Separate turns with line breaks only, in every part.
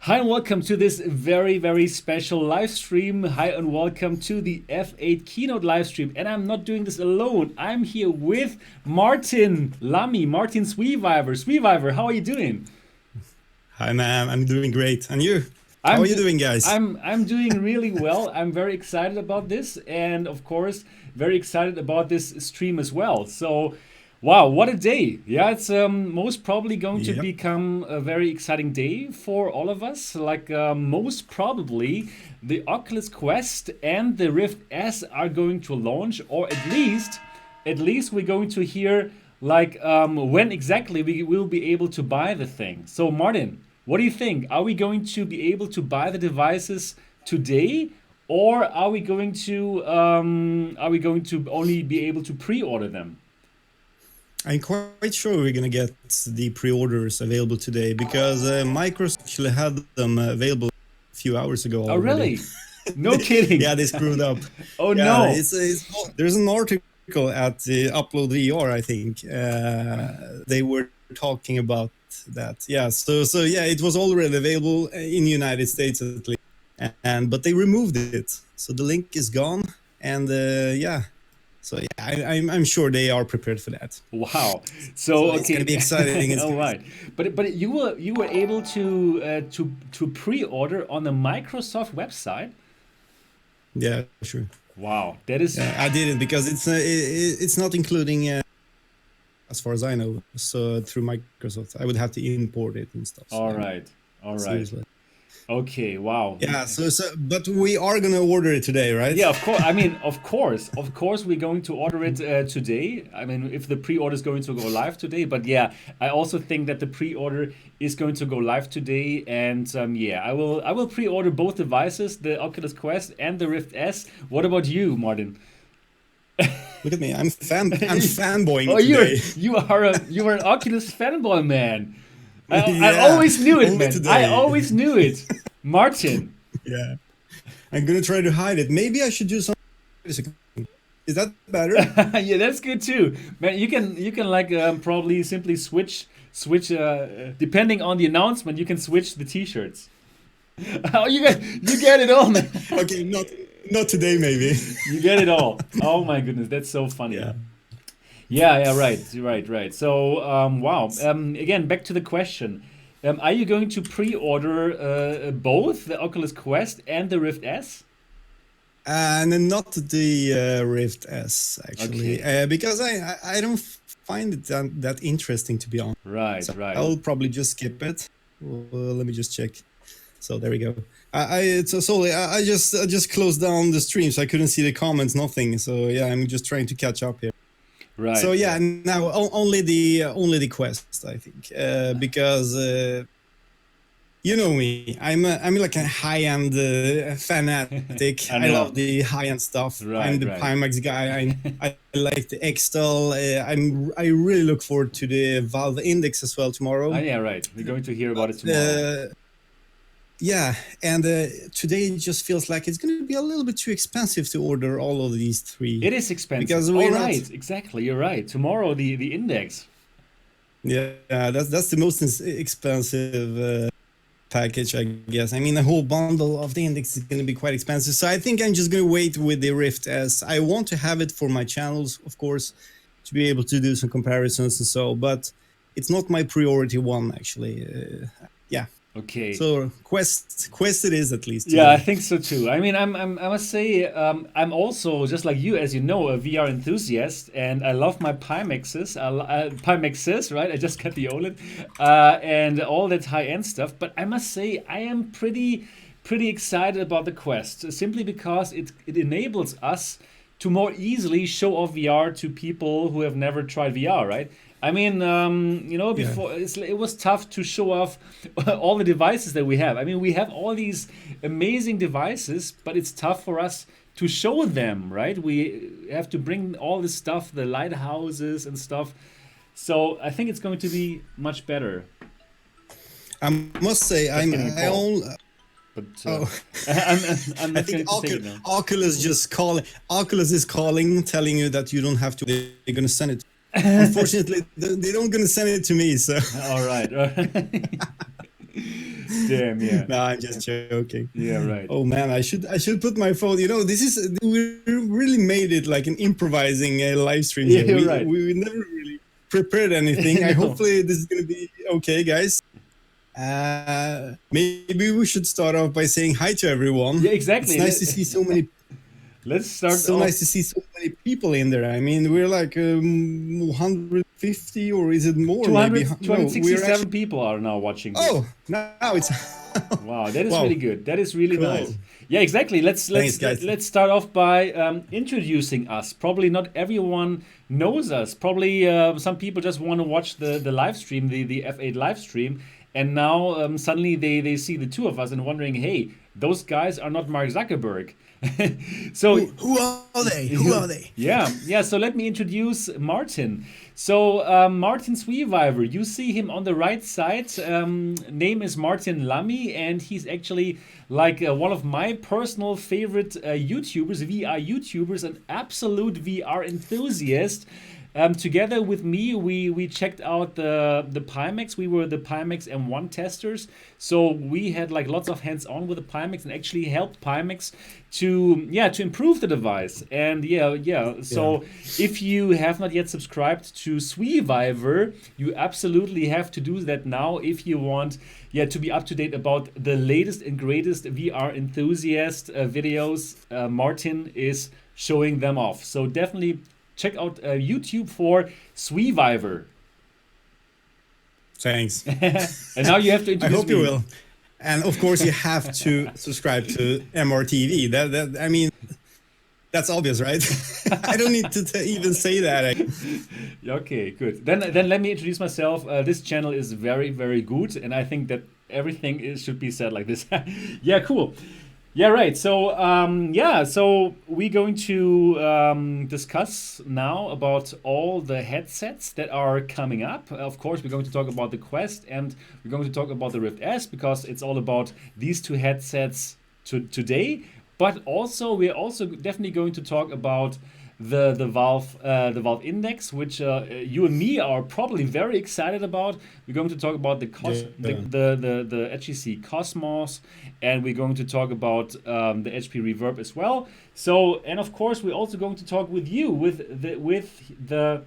Hi and welcome to this very, very special live stream. Hi and welcome to the F8 Keynote live stream. And I'm not doing this alone. I'm here with Martin Lamy, Martin SweViver. SweViver, how are you doing?
Hi, man. I'm doing great. And you?
How
are you doing, guys?
I'm doing really well. I'm very excited about this, and of course, very excited about this stream as well. So, wow, what a day! Yeah, it's most probably going to
Yep.
become a very exciting day for all of us. Like most probably, the Oculus Quest and the Rift S are going to launch, or at least we're going to hear like when exactly we will be able to buy the thing. So, Martin, what do you think? Are we going to be able to buy the devices today, or are we going to only be able to pre-order them?
I'm quite sure we're gonna get the pre-orders available today because Microsoft actually had them available a few hours ago
Oh,
already.
really? No kidding.
Yeah, they screwed up.
Oh
Yeah,
no.
there's an article at the Upload VR, I think. They were talking about that. Yeah, so yeah, it was already available in the United States at least, but they removed it, so the link is gone, and yeah. So yeah, I'm sure they are prepared for that.
Wow.
So
So
it's gonna
okay.
be exciting.
All right. But you were able to pre-order on the Microsoft website.
Yeah, sure.
Wow. That is
Yeah, I didn't because it's not including, as far as I know. So through Microsoft, I would have to import it and stuff. So,
all
yeah,
right. All right.
seriously.
Okay. Wow.
Yeah. So but we are gonna order it today, right?
Yeah, of course. I mean, of course, we're going to order it today. I mean, if the pre-order is going to go live today, but yeah, I also think that the pre-order is going to go live today, and yeah, I will pre-order both devices, the Oculus Quest and the Rift S. What about you, Martin?
Look at me. I'm fanboying
Oh,
today.
you are an Oculus fanboy, man. I
Yeah,
always knew it,
only
man. I
today.
always knew it, Martin.
Yeah. I'm gonna try to hide it. Maybe I should do some. Is that better?
Yeah, that's good too, man. You can like probably simply switch depending on the announcement. You can switch the T-shirts. Oh, you get it all, man.
Okay, not today, maybe.
You get it all. Oh my goodness, that's so funny.
Yeah.
Yeah, right. So wow. Again, back to the question. Are you going to pre-order both the Oculus Quest and the Rift S?
And not the Rift S actually,
Okay.
because I don't find it that interesting, to be honest.
Right,
So
right.
I'll probably just skip it. Well, let me just check. So there we go. I just closed down the stream, so I couldn't see the comments, nothing. So yeah, I'm just trying to catch up here.
Right.
So yeah, now only the Quest, I think, because you know me, I'm like a high-end fanatic.
I
I
know.
love the high-end stuff.
Right,
I'm the
right.
Pimax guy. I like the X-Style. I really look forward to the Valve Index as well tomorrow.
Oh, yeah, right. We're going to hear about it tomorrow.
Yeah, and today it just feels like it's going to be a little bit too expensive to order all of these three.
It is expensive.
Because
All
we're
right,
not.
exactly. You're right. Tomorrow, the index.
Yeah, that's the most expensive package, I guess. I mean, the whole bundle of the Index is going to be quite expensive. So I think I'm just going to wait with the Rift S. I want to have it for my channels, of course, to be able to do some comparisons and so, but it's not my priority one, actually. Yeah.
Okay.
So Quest it is, at least.
Yeah, I
Today.
think so too. I mean, I must say, I'm also just like you, as you know, a VR enthusiast, and I love my Pimaxes. Pimaxes, right? I just got the OLED, and all that high-end stuff. But I must say, I am pretty excited about the Quest, simply because it enables us to more easily show off VR to people who have never tried VR, right? I mean,
Yeah.
before it was tough to show off all the devices that we have. I mean, we have all these amazing devices, but it's tough for us to show them, right? We have to bring all this stuff, the lighthouses and stuff. So I think it's going to be much better.
I must say,
Just getting a
I
call.
only.
But
Oh,
I'm
I
not
think
going to take it now.
Oculus is calling, telling you that you don't have to. They're gonna send it. Unfortunately, they don't gonna send it to me. So
All right. Damn, yeah.
No, I'm just joking.
Yeah, right.
Oh man, I should put my phone. You know, we really made it like an improvising live stream
Yeah,
here.
you're
We
right.
we never really prepared anything. I
No.
hopefully this is gonna be okay, guys. Maybe we should start off by saying hi to everyone.
Yeah, exactly.
It's nice to see so many.
Let's start
So
off.
nice to see so many people in there. I mean, we're like 150, or is it more?
200,
Maybe. No, we're
267
actually.
people are now watching this.
Oh, now it's.
Wow, that is
Wow.
really good. That is really
Cool.
nice. Yeah, exactly.
Thanks, guys.
Let's start off by introducing us. Probably not everyone knows us. Probably some people just want to watch the live stream, the F8 live stream, and now suddenly they see the two of us and wondering, hey, those guys are not Mark Zuckerberg. So
Who are they? Who are they?
yeah. So let me introduce Martin. So Martin SweViver, you see him on the right side. Name is Martin Lamy, and he's actually like one of my personal favorite YouTubers, VR YouTubers, an absolute VR enthusiast. Together with me, we checked out the Pimax. We were the Pimax M1 testers, so we had like lots of hands-on with the Pimax and actually helped Pimax to improve the device. And so if you have not yet subscribed to SweViver, you absolutely have to do that now if you want to be up to date about the latest and greatest VR enthusiast videos. Martin is showing them off, so definitely check out YouTube for SweViver.
Thanks.
And now you have to
I
introduce
hope
me.
you will. And of course, you have to subscribe to MRTV. That I mean, that's obvious, right? I don't need to even say that.
Okay, good. Then let me introduce myself. This channel is very, very good, and I think that everything should be said like this. Yeah, cool. Yeah, right. So so we're going to discuss now about all the headsets that are coming up. Of course, we're going to talk about the Quest, and we're going to talk about the Rift S, because it's all about these two headsets today. But also, we're also definitely going to talk about the Valve Index, which you and me are probably very excited about. We're going to talk about the HTC Cosmos, and we're going to talk about the HP Reverb as well. So, and of course, we're also going to talk with you, with the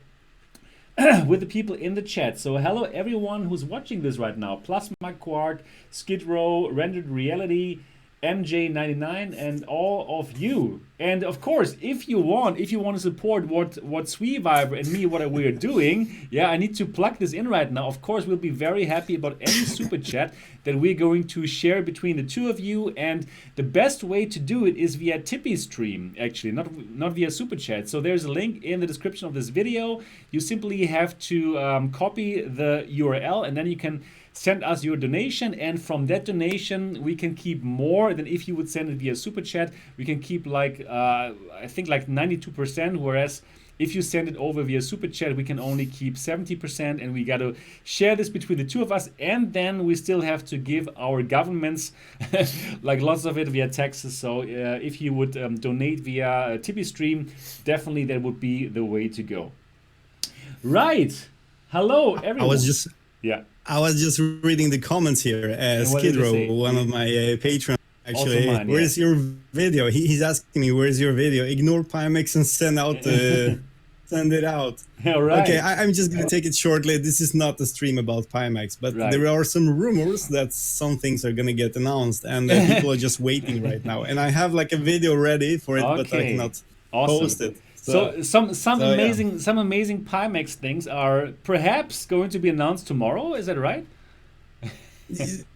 with the people in the chat. So hello everyone who's watching this right now: Plasma Quark, Skid Row, Rendered Reality, MJ99, and all of you. And of course, if you want to support what SweViver and me, what we're doing, I need to plug this in right now. Of course, we'll be very happy about any super chat that we're going to share between the two of you. And the best way to do it is via Tippy Stream, actually, not via super chat. So there's a link in the description of this video. You simply have to copy the URL, and then you can send us your donation, and from that donation we can keep more than if you would send it via super chat. We can keep like I think like 92%, whereas if you send it over via super chat we can only keep 70%, and we got to share this between the two of us, and then we still have to give our governments like lots of it via taxes. So if you would donate via Tippy Stream, definitely that would be the way to go. Right. Hello everyone.
I was just reading the comments here. Skid Row, one of my patrons, actually.
Mine,
where's your video? He's asking me, where's your video? Ignore Pimax and send it out.
All right.
Okay, I'm just going to take it shortly. This is not a stream about Pimax, but there are some rumors that some things are going to get announced, and people are just waiting right now. And I have like a video ready for it, but I cannot post it.
So some amazing Pimax things are perhaps going to be announced tomorrow. Is that right?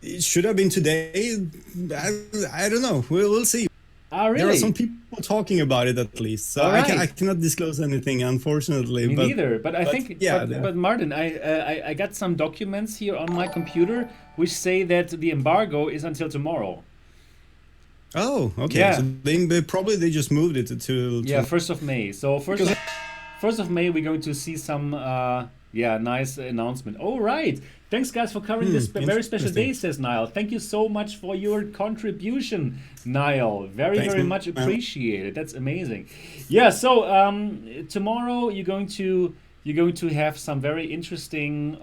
It should have been today. I don't know. We'll see.
Really?
There are some people talking about it at least. So I cannot disclose anything, unfortunately.
Me neither. But I think.
Yeah.
But Martin, I got some documents here on my computer which say that the embargo is until tomorrow.
Oh, okay.
Yeah.
So they just moved it to
1st of May. So 1st of May we're going to see some nice announcement. All right. Thanks guys for covering this very special day, says Niall. Thank you so much for your contribution, Niall. Very much appreciated. That's amazing. Yeah, so tomorrow you're going to you're going to have some very interesting,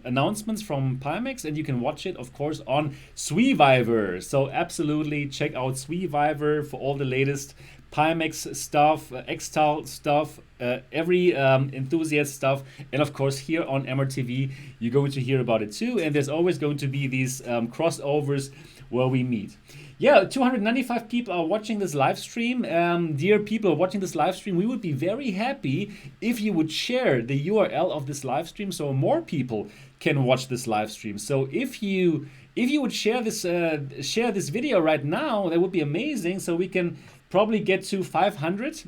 announcements from Pimax, and you can watch it, of course, on SweViver. So absolutely check out SweViver for all the latest Pimax stuff, Xtal stuff, every enthusiast stuff, and of course here on MRTV you're going to hear about it too. And there's always going to be these crossovers where we meet. Yeah, 295 people are watching this live stream. Dear people watching this live stream, we would be very happy if you would share the URL of this live stream so more people can watch this live stream. So if you would share this video right now, that would be amazing. So we can probably get to 500.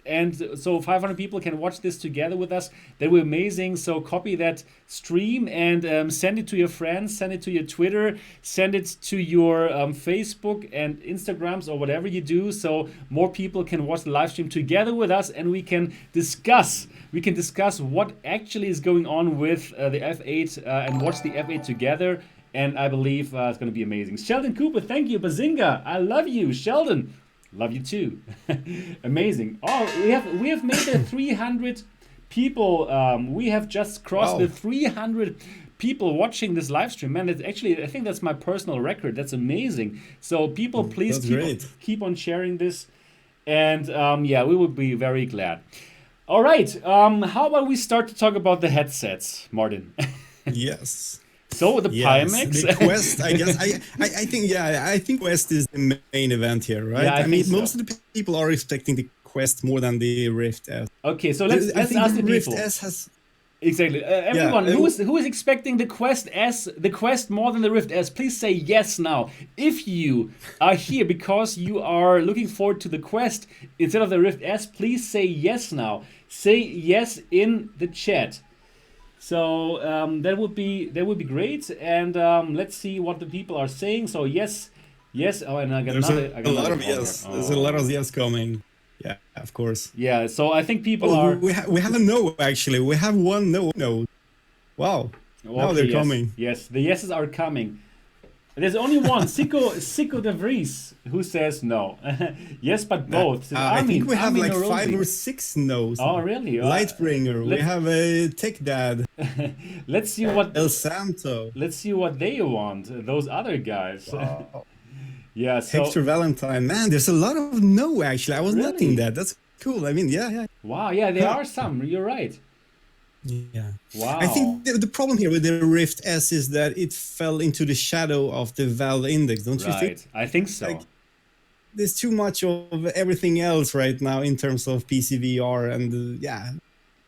And so 500 people can watch this together with us. That would be amazing. So copy that stream and send it to your friends, send it to your Twitter, send it to your Facebook and Instagrams or whatever you do, so more people can watch the live stream together with us, and we can discuss what actually is going on with the F8 and watch the F8 together. And I believe it's going to be amazing. Sheldon Cooper, thank you. Bazinga, I love you, Sheldon. Love you too. Amazing. Oh, we have made the 300 people. We have just crossed the 300 people watching this live stream. Man, it's actually, I think that's my personal record. That's amazing. So people, please keep on sharing this. And we would be very glad. All right. How about we start to talk about the headsets, Martin?
Yes.
So the Pimax,
the Quest, I guess. I think Quest is the main event here, right?
Yeah, I mean,
most of the people are expecting the Quest more than the Rift S.
Okay, so let's ask the
Rift
people.
S has
exactly everyone who is expecting the Quest S, the Quest more than the Rift S. Please say yes now. If you are here because you are looking forward to the Quest instead of the Rift S, please say yes now. Say yes in the chat. So that would be great, and let's see what the people are saying. So yes. Oh, and I got
a lot of yes.
Oh.
There's a lot of yes coming. Yeah, of course.
Yeah. So I think people are.
We have a no actually. We have one no. Wow.
Okay,
now they're coming.
Yes, the yeses are coming. There's only one, Sico de Vries, who says no. Yes, but both.
I think we have like 5 or 6 no's.
Oh, really?
Lightbringer. We have a Tech Dad.
Let's see what
El Santo.
Let's see what they want. Those other guys.
Wow.
Yeah. So
Hector Valentine. Man, there's a lot of no. Actually, I was noting that. That's cool. I mean, yeah.
Wow. Yeah, there are some. You're right.
Yeah.
Wow.
I think the problem here with the Rift S is that it fell into the shadow of the Valve Index, don't you think?
Right. I think so.
Like, there's too much of everything else right now in terms of PC VR, and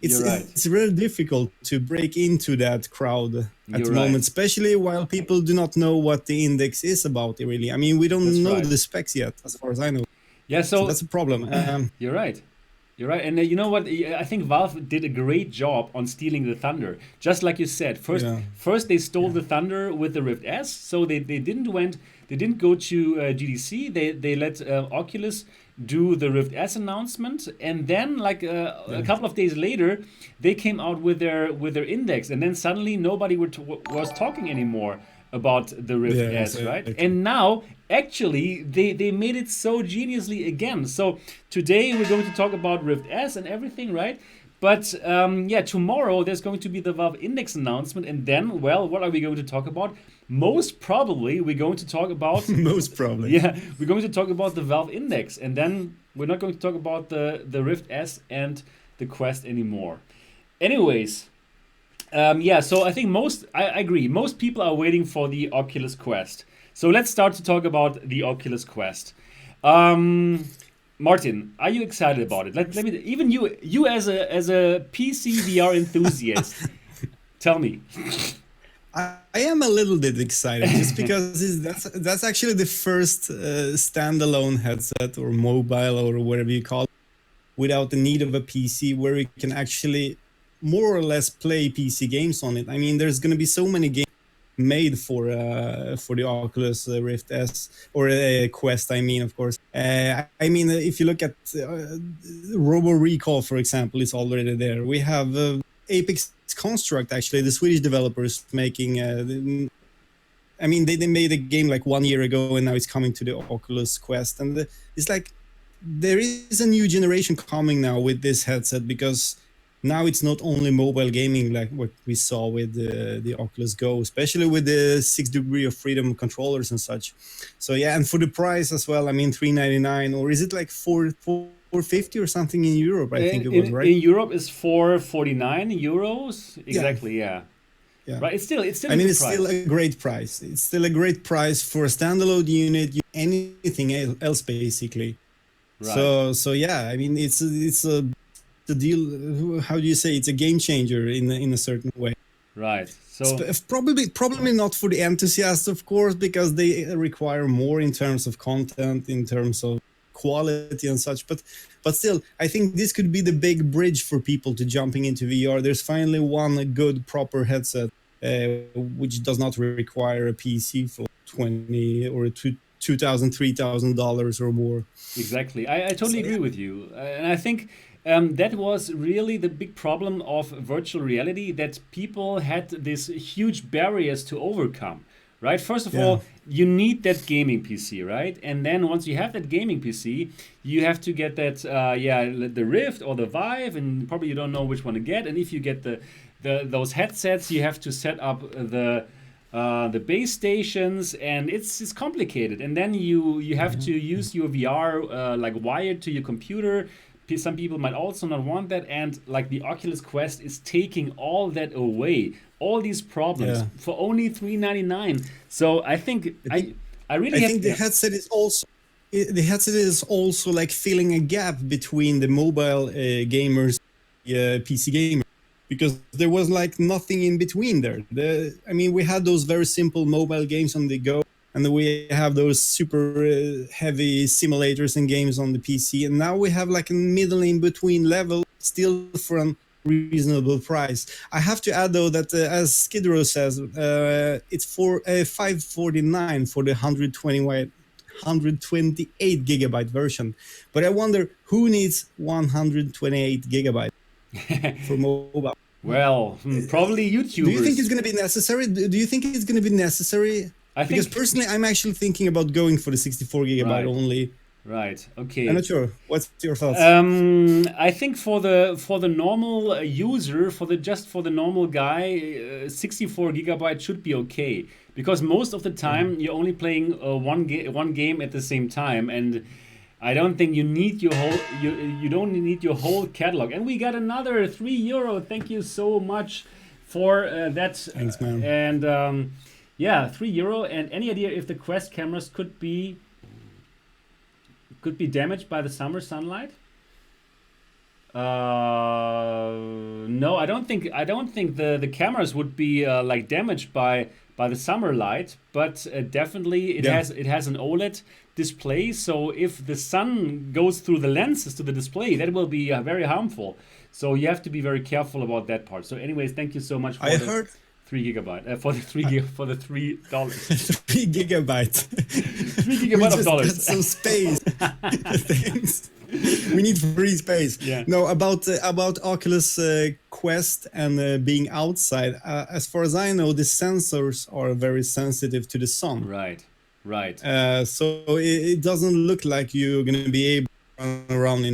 it's really difficult to break into that crowd at the moment, especially while people do not know what the index is about. Really, I mean, we don't know the specs yet, as far as I know.
Yeah, so
that's a problem.
You're right. You're right, and you know what? I think Valve did a great job on stealing the thunder. Just like you said, first they stole the thunder with the Rift S, so they didn't go to GDC. They let Oculus do the Rift S announcement, and then like a couple of days later, they came out with their index, and then suddenly nobody was talking anymore about the Rift S, right? And now, actually, they made it so geniusly again. So today we're going to talk about Rift S and everything, right? But tomorrow there's going to be the Valve Index announcement, and then, well, what are we going to talk about? Most probably we're going to talk about
most probably.
Yeah, we're going to talk about the Valve Index, and then we're not going to talk about the Rift S and the Quest anymore. Anyways. So I think I agree. Most people are waiting for the Oculus Quest. So let's start to talk about the Oculus Quest. Martin, are you excited about it? Let me even you as a PC VR enthusiast, tell me.
I am a little bit excited just because that's actually the first standalone headset or mobile or whatever you call it without the need of a PC where we can actually more or less play PC games on it. I mean, there's going to be so many games made for the Oculus Rift S or Quest. I mean, of course. I mean, if you look at Robo Recall, for example, it's already there. We have Apex Construct, actually, the Swedish developers making. I mean, they made a game like 1 year ago, and now it's coming to the Oculus Quest, and it's like there is a new generation coming now with this headset, because now it's not only mobile gaming like what we saw with the Oculus Go, especially with the 6 degree of freedom controllers and such. So yeah, and for the price as well, I mean, $399, or is it like 450 or something in Europe? I think it was, right?
In Europe is 449 euros.
Yeah,
Exactly, yeah.
yeah.
Right, it's still
I
a
mean,
good
it's still
price.
a great price. It's still a great price for a standalone unit, anything else basically.
Right,
So yeah, I mean, it's a the deal. How do you say? It's a game changer in a certain way.
right. So
Probably not for the enthusiasts, of course, because they require more in terms of content, in terms of quality and such. But still, I think this could be the big bridge for people to jumping into VR. There's finally one good proper headset, which does not require a PC for 20 or $2,000, $3,000 or more.
exactly. I totally
So
agree
yeah.
with you. And I think that was really the big problem of virtual reality, that people had these huge barriers to overcome. Right? First of
Yeah.
all, you need that gaming PC, right? And then once you have that gaming PC, you have to get that, the Rift or the Vive, and probably you don't know which one to get. And if you get those headsets, you have to set up the base stations, and it's complicated. And then you have to use your VR like wired to your computer. Some people might also not want that, and like the Oculus Quest is taking all that away, all these problems
Yeah.
for only $399. So I think
I think
I really
I
have,
think
yeah,
the headset is also like filling a gap between the mobile gamers, PC gamers, because there was like nothing in between there. I mean, we had those very simple mobile games on the go, and then we have those super heavy simulators and games on the PC, and now we have like a middle in between level, still for a reasonable price. I have to add though that as Skid Row says, it's for $549 for the 128 gigabyte version. But I wonder who needs 128 gigabyte for mobile.
well, probably
Do you think it's
YouTubers.
going to be necessary? Do you think it's going to be necessary?
I
Because
think,
personally, I'm actually thinking about going for the 64 gigabyte
right,
only.
right,
I'm
okay.
not sure. What's your thoughts?
I think for the normal user, for the normal guy, 64 gigabyte should be okay, because most of the time you're only playing one game at the same time, and I don't think you need your whole you don't need your whole catalog. And we got another €3. Thank you so much for that.
Thanks, man.
And yeah, €3. And any idea if the Quest cameras could be damaged by the summer sunlight? No, I don't think the cameras would be like damaged by the summer light, but definitely
Yeah.
it has an OLED display. So if the sun goes through the lenses to the display, that will be very harmful. So you have to be very careful about that part. So, anyways, thank you so much for
I
the
heard
3 gigabyte for the $3.
3 gigabyte.
3 gigabyte
We
of
just got
dollars.
some space. Thanks. We need free space.
Yeah.
No, about Oculus Quest and being outside. As far as I know, the sensors are very sensitive to the sun.
Right, right.
So it doesn't look like you're going to be able to run around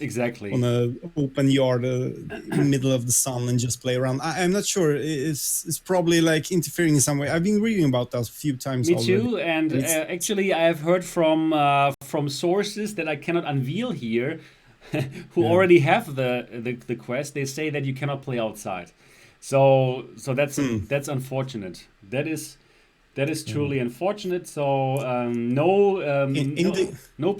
Exactly.
on a open yard in the middle of the sun and just play around. I'm not sure. It's probably like interfering in some way. I've been reading about that a few times
Me
already.
too, and actually, I have heard from sources that I cannot unveil here, who already have the Quest. They say that you cannot play outside, so that's unfortunate. That is truly unfortunate. So no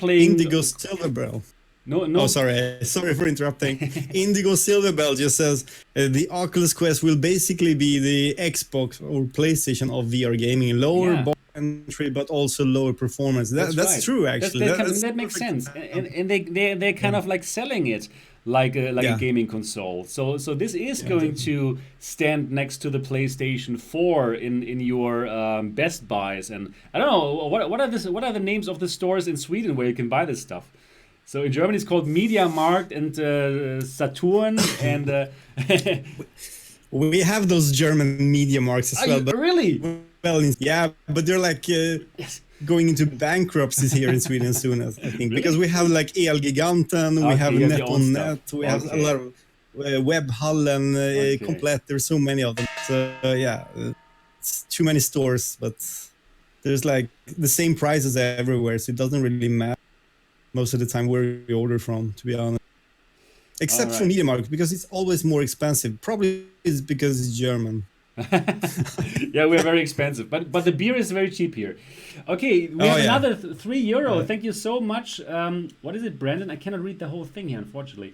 playing.
Indigo Silverbell.
No.
Oh, sorry for interrupting. Indigo Silverbell just says the Oculus Quest will basically be the Xbox or PlayStation of VR gaming, lower
Yeah.
bar entry, but also lower performance. That's
right.
true, actually.
That makes sense, and they're kind of like selling it like a
Yeah.
gaming console. So this is going to stand next to the PlayStation 4 in your Best Buys, and I don't know what are the names of the stores in Sweden where you can buy this stuff. So in Germany it's called MediaMarkt and Saturn and
We have those German media marks as well, but
really?
well, yeah, but they're like going into bankruptcies here in Sweden soon, I think,
Really?
because we have like Elgiganten, we
Okay,
have
you have your own
NetOnNet, we have a
Okay.
lot of Webhallen,
Okay.
Komplett. There's so many of them. So yeah, it's too many stores, but there's like the same prices everywhere, so it doesn't really matter most of the time where you order from, to be honest. Except
All
for
right.
Media Market, because it's always more expensive. Probably it's because it's German.
Yeah, we're very expensive, but the beer is very cheap here. Okay, we
Oh,
have
yeah.
another €3.
Yeah.
Thank you so much. What is it, Brandon? I cannot read the whole thing here, unfortunately.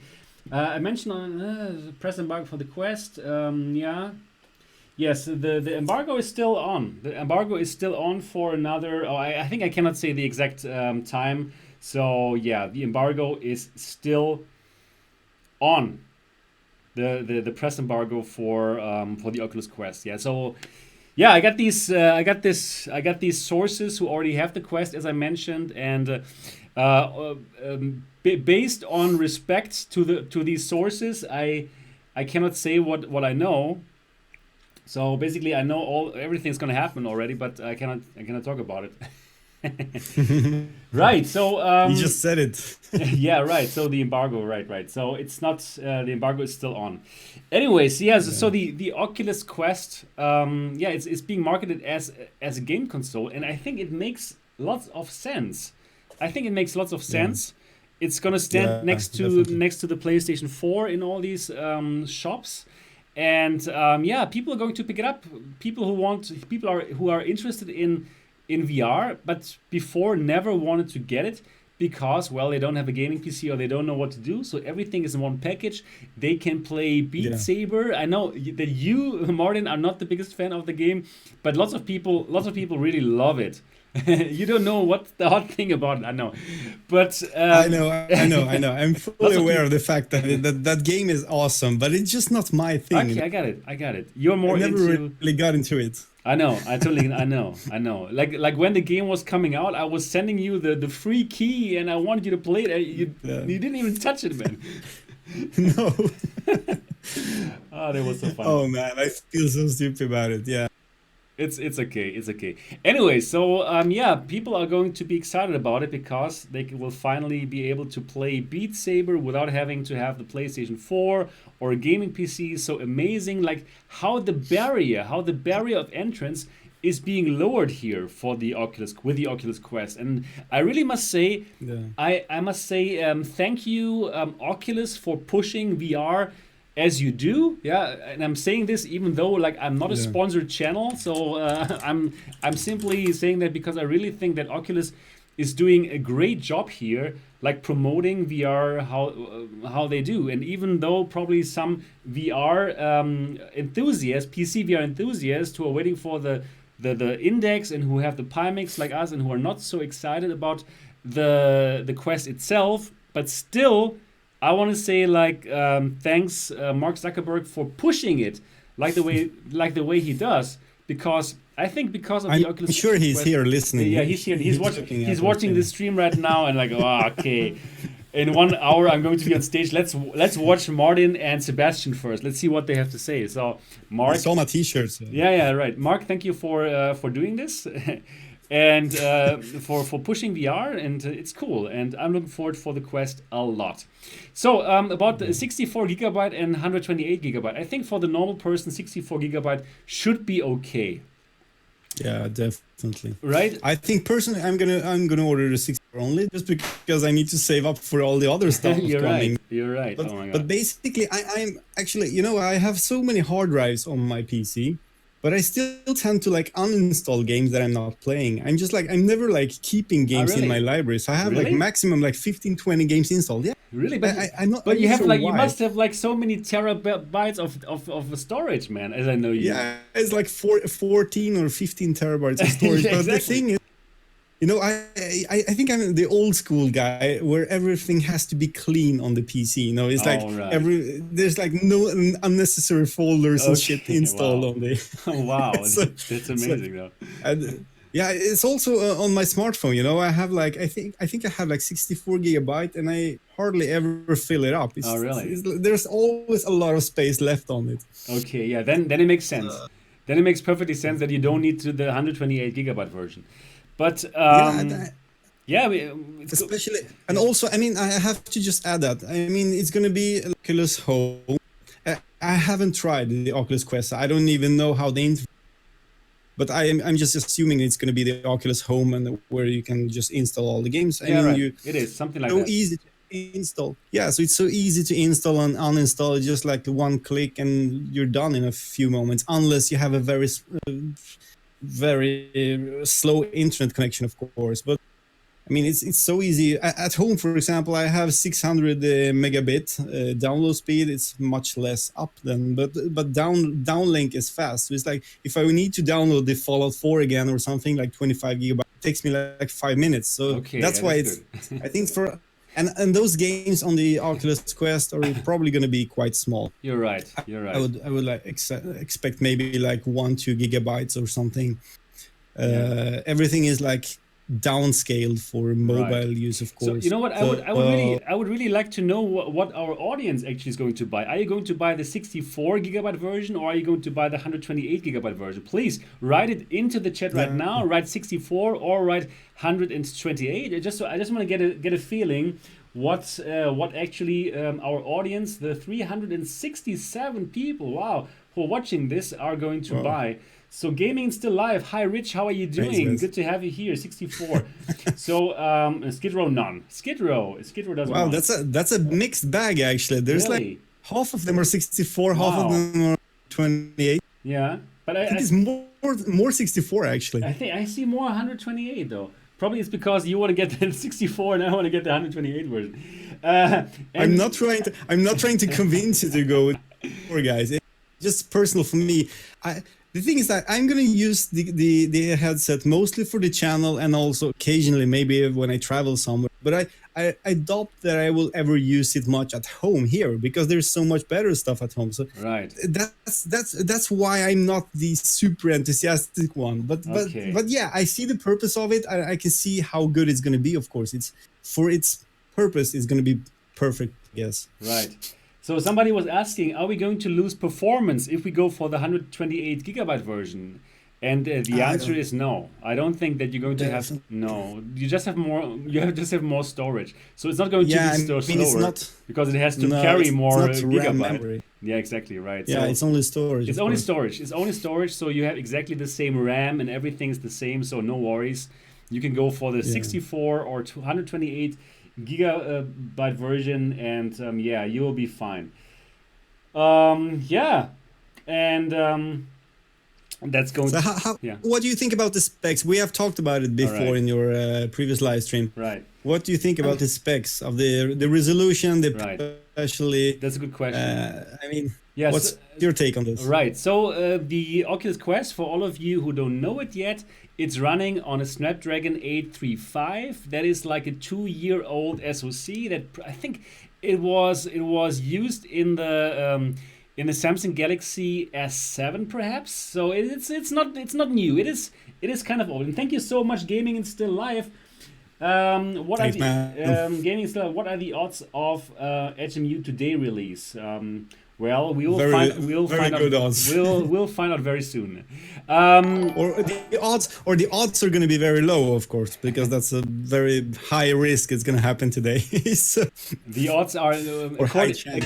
I mentioned on press embargo for the Quest. Yeah. Yes, the embargo is still on. The embargo is still on for another. Oh, I think I cannot say the exact time. So yeah, the embargo is still on. The press embargo for the Oculus Quest. Yeah. So yeah, I got these sources who already have the Quest, as I mentioned, and based on respect to these sources, I cannot say what I know. So basically, I know everything's gonna happen already, but I cannot talk about it. Right. So
You just said it.
yeah, right. So the embargo, right. So it's not the embargo is still on. Anyways, yes.
Yeah.
So the Oculus Quest, yeah, it's being marketed as a game console, and I think it makes lots of sense. I think it makes lots of sense. It's gonna stand
Yeah,
next to the PlayStation 4 in all these shops. And yeah, people are going to pick it up. People who are interested in VR, but before never wanted to get it because, well, they don't have a gaming PC or they don't know what to do. So everything is in one package. They can play Beat Saber. I know that you, Martin, are not the biggest fan of the game, but lots of people really love it. You don't know what's the hot thing about it, I know, but
I know. I'm fully aware of the fact that that game is awesome, but it's just not my thing.
Okay, I got it. You're more
I never
into.
really got into it.
I know. I know. Like when the game was coming out, I was sending you the free key, and I wanted you to play it. You didn't even touch it, man.
No.
Oh, that was so fun.
Oh man, I feel so stupid about it. Yeah.
It's okay. Anyway, so yeah, people are going to be excited about it because they will finally be able to play Beat Saber without having to have the PlayStation 4 or a gaming PC. So amazing, like how the barrier of entrance is being lowered here for the Oculus with the Oculus Quest. And I really must say, I must say thank you, Oculus, for pushing VR as you do. Yeah, and I'm saying this even though like I'm not a sponsored channel, so I'm simply saying that because I really think that Oculus is doing a great job here, like promoting VR how they do. And even though probably some VR enthusiasts, PC VR enthusiasts who are waiting for the index and who have the Pimax like us and who are not so excited about the Quest itself, but still I want to say like thanks Mark Zuckerberg for pushing it like the way he does, because I think because of the Oculus.
I'm sure he's
Quest,
here listening.
Yeah, he's here. He's watching this stream right now and like, oh, okay. In 1 hour I'm going to be on stage. Let's watch Martin and Sebastian first. Let's see what they have to say. So Mark,
I saw my t-shirts.
Yeah, right. Mark, thank you for doing this. And for pushing VR, and it's cool, and I'm looking forward for the Quest a lot. So about the 64 gigabyte and 128 gigabyte, I think for the normal person 64 gigabyte should be okay.
Yeah, definitely.
Right?
I think personally I'm gonna order the 64 only just because I need to save up for all the other stuff
You're
coming.
right. You're right.
But,
oh my god.
But basically I'm actually, I have so many hard drives on my PC. But I still tend to like uninstall games that I'm not playing. I'm never like keeping games in my library. So I have like maximum like 15, 20 games installed. Yeah.
Really? But
I'm not.
But you have
sure
like
why.
You must have like so many terabytes of storage, man. As I know you.
Yeah, it's like 14 or 15 terabytes of storage.
Yeah,
but the thing is, I think I'm the old school guy where everything has to be clean on the PC. It's like there's like no unnecessary folders and shit installed on the.
Wow, that's amazing though.
And, yeah, it's also on my smartphone. I have like I think I have like 64 gigabyte, and I hardly ever fill it up.
Really?
There's always a lot of space left on it.
Okay, yeah, then it makes sense. Then it makes perfectly sense that you don't need the 128 gigabyte version. But
Yeah,
yeah, it's good.
especially, and also, I mean, I have to just add that. I mean, it's going to be Oculus Home. I haven't tried the Oculus Quest. I don't even know how the but I'm just assuming it's going to be the Oculus Home and where you can just install all the games. I
Yeah,
mean,
right.
you
It is something like
so
that.
easy to install. Yeah, so it's so easy to install and uninstall, just like one click and you're done in a few moments, unless you have a very slow internet connection, of course. But I mean, it's so easy. At home, for example, I have 600 megabit download speed. It's much less up than, but downlink is fast. So it's like if I need to download the Fallout 4 again or something like 25 gigabytes, it takes me like 5 minutes. So
Okay,
that's
yeah,
why
that's
it's.
good.
I think for and those games on the Oculus Quest are probably going to be quite small.
You're right. You're right.
I would like expect maybe like 1-2 gigabytes or something.
Yeah.
Everything is like downscaled for
Right.
mobile use, of
So you
course.
know what?
So
I would really like to know what our audience actually is going to buy. Are you going to buy the 64 gigabyte version, or are you going to buy the 128 gigabyte version? Please write it into the chat right
yeah,
now. Write 64 or write 128. I just want to get a feeling what actually our audience, the 367 people, wow, who are watching this, are going to
wow,
buy. So gaming is still live. Hi Rich, how are you
thanks,
doing?
guys.
Good to have you here. 64. So Skid Row none. Skid Row doesn't
Wow,
want.
that's a mixed bag actually. There's like
Really?
half of them are 64, half of
Wow.
them are 28.
Yeah. But
I think it's more 64 actually.
I think I see more 128 though. Probably it's because you want to get the 64 and I want to get the 128 version.
I'm
And
not trying to convince you to go with 4, guys. It's just personal for me. The thing is that I'm gonna use the headset mostly for the channel and also occasionally maybe when I travel somewhere. But I doubt that I will ever use it much at home here because there's so much better stuff at home. So
right.
that's why I'm not the super enthusiastic one.
Okay.
But yeah, I see the purpose of it. I can see how good it's gonna be. Of course, it's for its purpose. It's gonna be perfect. Yes.
Right. So somebody was asking, are we going to lose performance if we go for the 128 gigabyte version? And the
I
answer
don't.
is no. I don't think that you're going to have
Definitely.
no. You just have more. You have just have more storage. So it's not going to be
Yeah, I mean it's
slower
not.
because it has to
No,
carry
it's
more
not RAM
gigabyte.
memory.
Yeah, exactly right.
Yeah,
So
it's only storage,
it's
of
only
course.
storage. It's only storage. So you have exactly the same RAM and everything's the same. So no worries. You can go for the
Yeah.
64 or 228 gigabyte version, and yeah, you will be fine. Yeah, and that's going
So
to yeah.
what do you think about the specs? We have talked about it
All
before
right,
in your previous live stream.
right,
What do you think about the specs of the resolution, the
right.
especially?
That's a good question.
I mean,
Yes,
what's your take on this?
right. So the Oculus Quest, for all of you who don't know it yet, it's running on a Snapdragon 835. That is like a 2-year-old SoC. That I think it was used in the Samsung Galaxy S7 perhaps. So it's not new. It is kind of old. And thank you so much, Gaming is Still Live. What are
Thanks, man.
gaming still? What are the odds of HMU today release? Well, we'll
Very
find out.
good odds.
We'll find out very soon.
Or the odds are going to be very low, of course, because that's a very high risk. It's going to happen today. So,
The odds are
or high chance.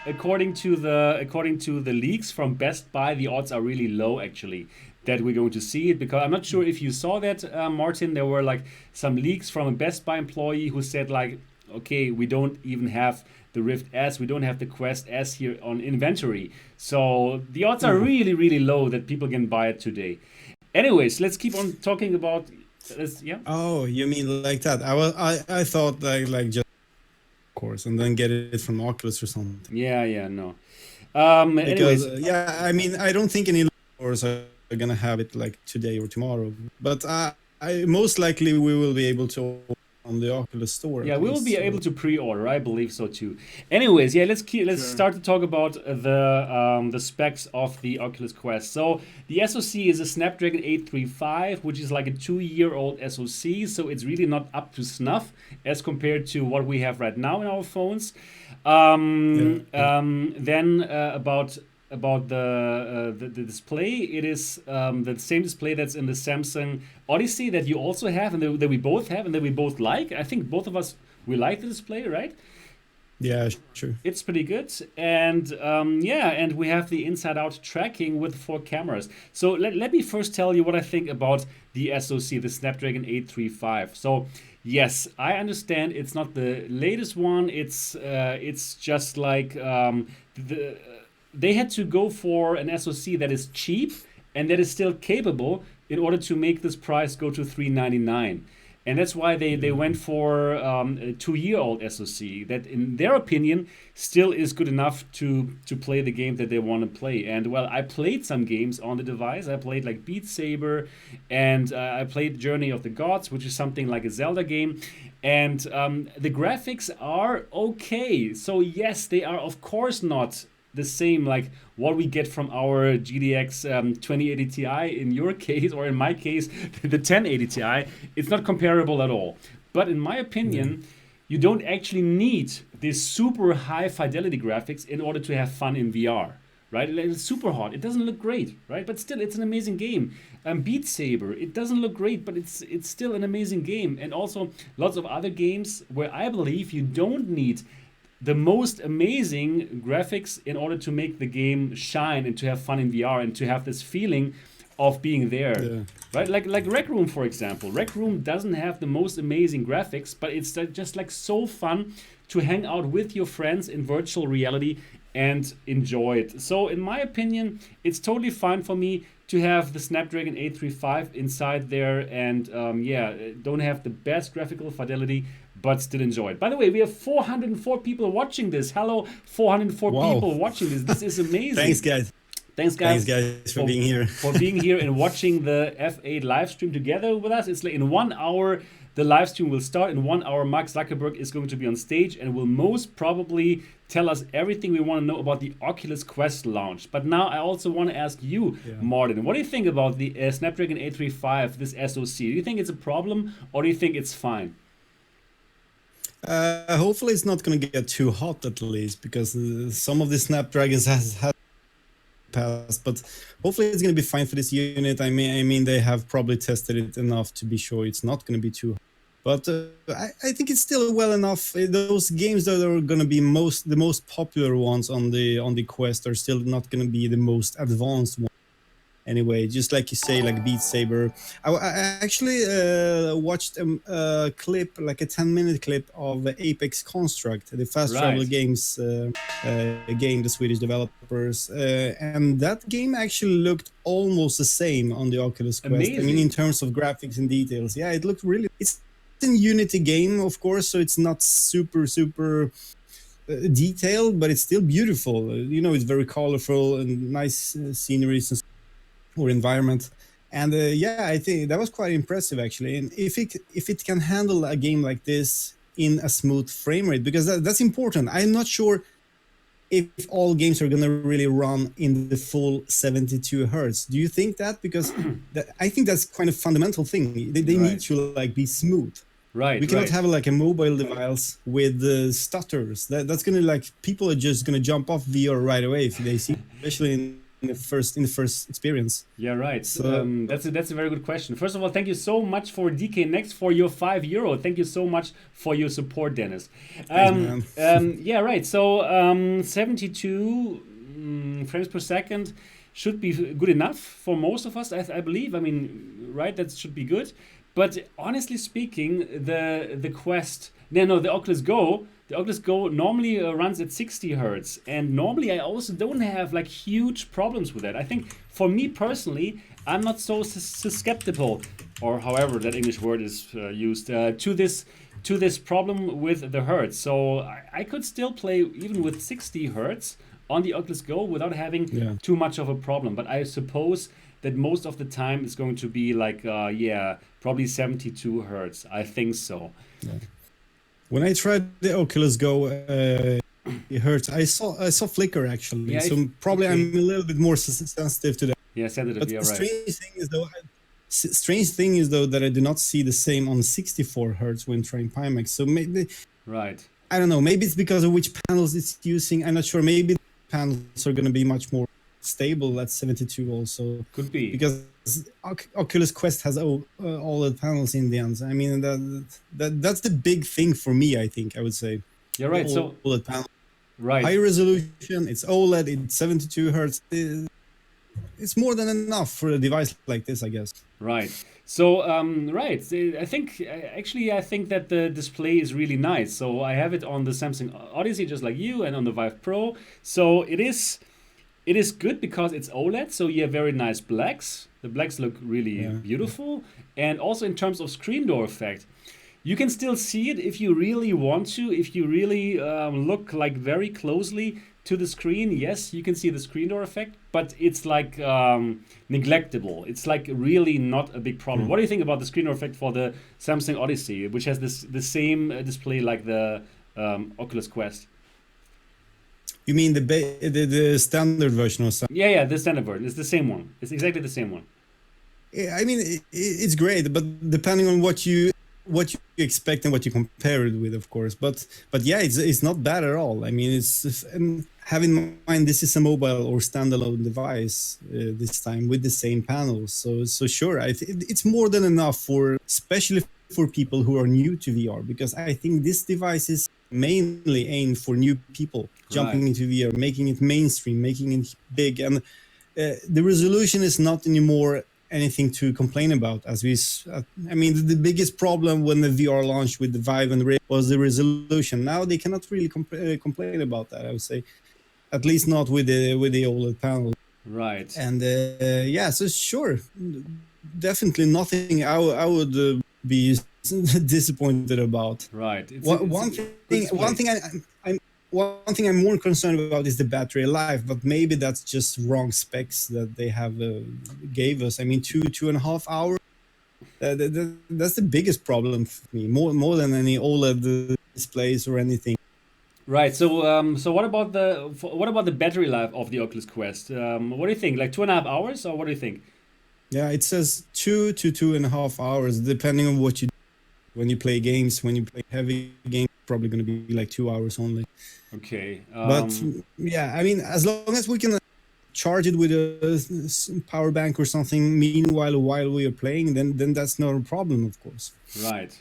according to the leaks from Best Buy. The odds are really low actually that we're going to see it, because I'm not sure if you saw that, Martin. There were like some leaks from a Best Buy employee who said like, okay, we don't even have the Rift S, we don't have the Quest S here on inventory. So the odds are really, really low that people can buy it today. Anyways, let's keep on talking about. Yeah.
Oh, you mean like that? I thought like just of course, and then get it from Oculus or something.
Yeah. No.
Because
Anyways,
yeah, I mean, I don't think any stores are gonna have it like today or tomorrow. But I most likely we will be able to on the Oculus store.
yeah,
At
we will
least,
be
so.
able to pre-order. I believe so too. Anyways, yeah, let's start to talk about the specs of the Oculus Quest. So the SoC is a Snapdragon 835, which is like a 2-year-old SoC. So it's really not up to snuff as compared to what we have right now in our phones. Then about about the display. It is the same display that's in the Samsung Odyssey that you also have, and that we both have, and that we both like. I think both of us, we like the display, right?
Yeah, sure.
It's pretty good, and yeah, and we have the inside-out tracking with 4 cameras. So let me first tell you what I think about the SoC, the Snapdragon 835. So yes, I understand it's not the latest one. It's just like they had to go for an SoC that is cheap and that is still capable in order to make this price go to $399. And that's why they went for a 2-year-old SoC that, in their opinion, still is good enough to play the game that they want to play. And well, I played some games on the device. I played like Beat Saber, and I played Journey of the Gods, which is something like a Zelda game. And the graphics are okay. So yes, they are of course not the same like what we get from our GTX 2080 Ti in your case, or in my case, the 1080 Ti. It's not comparable at all. But in my opinion, you don't actually need these super high fidelity graphics in order to have fun in VR, right? It's super hot. It doesn't look great, right? But still, it's an amazing game. Beat Saber, it doesn't look great, but it's still an amazing game. And also lots of other games where I believe you don't need the most amazing graphics in order to make the game shine and to have fun in VR and to have this feeling of being there, right? Like Rec Room, for example. Rec Room doesn't have the most amazing graphics, but it's just like so fun to hang out with your friends in virtual reality and enjoy it. So in my opinion, it's totally fine for me to have the Snapdragon 835 inside there, and yeah, don't have the best graphical fidelity, but still enjoy it. By the way, we have 404 people watching this. Hello, 404 people watching this. This is amazing.
Thanks, guys.
Thanks, guys.
Thanks, guys, for being here.
For being here and watching the F8 live stream together with us. It's like in 1 hour, the live stream will start. In 1 hour, Mark Zuckerberg is going to be on stage and will most probably tell us everything we want to know about the Oculus Quest launch. But now I also want to ask you, Martin, what do you think about the Snapdragon 835, this SoC? Do you think it's a problem, or do you think it's fine?
Hopefully it's not going to get too hot, at least, because some of the Snapdragons has passed, but hopefully it's going to be fine for this unit. I mean they have probably tested it enough to be sure it's not going to be too hot. But I think it's still well enough. Those games that are going to be the most popular ones on the Quest are still not going to be the most advanced ones. Anyway, just like you say, like Beat Saber. I actually watched a clip, like a 10-minute clip of Apex Construct, the fast travel games game, the Swedish developers, and that game actually looked almost the same on the Oculus Quest. Amazing. I mean, in terms of graphics and details, yeah, it looked really. It's a Unity game, of course, so it's not super detailed, but it's still beautiful. You know, it's very colorful and nice sceneries and or environment, and yeah, I think that was quite impressive actually. And if it can handle a game like this in a smooth frame rate, because that's important. I'm not sure if all games are gonna really run in the full 72 hertz. Do you think that? Because I think that's kind of fundamental thing. They need to like be smooth. Right. We cannot have like a mobile device with stutters. That's gonna like people are just gonna jump off VR right away if they see, especially in the first experience. Yeah, right. So that's a very good question. First of all, thank you so much for DK Next for your €5. Thank you so much for your support, Dennis. Yeah, right. So 72 frames per second should be good enough for most of us, I believe. I mean, right? That should be good. But honestly speaking, the Quest, the Oculus Go. The Oculus Go normally runs at 60 hertz, and normally I also don't have like huge problems with that. I think for me personally, I'm not so susceptible, or however that English word is used, to this problem with the hertz. So I could still play even with 60 hertz on the Oculus Go without having too much of a problem. But I suppose that most of the time it's going to be like, probably 72 hertz. I think so. Yeah. When I tried the Oculus Go, it hurts. I saw flicker actually, so probably I'm a little bit more sensitive to that. Yeah, sensitive. But the strange thing is though that I do not see the same on 64 hertz when trying Pimax. So maybe I don't know. Maybe it's because of which panels it's using. I'm not sure. Maybe the panels are going to be much more stable at 72 also.
Could be.
Because Oculus Quest has OLED panels in the end. I mean, that's the big thing for me, I think, I would say.
You're right. So
OLED panel.
right.
High resolution, it's OLED, it's 72 hertz. It's more than enough for a device like this, I guess.
Right. So, right. I think actually, I think that the display is really nice. So I have it on the Samsung Odyssey, just like you, and on the Vive Pro. So it is good because it's OLED. So you have very nice blacks. The blacks look really beautiful, and also in terms of screen door effect, you can still see it if you really want to. If you really look like very closely to the screen, yes, you can see the screen door effect, but it's like neglectable. It's like really not a big problem. What do you think about the screen door effect for the Samsung Odyssey, which has the same display like the Oculus Quest?
You mean the standard version or something?
Yeah, the standard version. It's the same one. It's exactly the same one.
Yeah, I mean, it's great, but depending on what you expect and what you compare it with, of course. But yeah, it's not bad at all. I mean, and have in mind this is a mobile or standalone device this time with the same panels. So sure, it's more than enough for, especially for people who are new to VR, because I think this device is mainly aimed for new people jumping into VR, making it mainstream, making it big, and the resolution is not anymore anything to complain about. I mean, the biggest problem when the VR launched with the Vive and the Rift was the resolution. Now they cannot really complain about that, I would say, at least not with the OLED panel.
Right.
And yeah, so sure, definitely nothing I would be disappointed about.
Right.
One thing I'm more concerned about is the battery life, but maybe that's just wrong specs that they have gave us. I mean, 2.5 hours. That's the biggest problem for me, more than any OLED displays or anything.
Right. So what about the battery life of the Oculus Quest? What do you think? Like 2.5 hours, or what do you think?
Yeah, it says 2 to 2.5 hours, depending on what you do. When you play games, when you play heavy games, probably going to be like 2 hours only.
Okay.
But yeah, I mean, as long as we can charge it with a power bank or something, meanwhile, while we are playing, then that's not a problem, of course.
Right.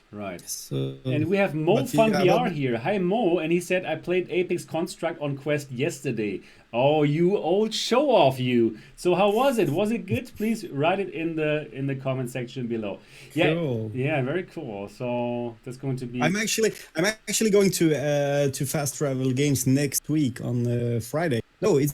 So,
and we have Mo Fun
yeah,
VR here. Hi Mo, and he said, I played Apex Construct on Quest yesterday. Oh, you old show off, you. So how was it? Was it good? Please write it in the comment section below. Yeah,
cool.
Yeah, very cool. So that's going to be.
I'm actually going to Fast Travel Games next week on Friday. No, it's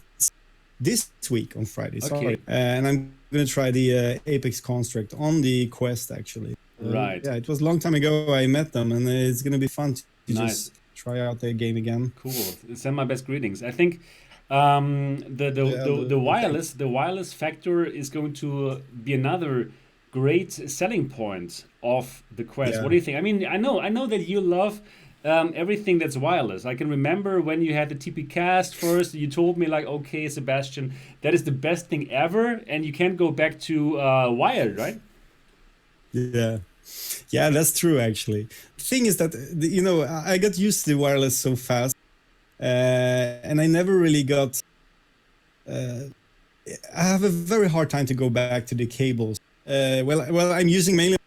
this week on Friday. Sorry.
Okay.
And I'm going to try the Apex Construct on the Quest actually.
Right.
Yeah, it was a long time ago I met them, and it's going to be fun to
Nice.
just try out their game again.
Cool. Send my best greetings. I think the wireless factor is going to be another great selling point of the Quest.
Yeah.
What do you think? I mean, I know that you love everything that's wireless. I can remember when you had the TP Cast first, you told me like, okay, Sebastian, that is the best thing ever, and you can't go back to wired, right?
Yeah, that's true actually. The thing is that I got used to the wireless so fast, and I never really got. I have a very hard time to go back to the cables. Well, I'm using mainly,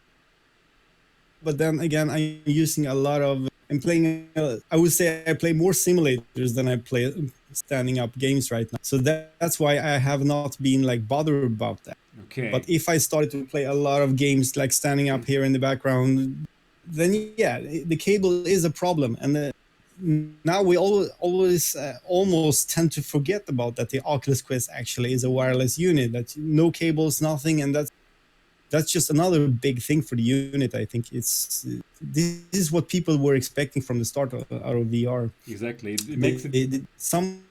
but then again, I'm using a lot of. I'm playing. I would say I play more simulators than I play standing up games right now. So that's why I have not been like bothered about that.
Okay.
But if I started to play a lot of games like standing up here in the background, then yeah, the cable is a problem. And now we always almost tend to forget about that the Oculus Quest actually is a wireless unit, that no cables, nothing, and that's just another big thing for the unit. I think this is what people were expecting from the start out of VR.
Exactly. It makes it
some.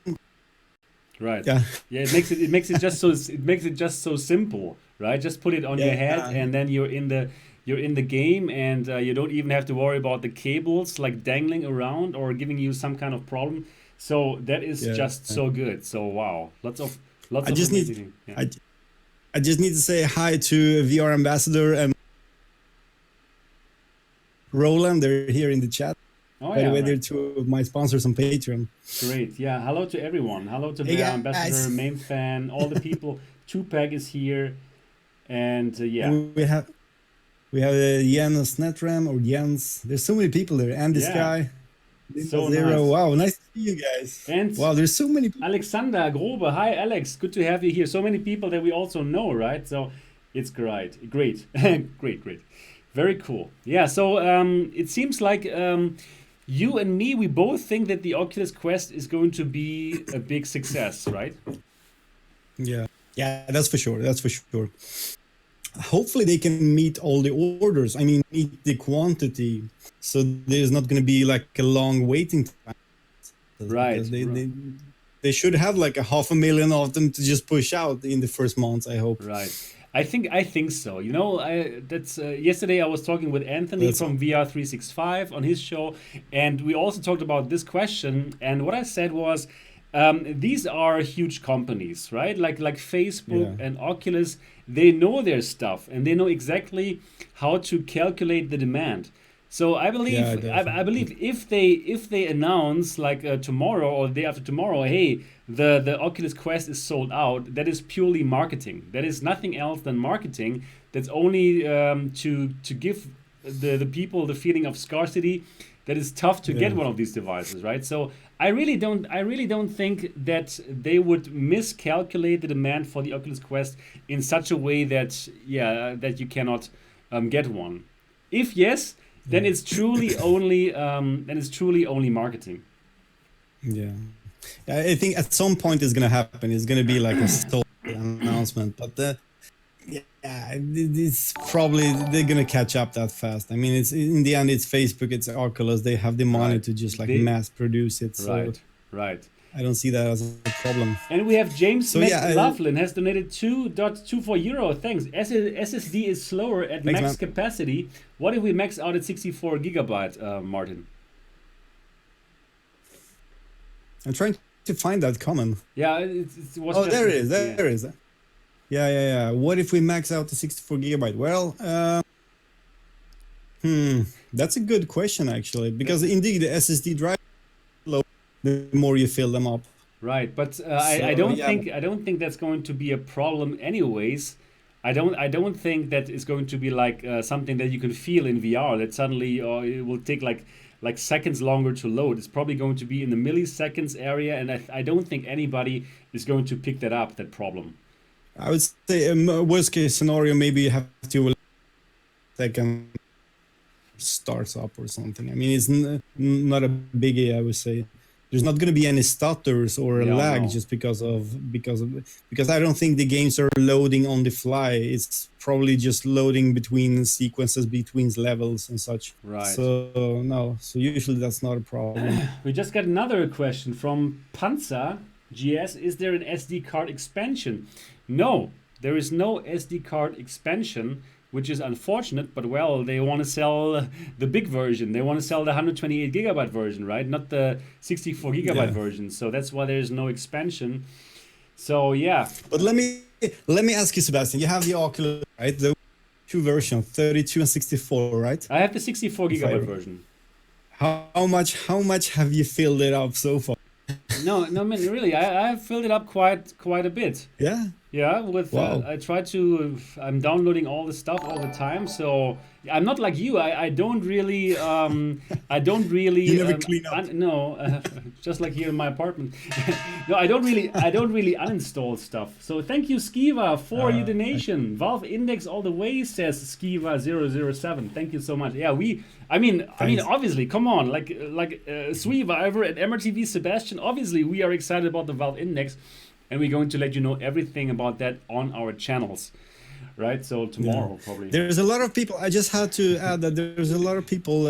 Right.
Yeah.
Yeah. It makes it just so simple, right? Just put it on your head, and then you're in the game, and you don't even have to worry about the cables like dangling around or giving you some kind of problem. So that is just so good. So wow, lots of amazing.
I just need to say hi to VR Ambassador and Roland. They're here in the chat.
Oh
By the
yeah,
way, they're
right.
two of my sponsors on Patreon.
Great. Yeah. Hello to everyone. Hello to
Hey
Bear Ambassador,
guys,
Main Fan, all the people. Tupac is here, and yeah,
and we have Jens Netram or Jens. There's so many people there. And this
yeah.
guy, Linda
So
Zero.
nice.
Wow, nice to see you guys.
And
Wow, there's so many people.
Alexander Grobe. Hi, Alex. Good to have you here. So many people that we also know, right? So it's great. Great. Great. Very cool. Yeah. So it seems like you and me, we both think that the Oculus Quest is going to be a big success, right?
Yeah, yeah, that's for sure. That's for sure. Hopefully they can meet all the orders. I mean, meet the quantity, so there's not going to be like a long waiting time.
Right.
Because they should have like 500,000 of them to just push out in the first months, I hope.
Right. I think so. You know, that's yesterday I was talking with Anthony
That's
from VR365 on his show, and we also talked about this question. And what I said was, these are huge companies, right? Like Facebook
Yeah.
and Oculus. They know their stuff and they know exactly how to calculate the demand. So I believe
Yeah,
I
definitely.
believe if they announce like tomorrow or the day after tomorrow, hey, the Oculus Quest is sold out. That is purely marketing. That is nothing else than marketing. That's only to give the people the feeling of scarcity. That is tough to get
Yeah.
one of these devices, right? So I really don't think that they would miscalculate the demand for the Oculus Quest in such a way that that you cannot get one. If yes, then
Yeah.
it's truly only marketing.
Yeah. I think at some point it's gonna happen. It's gonna be like a stall announcement, but yeah, it's probably they're gonna catch up that fast. I mean, it's in the end, it's Facebook, it's Oculus. They have the money
Right.
to just like
They
mass produce it, so
right. Right.
I don't see that as a problem.
And we have James
So yeah,
McLaughlin has donated 2.24 euro. Thanks. SSD is slower at
thanks,
max
man.
capacity. What if we max out at 64 gigabyte, Martin?
I'm trying to find that comment.
Yeah, it was
Oh,
just
there it is.
yeah.
There it is. Yeah. What if we max out to 64 gigabyte? Well, that's a good question actually, because indeed the SSD drive low, the more you fill them up.
Right, but I
So
don't
yeah,
think that's going to be a problem anyways. I don't think that is going to be like something that you can feel in VR that suddenly it will take like seconds longer to load. It's probably going to be in the milliseconds area, and I don't think anybody is going to pick that up, that problem.
I would say worst case scenario, maybe you have to second starts up or something. I mean, it's not a biggie. I would say there's not going to be any stutters or a
Yeah,
lag
no.
just because I don't think the games are loading on the fly. It's probably just loading between sequences, between levels and such.
Right.
So no, so usually that's not a problem.
We just got another question from Panzer GS. Is there an SD card expansion? No, there is no SD card expansion, which is unfortunate, but well, they want to sell the big version. They want to sell the 128 gigabyte version, right? Not the 64 gigabyte
Yeah.
version. So that's why there's no expansion. So yeah,
But let me ask you, Sebastian. You have the Oculus, right? The two versions, 32 and 64, right?
I have the 64
If I
gigabyte version.
how much have you filled it up so far?
No, I mean really, I have filled it up quite a bit.
Yeah.
Yeah, with
Wow.
I try to. I'm downloading all the stuff all the time, so I'm not like you. I don't really. I don't really.
You never clean up.
No, just like here in my apartment. No, I don't really uninstall stuff. So thank you, Skiva, for your donation. Valve Index all the way, says Skiva007. Thank you so much. Yeah, I mean,
Thanks.
obviously, come on, like SweViver and MRTV Sebastian. Obviously, we are excited about the Valve Index. And we're going to let you know everything about that on our channels, right? So tomorrow, probably.
There's a lot of people. I just had to add that there's a lot of people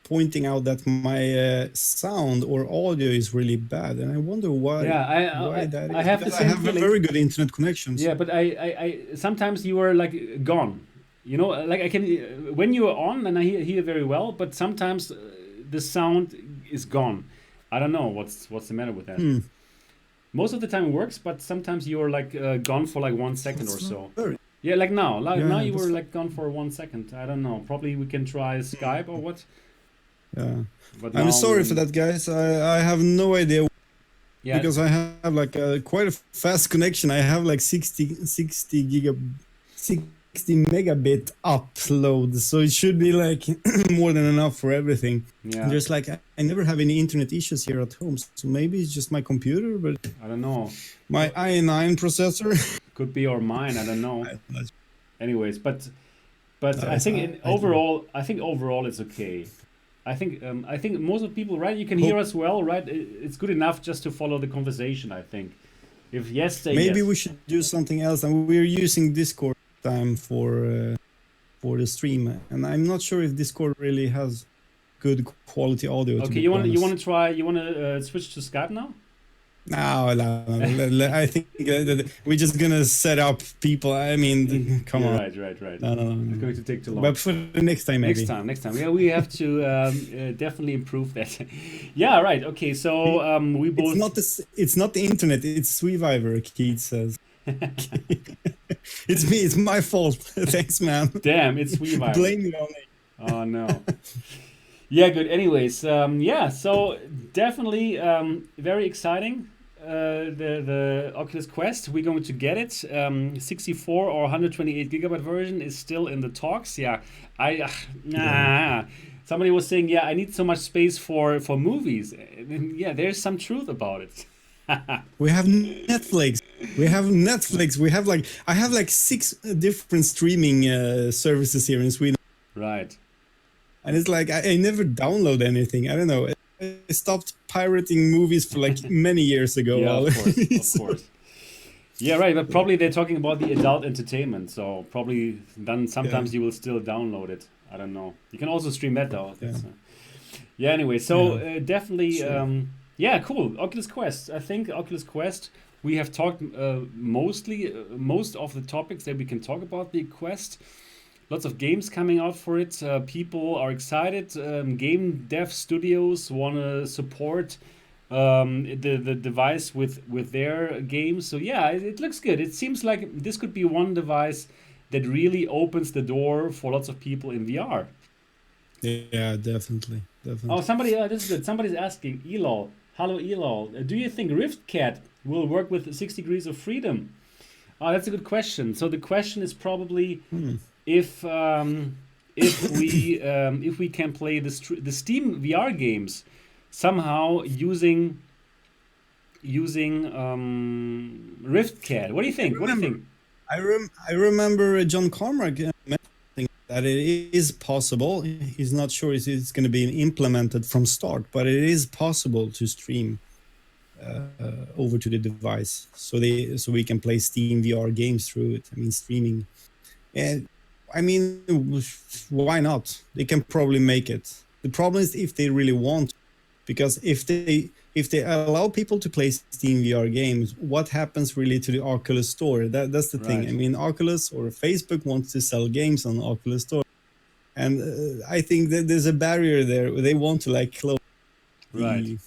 pointing out that my sound or audio is really bad, and I wonder why.
Yeah,
why that is.
I have the
Because
same
I have
feeling.
a very good internet connection.
Yeah, but I sometimes you are like gone. You know, like I can when you are on and I hear very well, but sometimes the sound is gone. I don't know what's the matter with that. Most of the time it works, but sometimes you're like gone for like 1 second or so. Yeah, like now. Like
Yeah,
now you were
that's-
like gone for 1 second. I don't know. Probably we can try Skype or what.
Yeah.
But
I'm
now
sorry for that, guys. I have no idea
Yeah,
because I have like quite a fast connection. I have like 60 megabit upload, so it should be like more than enough for everything.
yeah.
There's like I never have any internet issues here at home, so maybe it's just my computer, but
I don't know.
my i9 processor.
Could be or mine. I don't know.
I'm not
Anyways, but
sure.
I think
I don't know.
overall it's okay. I think most of the people, right? You can
Hope
hear us well, right? It's good enough just to follow the conversation. I think. If yes, say
maybe
yes.
we should do something else, and we're using Discord time for the stream, and I'm not sure if Discord really has good quality audio. To
Okay,
be
you
honest.
want to try? You want to switch to Skype now?
No. I think that we're just gonna set up people. I mean, come on.
Right.
No.
It's going to take too long.
But for the next time, maybe.
Next time. Yeah, we have to definitely improve that. Yeah, right. Okay, so we both.
It's not the internet. It's SweViver. Keith says. It's me. It's my fault. Thanks, man.
Damn, it's SweViver.
Blame it on me.
Oh no. Yeah, good. Anyways, yeah. So definitely very exciting. The Oculus Quest, we're going to get it. 64 or 128 gigabyte version is still in the talks. Yeah, somebody was saying, yeah, I need so much space for movies. And yeah, there's some truth about it.
We have Netflix. I have like 6 different streaming services here in Sweden.
Right.
And it's like I never download anything. I don't know. I stopped pirating movies for like many years ago.
Yeah, of course. Yeah, right. But probably they're talking about the adult entertainment. So probably then sometimes you will still download it. I don't know. You can also stream that though. Yeah. Anyway, so definitely.
Sure.
Yeah, cool. Oculus Quest. I think Oculus Quest. We have talked most of the topics that we can talk about the Quest. Lots of games coming out for it. People are excited. Game dev studios want to support the device with their games. So yeah, it looks good. It seems like this could be one device that really opens the door for lots of people in VR.
Yeah, definitely.
Oh, this is good. Somebody's asking, Elol. Hello, Elol. Do you think RiftCat will work with 6 degrees of freedom? Oh, that's a good question. So the question is probably if we can play the Steam VR games somehow using RiftCat. What do you think?
I remember John Carmack mentioning that it is possible. He's not sure if it's going to be implemented from start, but it is possible to stream over to the device, so we can play Steam VR games through it. I mean, streaming. And I mean, why not? They can probably make it. The problem is if they really want, because if they allow people to play Steam VR games, what happens really to the Oculus Store? That's the thing. I mean, Oculus or Facebook wants to sell games on Oculus Store, and I think that there's a barrier there. They want to like close.
Right.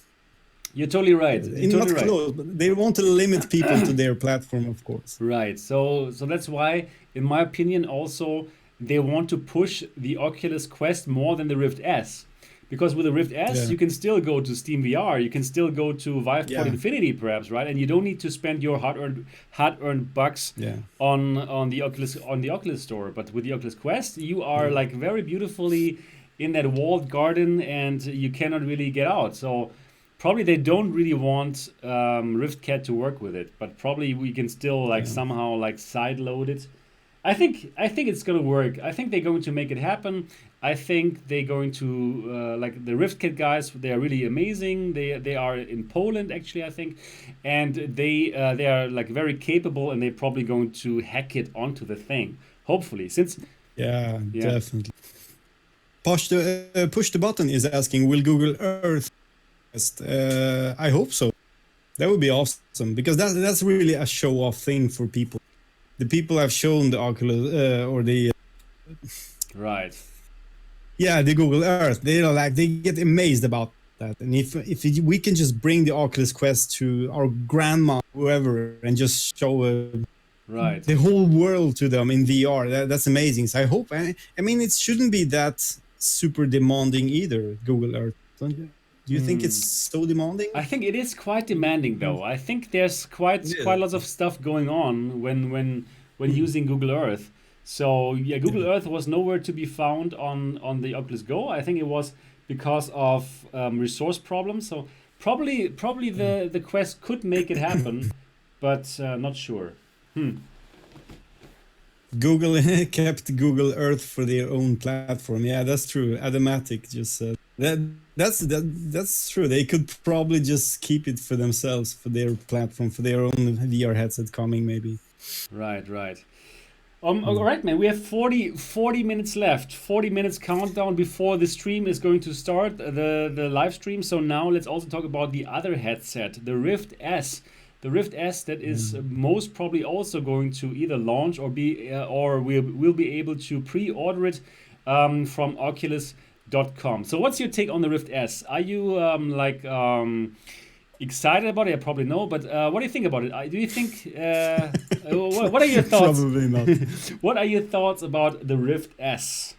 You're totally right.
Not close, but they want to limit people to their platform, of course.
Right. So that's why, in my opinion, also they want to push the Oculus Quest more than the Rift S. Because with the Rift S, you can still go to Steam VR, you can still go to Viveport Infinity, perhaps, right? And you don't need to spend your hard-earned bucks on the Oculus Store. But with the Oculus Quest, you are like very beautifully in that walled garden, and you cannot really get out. So probably they don't really want RiftCat to work with it, but probably we can still somehow sideload it. I think it's gonna work. I think they're going to make it happen. I think they're going to like the RiftCat guys. They are really amazing. They are in Poland actually, I think, and they are like very capable, and they're probably going to hack it onto the thing. Hopefully, since
definitely. Push the button is asking, will Google Earth? I hope so. That would be awesome, because that's really a show-off thing for people. The people have shown the Oculus or the
right.
Yeah, the Google Earth. They get amazed about that. And if we can just bring the Oculus Quest to our grandma, whoever, and just show the whole world to them in VR, that's amazing. So I hope. I mean, it shouldn't be that super demanding either, Google Earth, don't you? Do you think it's so demanding?
I think it is quite demanding though. I think there's quite
Yeah.
lots of stuff going on when using Google Earth. So yeah, Google
Yeah.
Earth was nowhere to be found on the Oculus Go. I think it was because of resource problems. So probably the Quest could make it happen, but not sure. Hmm.
Google kept Google Earth for their own platform. Yeah, that's true. Automatic just said that. That's true. They could probably just keep it for themselves, for their platform, for their own VR headset coming, maybe.
Right, right. All right, man. We have 40 minutes left. 40 minutes countdown before the stream is going to start, the live stream. So now let's also talk about the other headset, the Rift S. The Rift S that is most probably also going to either launch or be or we'll be able to pre-order it from Oculus.com. So what's your take on the Rift S? Are you excited about it? I probably know, but what do you think about it? Do you think what are your thoughts?
Probably not.
What are your thoughts about the Rift S?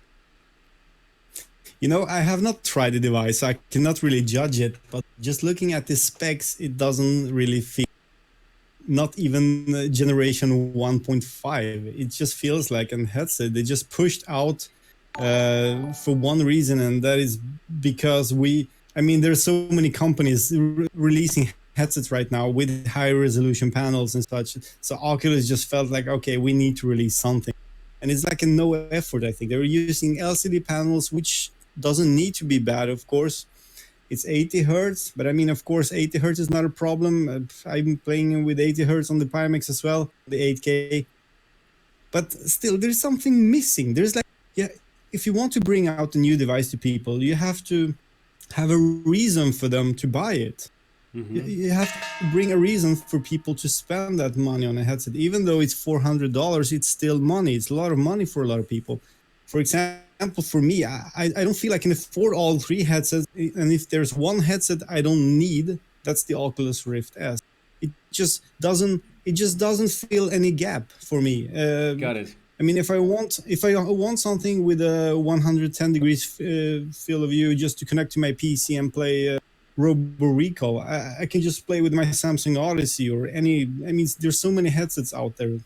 You know, I have not tried the device, so I cannot really judge it. But just looking at the specs, it doesn't really feel. Not even generation 1.5. It just feels like a headset they just pushed out for one reason, and that is because there's so many companies releasing headsets right now with high resolution panels and such. So Oculus just felt like, okay, we need to release something. And it's like a no effort, I think. They were using LCD panels, which doesn't need to be bad, of course. It's 80 hertz, but of course, 80 hertz is not a problem. I'm playing with 80 hertz on the Pimax as well, the 8K. But still, there's something missing. There's if you want to bring out a new device to people, you have to have a reason for them to buy it. You have to bring a reason for people to spend that money on a headset. Even though it's $400, it's still money. It's a lot of money for a lot of people. For example, for me, I don't feel I can afford all three headsets. And if there's one headset I don't need, that's the Oculus Rift S. It just doesn't fill any gap for me.
Got it.
If I want something with a 110 degrees field of view just to connect to my PC and play Robo Recall, I can just play with my Samsung Odyssey or any. There's so many headsets out there.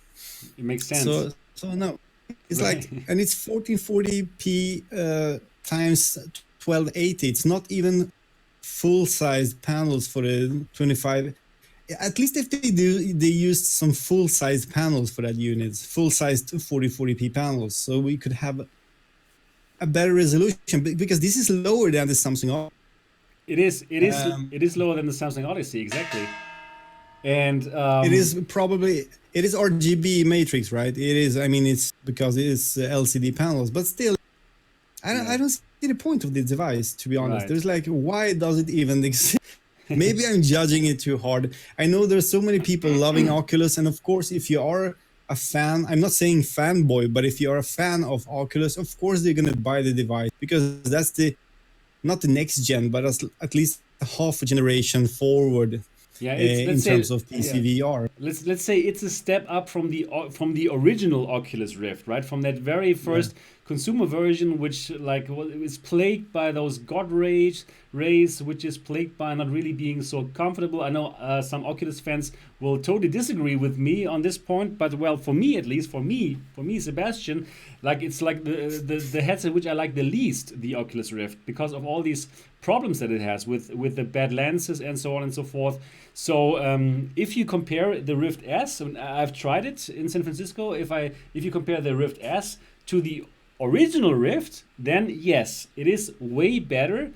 It makes sense.
So no, it's right. And it's 1440p times 1280. It's not even full-sized panels for the 25. At least if they used some full-sized panels for that unit, full-sized 4040p panels, so we could have a better resolution. Because this is lower than the Samsung Odyssey.
It is lower than the Samsung Odyssey, exactly. And
it is RGB matrix, right? It is. It's because it is LCD panels, but still, I don't see the point of this device, to be honest.
Right.
There's why does it even exist? Maybe I'm judging it too hard. I know there's so many people loving Oculus, and of course, if you are a fan, I'm not saying fanboy, but if you are a fan of Oculus, of course they're gonna buy the device because that's not the next gen, but at least half a generation forward.
Yeah,
in terms of PC VR.
Let's say it's a step up from the original Oculus Rift, right? From that very first consumer version, which is plagued by those God rays, which is plagued by not really being so comfortable. I know some Oculus fans will totally disagree with me on this point, but well, for me at least, for me, Sebastian, it's like the headset which I like the least, the Oculus Rift, because of all these problems that it has with the bad lenses and so on and so forth. So if you compare the Rift S, and I've tried it in San Francisco, if you compare the Rift S to the original Rift, then yes, it is way better.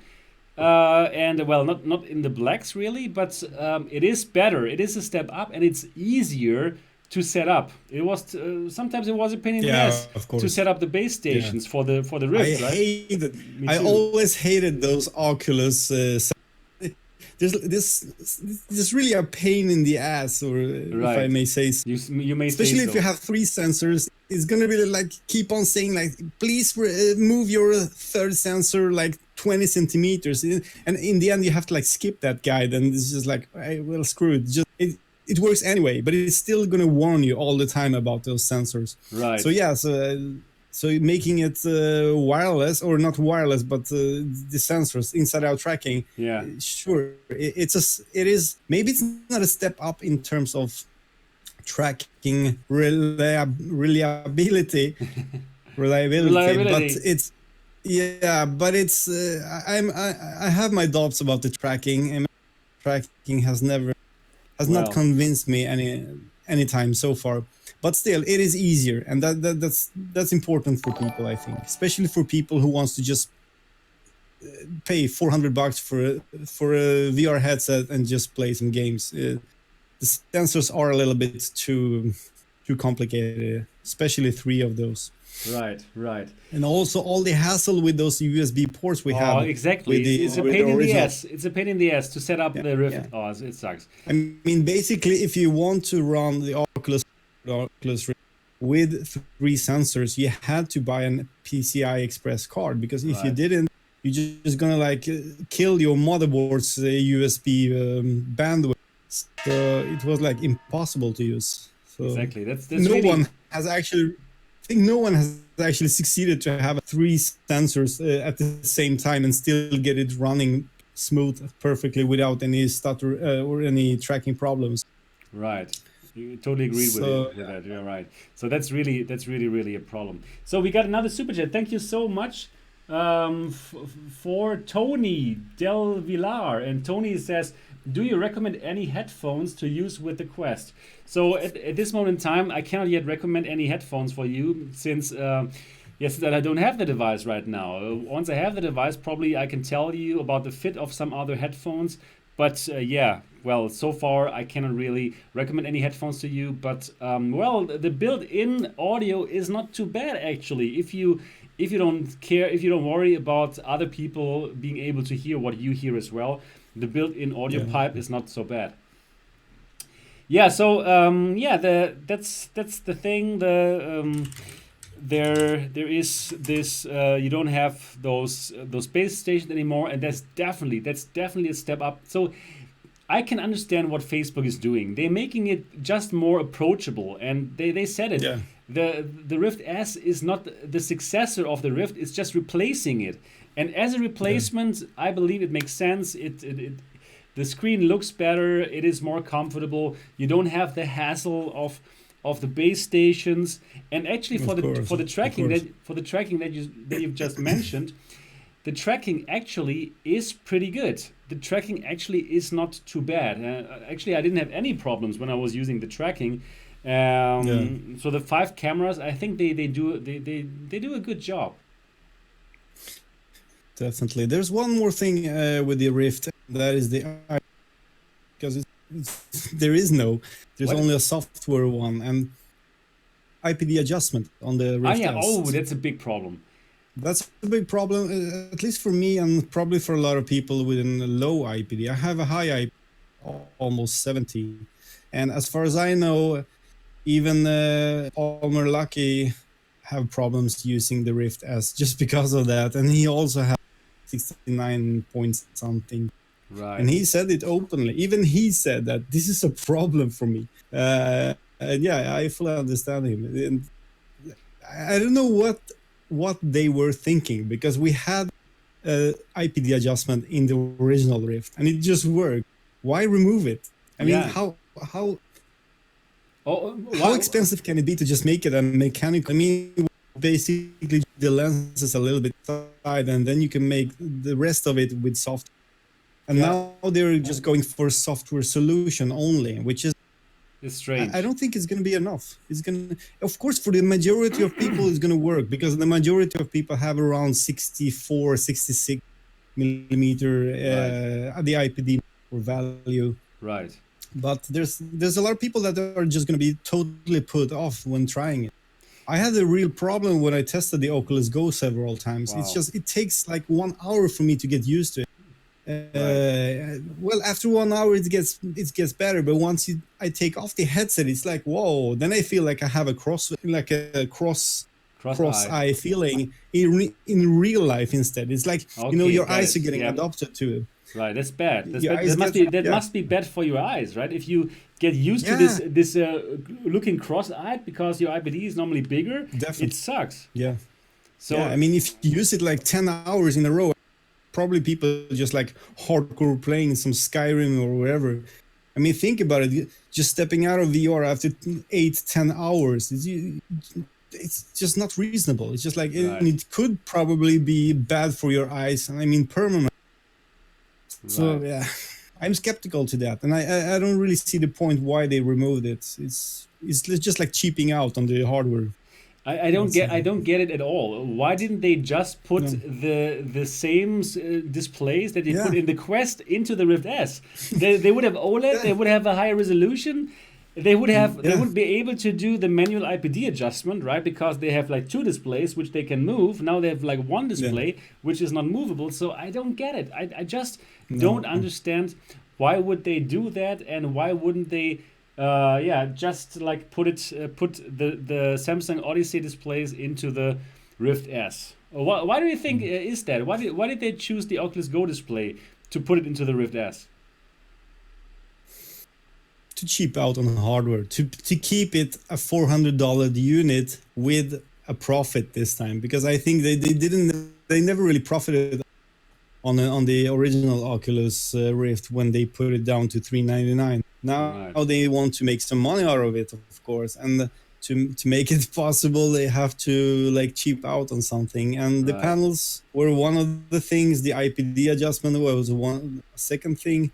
And well, not in the blacks really, but it is better. It is a step up, and it's easier to set up. It was sometimes it was a pain in the ass to set up the base stations for the Rift.
I always hated those Oculus. There's really a pain in the ass, or if I may say so.
You may
especially
say so.
If you have three sensors, it's gonna be keep on saying please move your third sensor 20 centimeters, and in the end you have to skip that guide, and it's just hey, well, screw it. It works anyway, but it's still gonna warn you all the time about those sensors.
Right.
So yeah, So making it wireless, or not wireless, but the sensors, inside-out tracking.
Yeah.
Sure, it is. Maybe it's not a step up in terms of tracking reliability, but it's but it's. I have my doubts about the tracking, and tracking has not convinced me any time so far. But still, it is easier, and that's important for people, I think, especially for people who wants to just pay $400 for a VR headset and just play some games. The sensors are a little bit too complicated, especially 3 of those.
Right.
And also all the hassle with those USB ports we have.
Exactly. It's a pain in the ass. It's a pain in the ass to set up the Rift. Oh, it sucks.
I mean, basically, if you want to run the Oculus Rift with 3 sensors, you had to buy an PCI Express card, because if you didn't, you're just gonna like kill your motherboard's USB bandwidth. So it was like impossible to use. So
exactly. That's
no one has actually. I think no one has actually succeeded to have 3 sensors at the same time and still get it running smooth perfectly without any stutter or any tracking problems.
Right. You totally agree with that. You're right. So that's really a problem. So we got another super chat. Thank you so much for Tony Del Villar. And Tony says, do you recommend any headphones to use with the Quest? So at this moment in time, I cannot yet recommend any headphones for you, since that I don't have the device right now. Once I have the device, probably I can tell you about the fit of some other headphones. But so far I cannot really recommend any headphones to you. But the built-in audio is not too bad, actually. If you don't care, if you don't worry about other people being able to hear what you hear as well, the built-in audio pipe is not so bad. Yeah, so that's the thing. There is this. You don't have those base stations anymore, and that's definitely a step up. So I can understand what Facebook is doing. They're making it just more approachable, and they said it.
Yeah.
The Rift S is not the successor of the Rift; it's just replacing it. And as a replacement, I believe it makes sense. The screen looks better. It is more comfortable. You don't have the hassle of the base stations. And actually, for the tracking that you've just mentioned, the tracking actually is pretty good. The tracking actually is not too bad. Actually, I didn't have any problems when I was using the tracking. So the 5 cameras, I think they do a good job.
Definitely. There's one more thing with the Rift, that is because there's only a software one, and IPD adjustment on the Rift S.
Oh, that's a big problem.
That's a big problem, at least for me, and probably for a lot of people with a low IPD. I have a high IPD, almost 70, and as far as I know, even Palmer Lucky have problems using the Rift S just because of that, and he also has 69 points something.
Right.
And he said it openly. Even he said that this is a problem for me. And I fully understand him. And I don't know what they were thinking, because we had IPD adjustment in the original Rift and it just worked. Why remove it? I mean, how expensive can it be to just make it a mechanical? I mean, basically the lens is a little bit side, and then you can make the rest of it with software. And now they're just going for a software solution only, which is
strange.
I don't think it's going to be enough. It's going to, of course, for the majority of people, it's going to work, because the majority of people have around 64, 66 millimeter the IPD value.
Right.
But there's a lot of people that are just going to be totally put off when trying it. I had a real problem when I tested the Oculus Go several times. Wow. It takes like 1 hour for me to get used to it. Well, after 1 hour it gets better, but once I take off the headset, it's like, whoa. Then I feel like I have a cross eye feeling in real life instead. It's like, your eyes are getting adopted to it.
Right, that's bad. That's
Your
bad.
eyes
That must
get,
be that
yeah,
must be bad for your eyes, right? If you get used to
yeah,
this looking cross-eyed because your IPD is normally bigger, it
definitely,
sucks.
yeah. Yeah, I
So
mean, if you use it like 10 hours in a row, probably people just like hardcore playing some Skyrim or wherever. I mean, think about it. Just stepping out of VR after 8, 10 hours, it's just not reasonable. It's just like, and
right,
it could probably be bad for your eyes. And I mean, permanent. So
right.
yeah, I'm skeptical to that. And I don't really see the point why they removed it. It's just like cheaping out on the hardware. That's,
I don't get it at all. Why didn't they just put
no.
the same displays that they put
Yeah.
in the Quest into the Rift S? They would have OLED. They
Yeah.
would have a higher resolution. They
Yeah.
would be able to do the manual IPD adjustment, right? Because they have like two displays which they can move. Now they have like one
Yeah.
display which is not movable. So I don't get it. I just don't
No.
understand why would they do that, and why wouldn't they yeah, just like put the Samsung Odyssey displays into the Rift S. Why do you think is that? Why did they choose the Oculus Go display to put it into the Rift S?
To cheap out on hardware, to keep it a $400 unit with a profit this time, because I think they never really profited on the original Oculus Rift when they put it down to $399. Now
Right,
they want to make some money out of it, of course, and to make it possible, they have to like cheap out on something. And the
right,
panels were one of the things. The IPD adjustment was one second thing.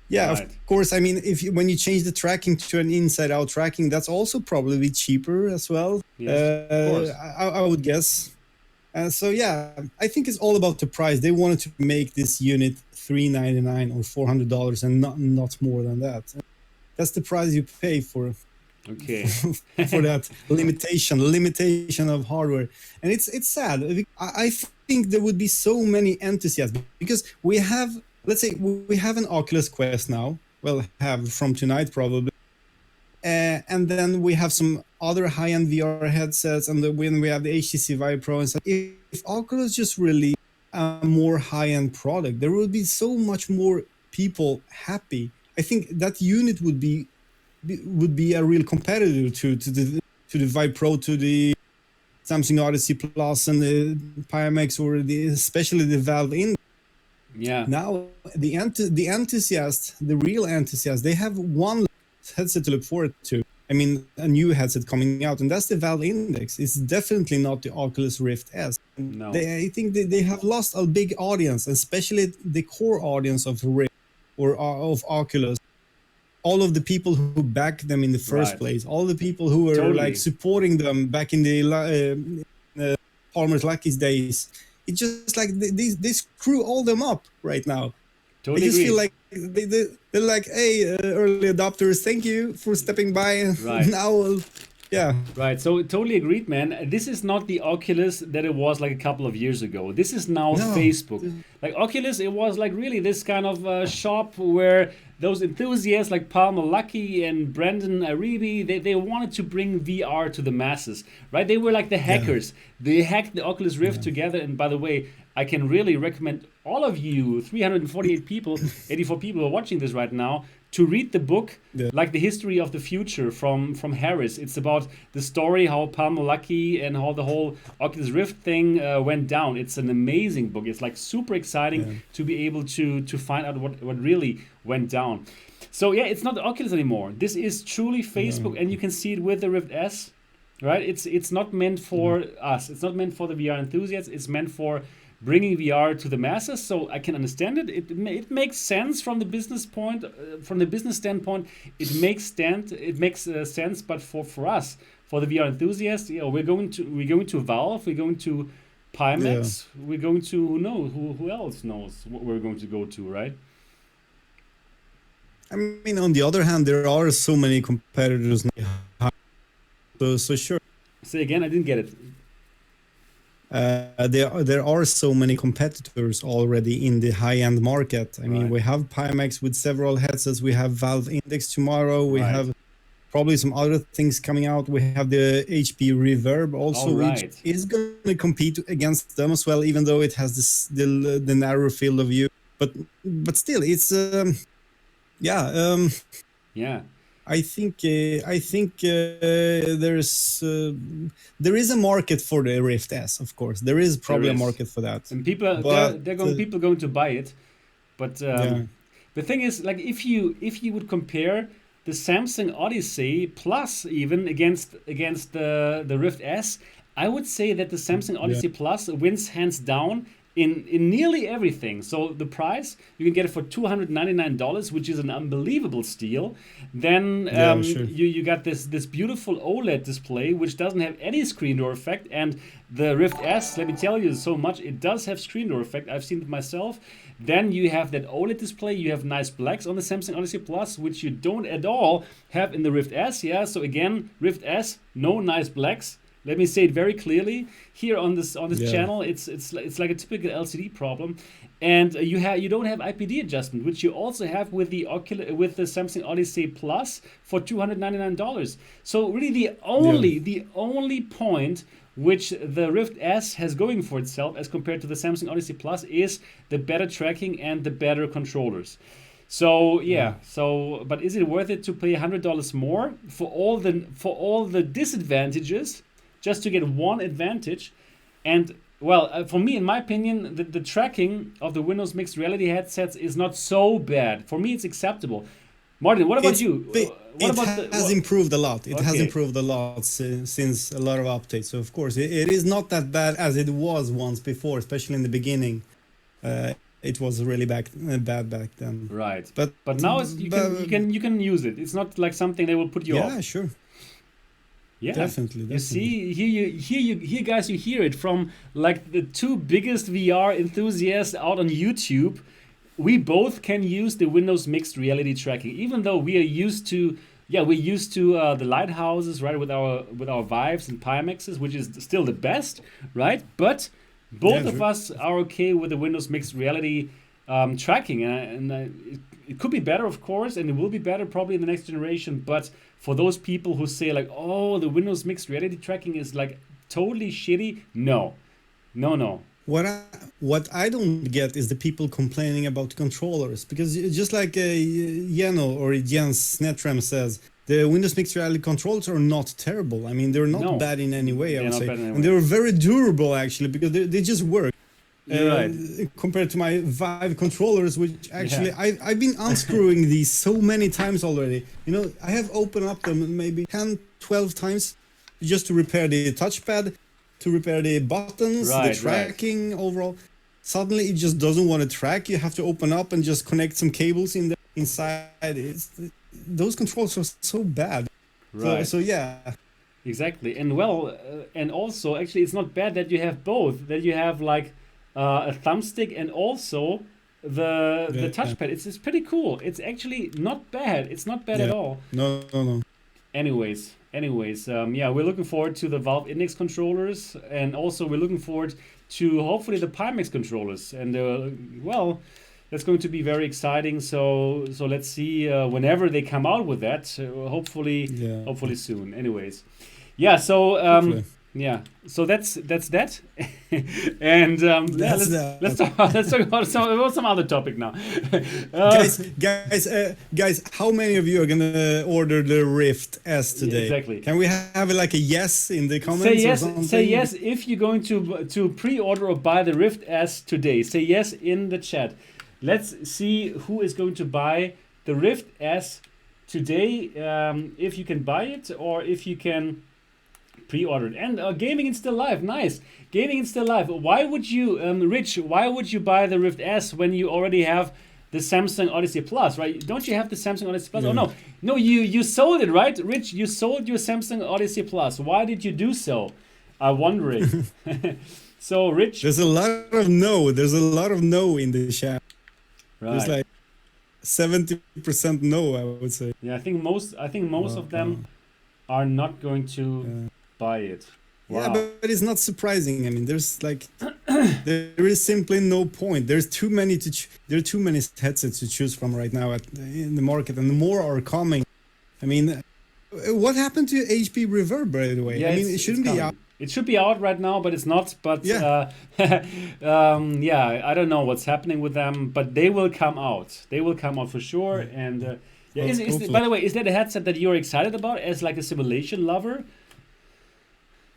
Yeah, of
right.
course. I mean, when you change the tracking to an inside-out tracking, that's also probably cheaper as well.
Yes, of course.
I would guess. So yeah, I think it's all about the price. They wanted to make this unit $399 or $400, and not more than that. That's the price you pay for
Okay.
for that limitation of hardware. And it's sad. I think there would be so many enthusiasts, because we have, let's say we have an Oculus Quest now. Well, have from tonight probably. And then we have some other high-end VR headsets, and when we have the HTC Vive Pro and stuff. If Oculus just released a more high-end product, there would be so much more people happy. I think that unit would be a real competitor to the Vive Pro, to the Samsung Odyssey Plus, and the Pimax, or especially the Valve In.
Yeah.
Now the enthusiasts, the real enthusiasts, they have one headset to look forward to. I mean, a new headset coming out, and that's the Valve Index. It's definitely not the Oculus Rift S.
No.
I think they have lost a big audience, especially the core audience of Rift or of Oculus. All of the people who backed them in the first
Right.
place, all the people who were
Totally.
like supporting them back in the Palmer's Lucky's days. It's just like they screw all them up right now.
Totally
I just
agree.
feel like they're like, hey, early adopters, thank you for stepping by.
Right.
Now, yeah.
Right, so totally agreed, man. This is not the Oculus that it was like a couple of years ago. This is now
No.
Facebook. Like Oculus, it was like really this kind of shop where those enthusiasts like Palmer Luckey and Brandon Aribi, they wanted to bring VR to the masses, right? They were like the hackers. They hacked the Oculus Rift together. And by the way, I can really recommend all of you, 348 people, 84 people who are watching this right now, to read the book,
Yeah.
like The History of the Future from Harris. It's about the story how Palmer Luckey and how the whole Oculus Rift thing went down. It's an amazing book. It's like super exciting to be able to find out what really went down. So yeah, it's not the Oculus anymore. This is truly Facebook, and you can see it with the Rift S, right? It's not meant for us. It's not meant for the VR enthusiasts. It's meant for bringing VR to the masses. So I can understand it. It makes sense from the business point, from the business standpoint. It makes sense. But for us, for the VR enthusiasts, we're going to Valve. We're going to Pimax. We're going to who else knows what we're going to go to, right?
I mean, on the other hand, there are so many competitors now. So sure.
Say again, I didn't get it.
There are so many competitors already in the high-end market. I mean,
Right.
we have Pimax with several headsets. We have Valve Index tomorrow. We
Right.
have probably some other things coming out. We have the HP Reverb also,
All
which
right.
is going to compete against them as well, even though it has the narrow field of view. but still, it's yeah.
Yeah.
I think there is a market for the Rift S, of course. There is probably a market for that.
And people
But
people going to buy it. But
yeah,
the thing is, like, if you would compare the Samsung Odyssey Plus even against the Rift S, I would say that the Samsung Odyssey Plus wins hands down in nearly everything. So the price, you can get it for $299, which is an unbelievable steal. Then
sure.
you got this beautiful OLED display, which doesn't have any screen door effect. And the Rift S, let me tell you so much, it does have screen door effect. I've seen it myself. Then you have that OLED display. You have nice blacks on the Samsung Odyssey Plus, which you don't at all have in the Rift S. Yeah, so again, Rift S, no nice blacks. Let me say it very clearly here on this channel. It's like a typical LCD problem, and you don't have IPD adjustment, which you also have with the Samsung Odyssey Plus for $299. So really the only point which the Rift S has going for itself as compared to the Samsung Odyssey Plus is the better tracking and the better controllers. So but is it worth it to pay $100 more for all the disadvantages just to get one advantage? And well, for me, in my opinion, the tracking of the Windows Mixed Reality headsets is not so bad. For me, it's acceptable. Martin, what about you?
It has improved a lot. It has improved a lot since a lot of updates. So of course, it is not that bad as it was once before, especially in the beginning. It was really bad back then.
Right. But now you can use it. It's not like something they will put you off.
Yeah, sure.
Yeah,
definitely.
You see, here, guys, you hear it from like the two biggest VR enthusiasts out on YouTube. We both can use the Windows Mixed Reality tracking, even though we are used to, the lighthouses, right, with our Vives and Pimaxes, which is still the best, right? But both of us are okay with the Windows Mixed Reality tracking, and it could be better, of course, and it will be better probably in the next generation. But for those people who say like, oh, the Windows Mixed Reality tracking is like totally shitty, no.
What I don't get is the people complaining about controllers, because just like Jens Netram says, the Windows Mixed Reality controllers are not terrible. I mean, they're not bad in any way, I would say. And they're very durable, actually, because they just work.
Right.
Compared to my Vive controllers, which actually I've been unscrewing these so many times already. You know, I have opened up them maybe 10, 12 times just to repair the touchpad, to repair the buttons, the tracking overall. Suddenly it just doesn't want to track. You have to open up and just connect some cables inside. Those controls are so bad.
Right.
So yeah.
Exactly. And and also actually it's not bad that you have both. That you have like a thumbstick and also the touchpad. It's pretty cool. It's actually not bad. It's not bad at all.
No.
Anyways, we're looking forward to the Valve Index controllers, and also we're looking forward to hopefully the Pimax controllers. And that's going to be very exciting. So let's see whenever they come out with that. Hopefully soon. Anyways, so that's that. And let's talk about some other topic now.
Guys, how many of you are gonna order the Rift S today?
Exactly.
Can we have like a yes in the comments?
Say yes if you're going to pre-order or buy the Rift S today. Say yes in the chat. Let's see who is going to buy the Rift S today. If you can buy it or if you can pre-order it. And gaming is still live. Nice. Gaming is still live. Why would you, Rich? Why would you buy the Rift S when you already have the Samsung Odyssey Plus? Right? Don't you have the Samsung Odyssey Plus? Yeah. Oh no. You sold it, right, Rich? You sold your Samsung Odyssey Plus. Why did you do so? I'm wondering. So, Rich.
There's a lot of no. There's a lot of no in the chat.
Right.
There's like 70% no, I would say.
Yeah, I think most of them are not going to buy it. Wow.
Yeah, but it's not surprising. I mean, there's like there is simply no point. There are too many headsets to choose from right now in the market, and more are coming. I mean, what happened to HP Reverb, by the way?
Yeah,
I mean, it shouldn't be out
It should be out right now, but it's not. But
Yeah.
yeah, I don't know what's happening with them, but they will come out. They will come out for sure. And yeah, by
Hopefully.
the way, is that a headset that you're excited about as like a simulation lover?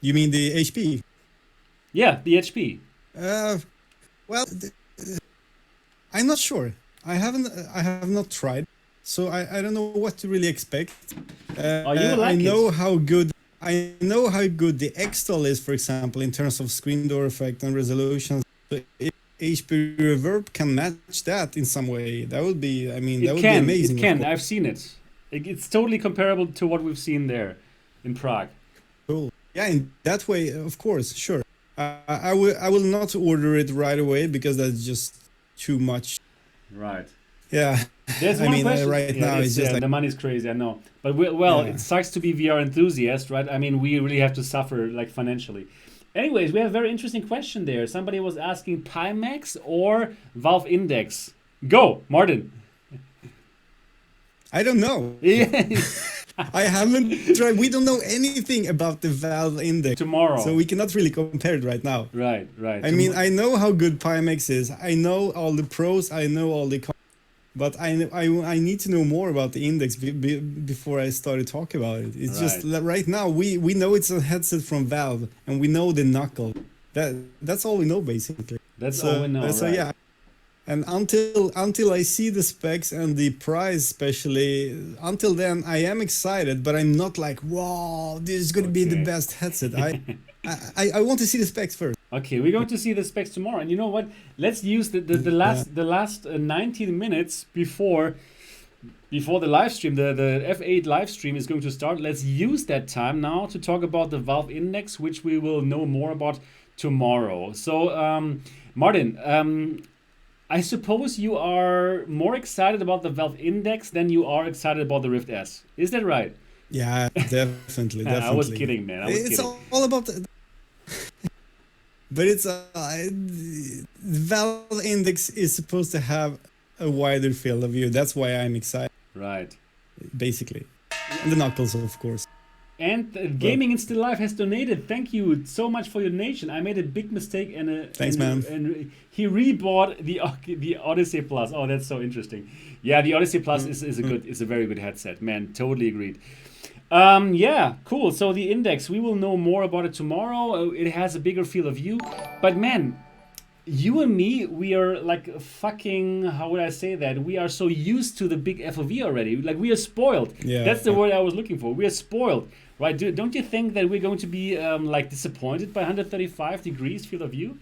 You mean the HP?
Yeah, the HP.
Uh, well, I'm not sure. I have not tried, so I don't know what to really expect.
Oh, you will
I
like
know
it.
how good the X-Stall is, for example, in terms of screen door effect and resolution. So if HP Reverb can match that in some way, that would be, I mean, that
It
would be
can. It
amazing, of
can.
course.
I've seen it. It's totally comparable to what we've seen there in Prague.
Cool. Yeah, in that way, of course, sure. I will not order it right away because that's just too much.
Right.
Yeah,
There's
I
one
mean,
question.
right
Yeah,
now it's just like,
the money's crazy. I know, but well,
yeah.
it sucks to be VR enthusiast, right? I mean, we really have to suffer like financially. Anyways, we have a very interesting question there. Somebody was asking Pimax or Valve Index. Go, Martin.
I don't know.
Yeah.
I haven't tried. We don't know anything about the Valve Index,
Tomorrow.
so we cannot really compare it right now.
Right, right.
I mean, I know how good Pimax is. I know all the pros. I know all the cons. But I need to know more about the Index before I started talking about it. It's just
Right.
that right now we know it's a headset from Valve and we know the knuckle. That's all we know basically.
That's all we know,
So
right.
yeah. And until I see the specs and the price, especially, until then, I am excited, but I'm not like, wow, this is going to be the
Okay.
best headset. I want to see the specs first.
Okay, we're going to see the specs tomorrow, and you know what? Let's use the last 19 minutes before the live stream, the F8 live stream is going to start. Let's use that time now to talk about the Valve Index, which we will know more about tomorrow. So, Martin, I suppose you are more excited about the Valve Index than you are excited about the Rift S. Is that right?
Yeah, definitely, definitely.
I was kidding, man. I was
It's
kidding.
all about, but it's Valve Index is supposed to have a wider field of view. That's why I'm excited,
Right.
basically, and the knuckles, of course.
And Gaming in Still Life has donated. Thank you so much for your donation. I made a big mistake and
Thanks, man.
And he rebought the Odyssey Plus. Oh, that's so interesting. Yeah, the Odyssey Plus is a very good headset, man. Totally agreed. Yeah, cool. So the Index, we will know more about it tomorrow. It has a bigger field of view, but man, you and me, we are like fucking, how would I say that? We are so used to the big FOV already. Like we are spoiled.
Yeah.
That's the word I was looking for. We are spoiled, right? Don't you think that we're going to be like disappointed by 135 degrees field of view?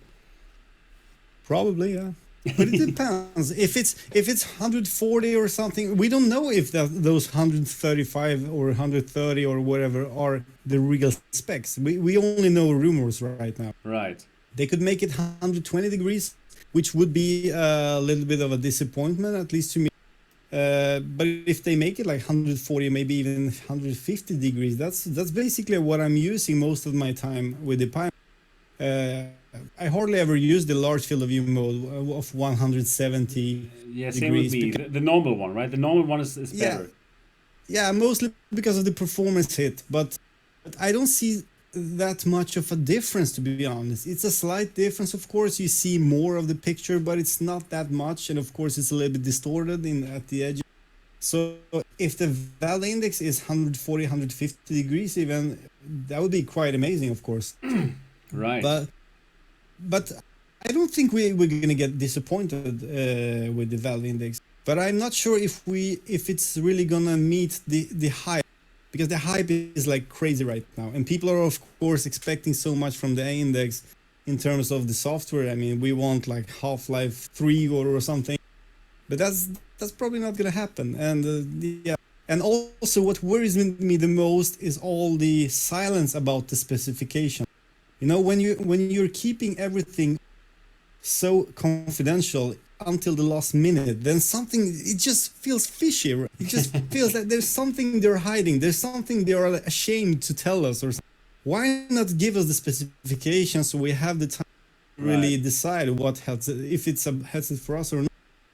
Probably, yeah. But it depends. If it's 140 or something, we don't know if those 135 or 130 or whatever are the real specs. We only know rumors right now.
Right.
They could make it 120 degrees, which would be a little bit of a disappointment, at least to me. But if they make it like 140, maybe even 150 degrees, that's basically what I'm using most of my time with the Pi. I hardly ever use the large field of view mode of 170
Yeah, same with
degrees.
me. The normal one, right? The normal one is
Yeah.
better.
Yeah, mostly because of the performance hit, but I don't see that much of a difference, to be honest. It's a slight difference, of course. You see more of the picture, but it's not that much, and of course it's a little bit distorted at the edge. So if the Valve Index is 140, 150 degrees even, that would be quite amazing, of course.
Right.
But I don't think we're gonna get disappointed with the Valve Index. But I'm not sure if it's really gonna meet the hype, because the hype is like crazy right now, and people are of course expecting so much from the Index in terms of the software. I mean, we want like Half-Life 3 or something, but that's probably not gonna happen. And yeah. And also, what worries me the most is all the silence about the specification. You know, when you're keeping everything so confidential until the last minute, then it just feels fishy. It just feels like there's something they're hiding. There's something they are ashamed to tell us. Or why not give us the specifications so we have the time to really decide what headset, if it's a headset for us or not.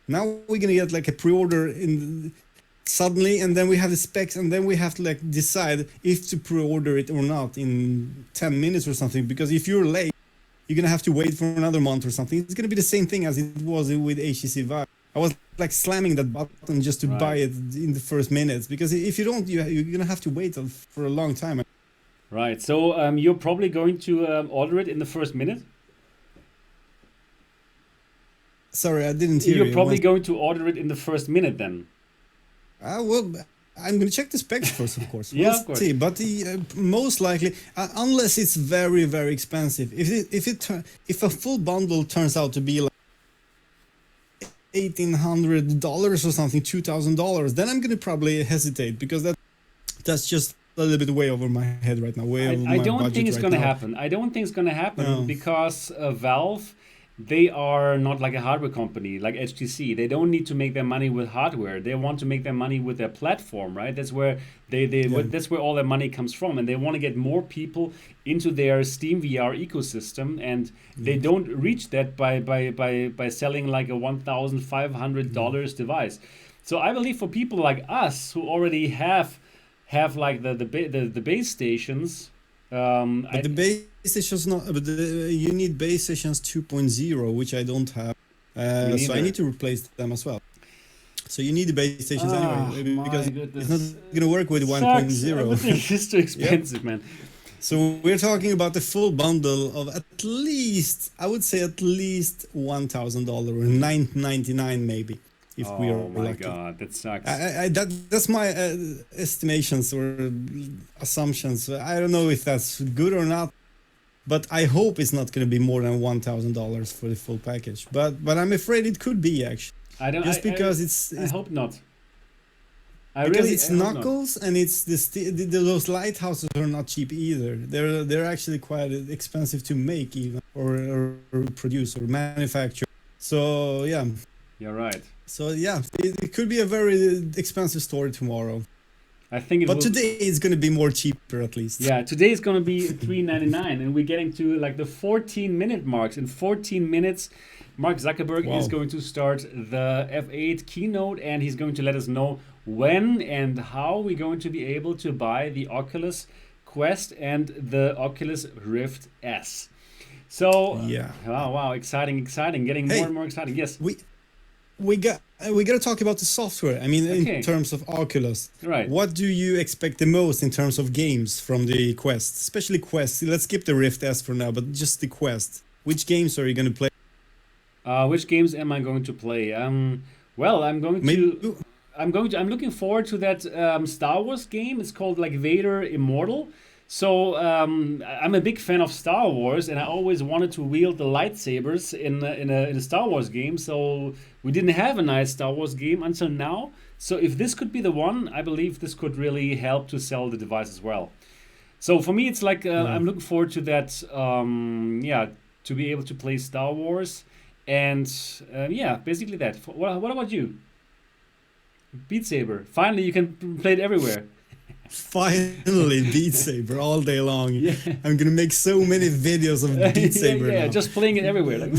Now we're gonna get like a pre-order suddenly, and then we have the specs, and then we have to like decide if to pre-order it or not in 10 minutes or something, because if you're late, you're gonna have to wait for another month or something. It's gonna be the same thing as it was with HTC Vive. I was like slamming that button just to buy it in the first minutes, because if you don't, you're gonna have to wait for a long time.
Right. So you're probably going to order it in the first minute?
Sorry, I didn't hear you.
You're probably going to order it in the first minute then?
Well, I'm going to check the specs first, of course.
Yeah,
we'll
of course.
see. But most likely, unless it's very, very expensive, if a full bundle turns out to be like $1,800 or something, $2,000, then I'm going to probably hesitate, because that's just a little bit way over my head right now.
I don't think it's going to happen. I don't think it's going to happen because Valve, they are not like a hardware company like HTC. They don't need to make their money with hardware. They want to make their money with their platform, right? That's where that's where all their money comes from, and they want to get more people into their Steam VR ecosystem, and they don't reach that by selling like a $1,500 device. So I believe for people like us who already have like the base stations.
But the base stations not. But you need base stations 2.0, which I don't have. So I need to replace them as well. So you need the base stations anyway, because it's not going to work with 1.0.
Everything is too expensive, man.
So we're talking about the full bundle of at least, I would say at least $1,000 or $999 maybe. If we are
my
lucky.
God, that sucks.
That's my estimations or assumptions. I don't know if that's good or not, but I hope it's not going to be more than $1,000 for the full package. But I'm afraid it could be, actually.
I hope not.
It's Knuckles, and it's those lighthouses are not cheap either. They're actually quite expensive to make even or produce or manufacture. So yeah.
You're right.
So yeah, it could be a very expensive story tomorrow.
I think it will.
But today it's going to be more cheaper at least.
Yeah, today is going to be $3.99, and we're getting to like the 14-minute marks. In 14 minutes, Mark Zuckerberg is going to start the F8 keynote, and he's going to let us know when and how we're going to be able to buy the Oculus Quest and the Oculus Rift S. So
yeah,
wow, exciting, getting more and more exciting. Yes.
We got to talk about the software. I mean,
Okay.
in terms of Oculus,
Right.
What do you expect the most in terms of games from the Quest, especially Quest? Let's skip the Rift S for now, but just the Quest. Which games are you going to play?
Which games am I going to play? Well, I'm looking forward to that Star Wars game. It's called like Vader Immortal. So I'm a big fan of Star Wars, and I always wanted to wield the lightsabers in a Star Wars game. So we didn't have a nice Star Wars game until now. So if this could be the one, I believe this could really help to sell the device as well. So for me, it's like I'm looking forward to that. To be able to play Star Wars, and basically that. What about you? Beat Saber. Finally, you can play it everywhere.
Finally, Beat Saber all day long.
Yeah.
I'm gonna make so many videos of Beat Saber.
Yeah,
now.
just playing it everywhere. Like,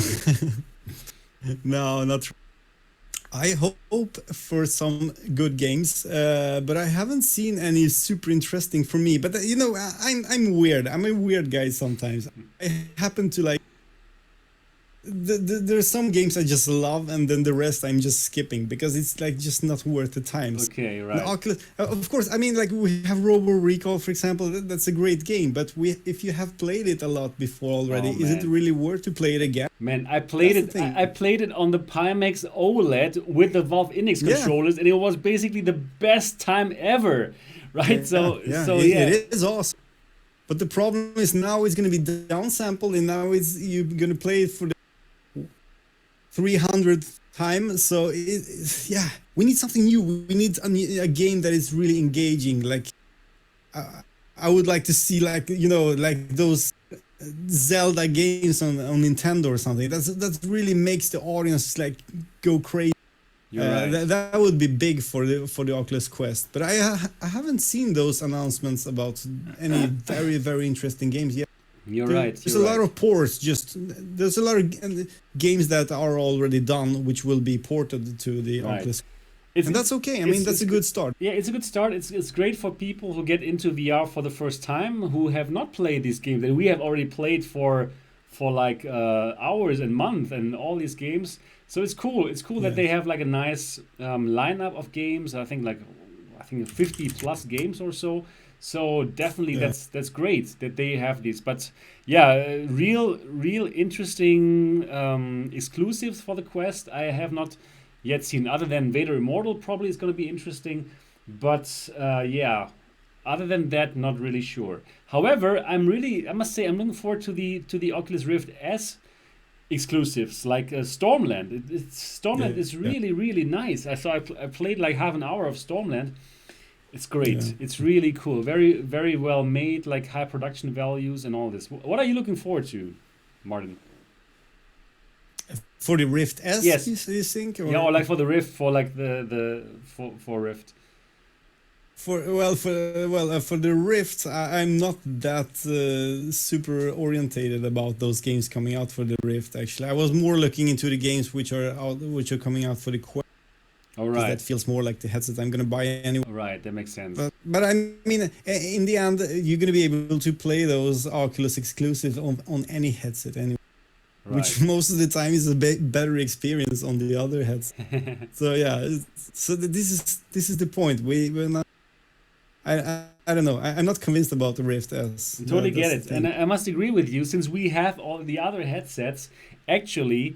No, not true. I hope for some good games, but I haven't seen any super interesting for me. But I'm weird. I'm a weird guy sometimes. I happen to like. There's some games I just love, and then the rest I'm just skipping because it's like just not worth the time.
okay, right.
Oculus, of course. I mean, like we have Robo Recall, for example. That's a great game, but if you have played it a lot before already, is it really worth to play it again?
Man, I played it. I played it on the Pimax OLED with the Valve Index controllers, and it was basically the best time ever. Right?
It is awesome. But the problem is now it's going to be downsampled, and now you're going to play it for the 300th time. So we need something new. We need a game that is really engaging. Like I would like to see like those Zelda games on Nintendo or something. That really makes the audience like go crazy.
Right.
That would be big for the Oculus Quest. But I haven't seen those announcements about any very, very interesting games yet. There's a lot of ports. There's a lot of games that are already done, which will be ported to the Oculus. And that's okay. I mean, that's a good start.
Yeah, it's a good start. It's great for people who get into VR for the first time, who have not played these games that we have already played for like hours and months and all these games. So it's cool. It's cool that they have like a nice lineup of games. I think 50 plus games or so. So definitely that's great that they have these. But yeah, real interesting exclusives for the Quest. I have not yet seen, other than Vader Immortal probably is going to be interesting, but yeah, other than that, not really sure. However, I must say I'm looking forward to the Oculus Rift S exclusives like Stormland. Stormland is really nice. I played like half an hour of Stormland. It's great. It's really cool. Very well made, like high production values and all this. What are you looking forward to, Martin?
For the Rift S,
yes.
you think? Or?
Yeah, or like for the Rift, for like for Rift.
For the Rift, I'm not that super orientated about those games coming out for the Rift. Actually, I was more looking into the games which are coming out for the Quest.
All right.
That feels more like the headset I'm gonna buy anyway.
All right, that makes sense.
But I mean, in the end, you're gonna be able to play those Oculus exclusives on any headset anyway. Right. Which most of the time is a better experience on the other heads. So yeah, this is the point. We're not. I don't know. I'm not convinced about the Rift S.
I totally get it, and I must agree with you. Since we have all the other headsets, actually,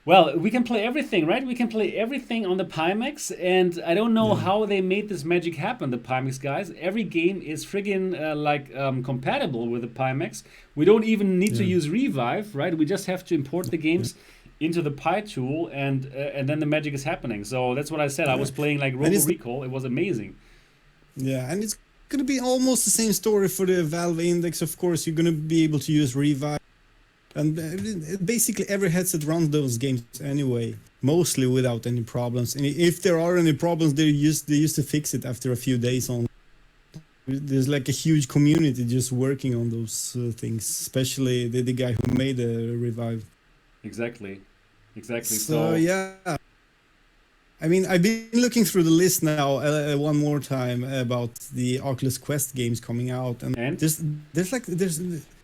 well, we can play everything, right? We can play everything on the Pimax, and I don't know how they made this magic happen. The Pimax guys, every game is friggin' compatible with the Pimax. We don't even need to use Revive, right? We just have to import the games into the Pi tool, and then the magic is happening. So that's what I said. I was playing like Robo Recall. It was amazing.
Yeah, and it's gonna be almost the same story for the Valve Index. Of course, you're gonna be able to use Revive. And basically every headset runs those games anyway, mostly without any problems. And if there are any problems, they used to fix it after a few days. There's like a huge community just working on those things, especially the guy who made the Revive.
Exactly.
So yeah, I mean, I've been looking through the list now one more time about the Oculus Quest games coming out, and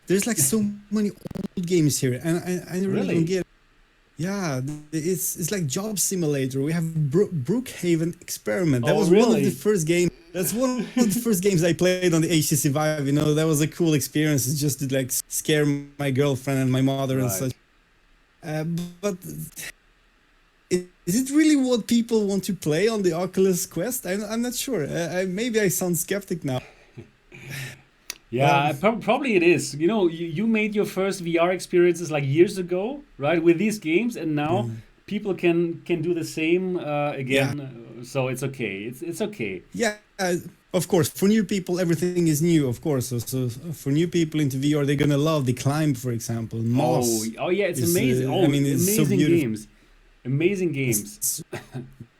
there's like so many old games here, and I really don't get it. Yeah, it's like Job Simulator. We have Brookhaven Experiment. That was one of the first games. That's one of the first games I played on the HTC Vive. You know, that was a cool experience. It's just to like scare my girlfriend and my mother and such. But is it really what people want to play on the Oculus Quest? I'm not sure. Maybe I sound skeptic now.
Yeah, probably it is. You know, you made your first VR experiences like years ago, right, with these games, and now people can do the same again. Yeah. So it's okay. It's okay.
Yeah, of course. For new people, everything is new. Of course. So for new people into VR, they're gonna love the Climb, for example. Moss.
Oh yeah, it's amazing.
I mean, it's
amazing
so
games. Amazing games.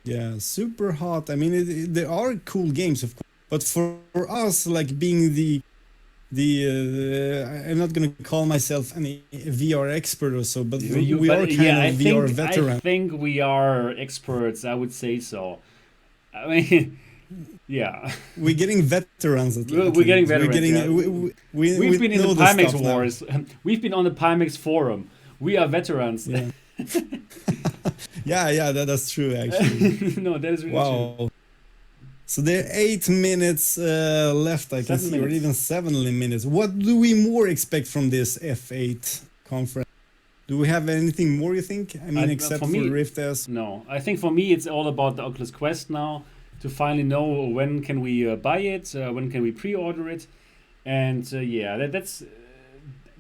Yeah, super hot. I mean, there are cool games, of course. But for us, like being I'm not gonna call myself any VR expert or so, but we are kind of VR veterans.
I think we are experts. I would say so. I mean, yeah.
We're getting veterans.
We're getting veterans. We've been in the Pimax wars. We've been on the Pimax forum. We are veterans.
Yeah. yeah, that's true. Actually,
no, that is really true.
So there are 8 minutes left, I can see, or even 7 minutes. What do we more expect from this F8 conference? Do we have anything more, you think? I mean, except for Rift S?
No, I think for me it's all about the Oculus Quest now, to finally know when can we buy it, when can we pre-order it, and yeah, that's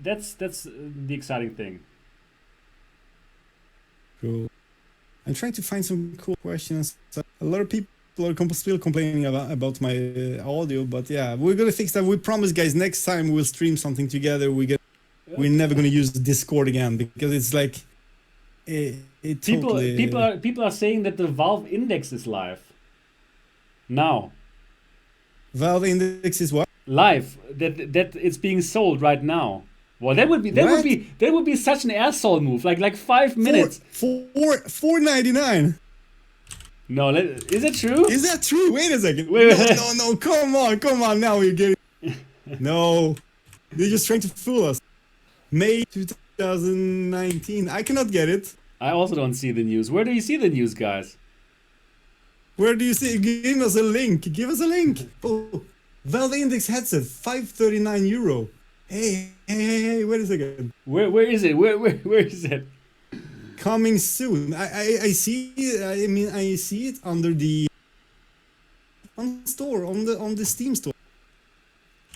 the exciting thing.
Cool. I'm trying to find some cool questions. A lot of people are still complaining about my audio, but yeah, we're gonna fix that. We promise, guys, next time we'll stream something together. We're never gonna use Discord again, because it's like
people are saying that the Valve Index is live now.
Valve Index is what?
Live. That it's being sold right now. Well, that would be such an asshole move. Like 5 minutes.
$4.99.
No, is it true?
Is that true? Wait a second.
Wait.
No, come on, now you're getting... No, they're just trying to fool us. May 2019, I cannot get it.
I also don't see the news. Where do you see the news, guys?
Where do you see? Give us a link. Give us a link. Oh, Valve Index headset, 539 euro. Hey, wait a second.
Where is it? Where is it?
Coming soon. I see. I see it under the store on the Steam store.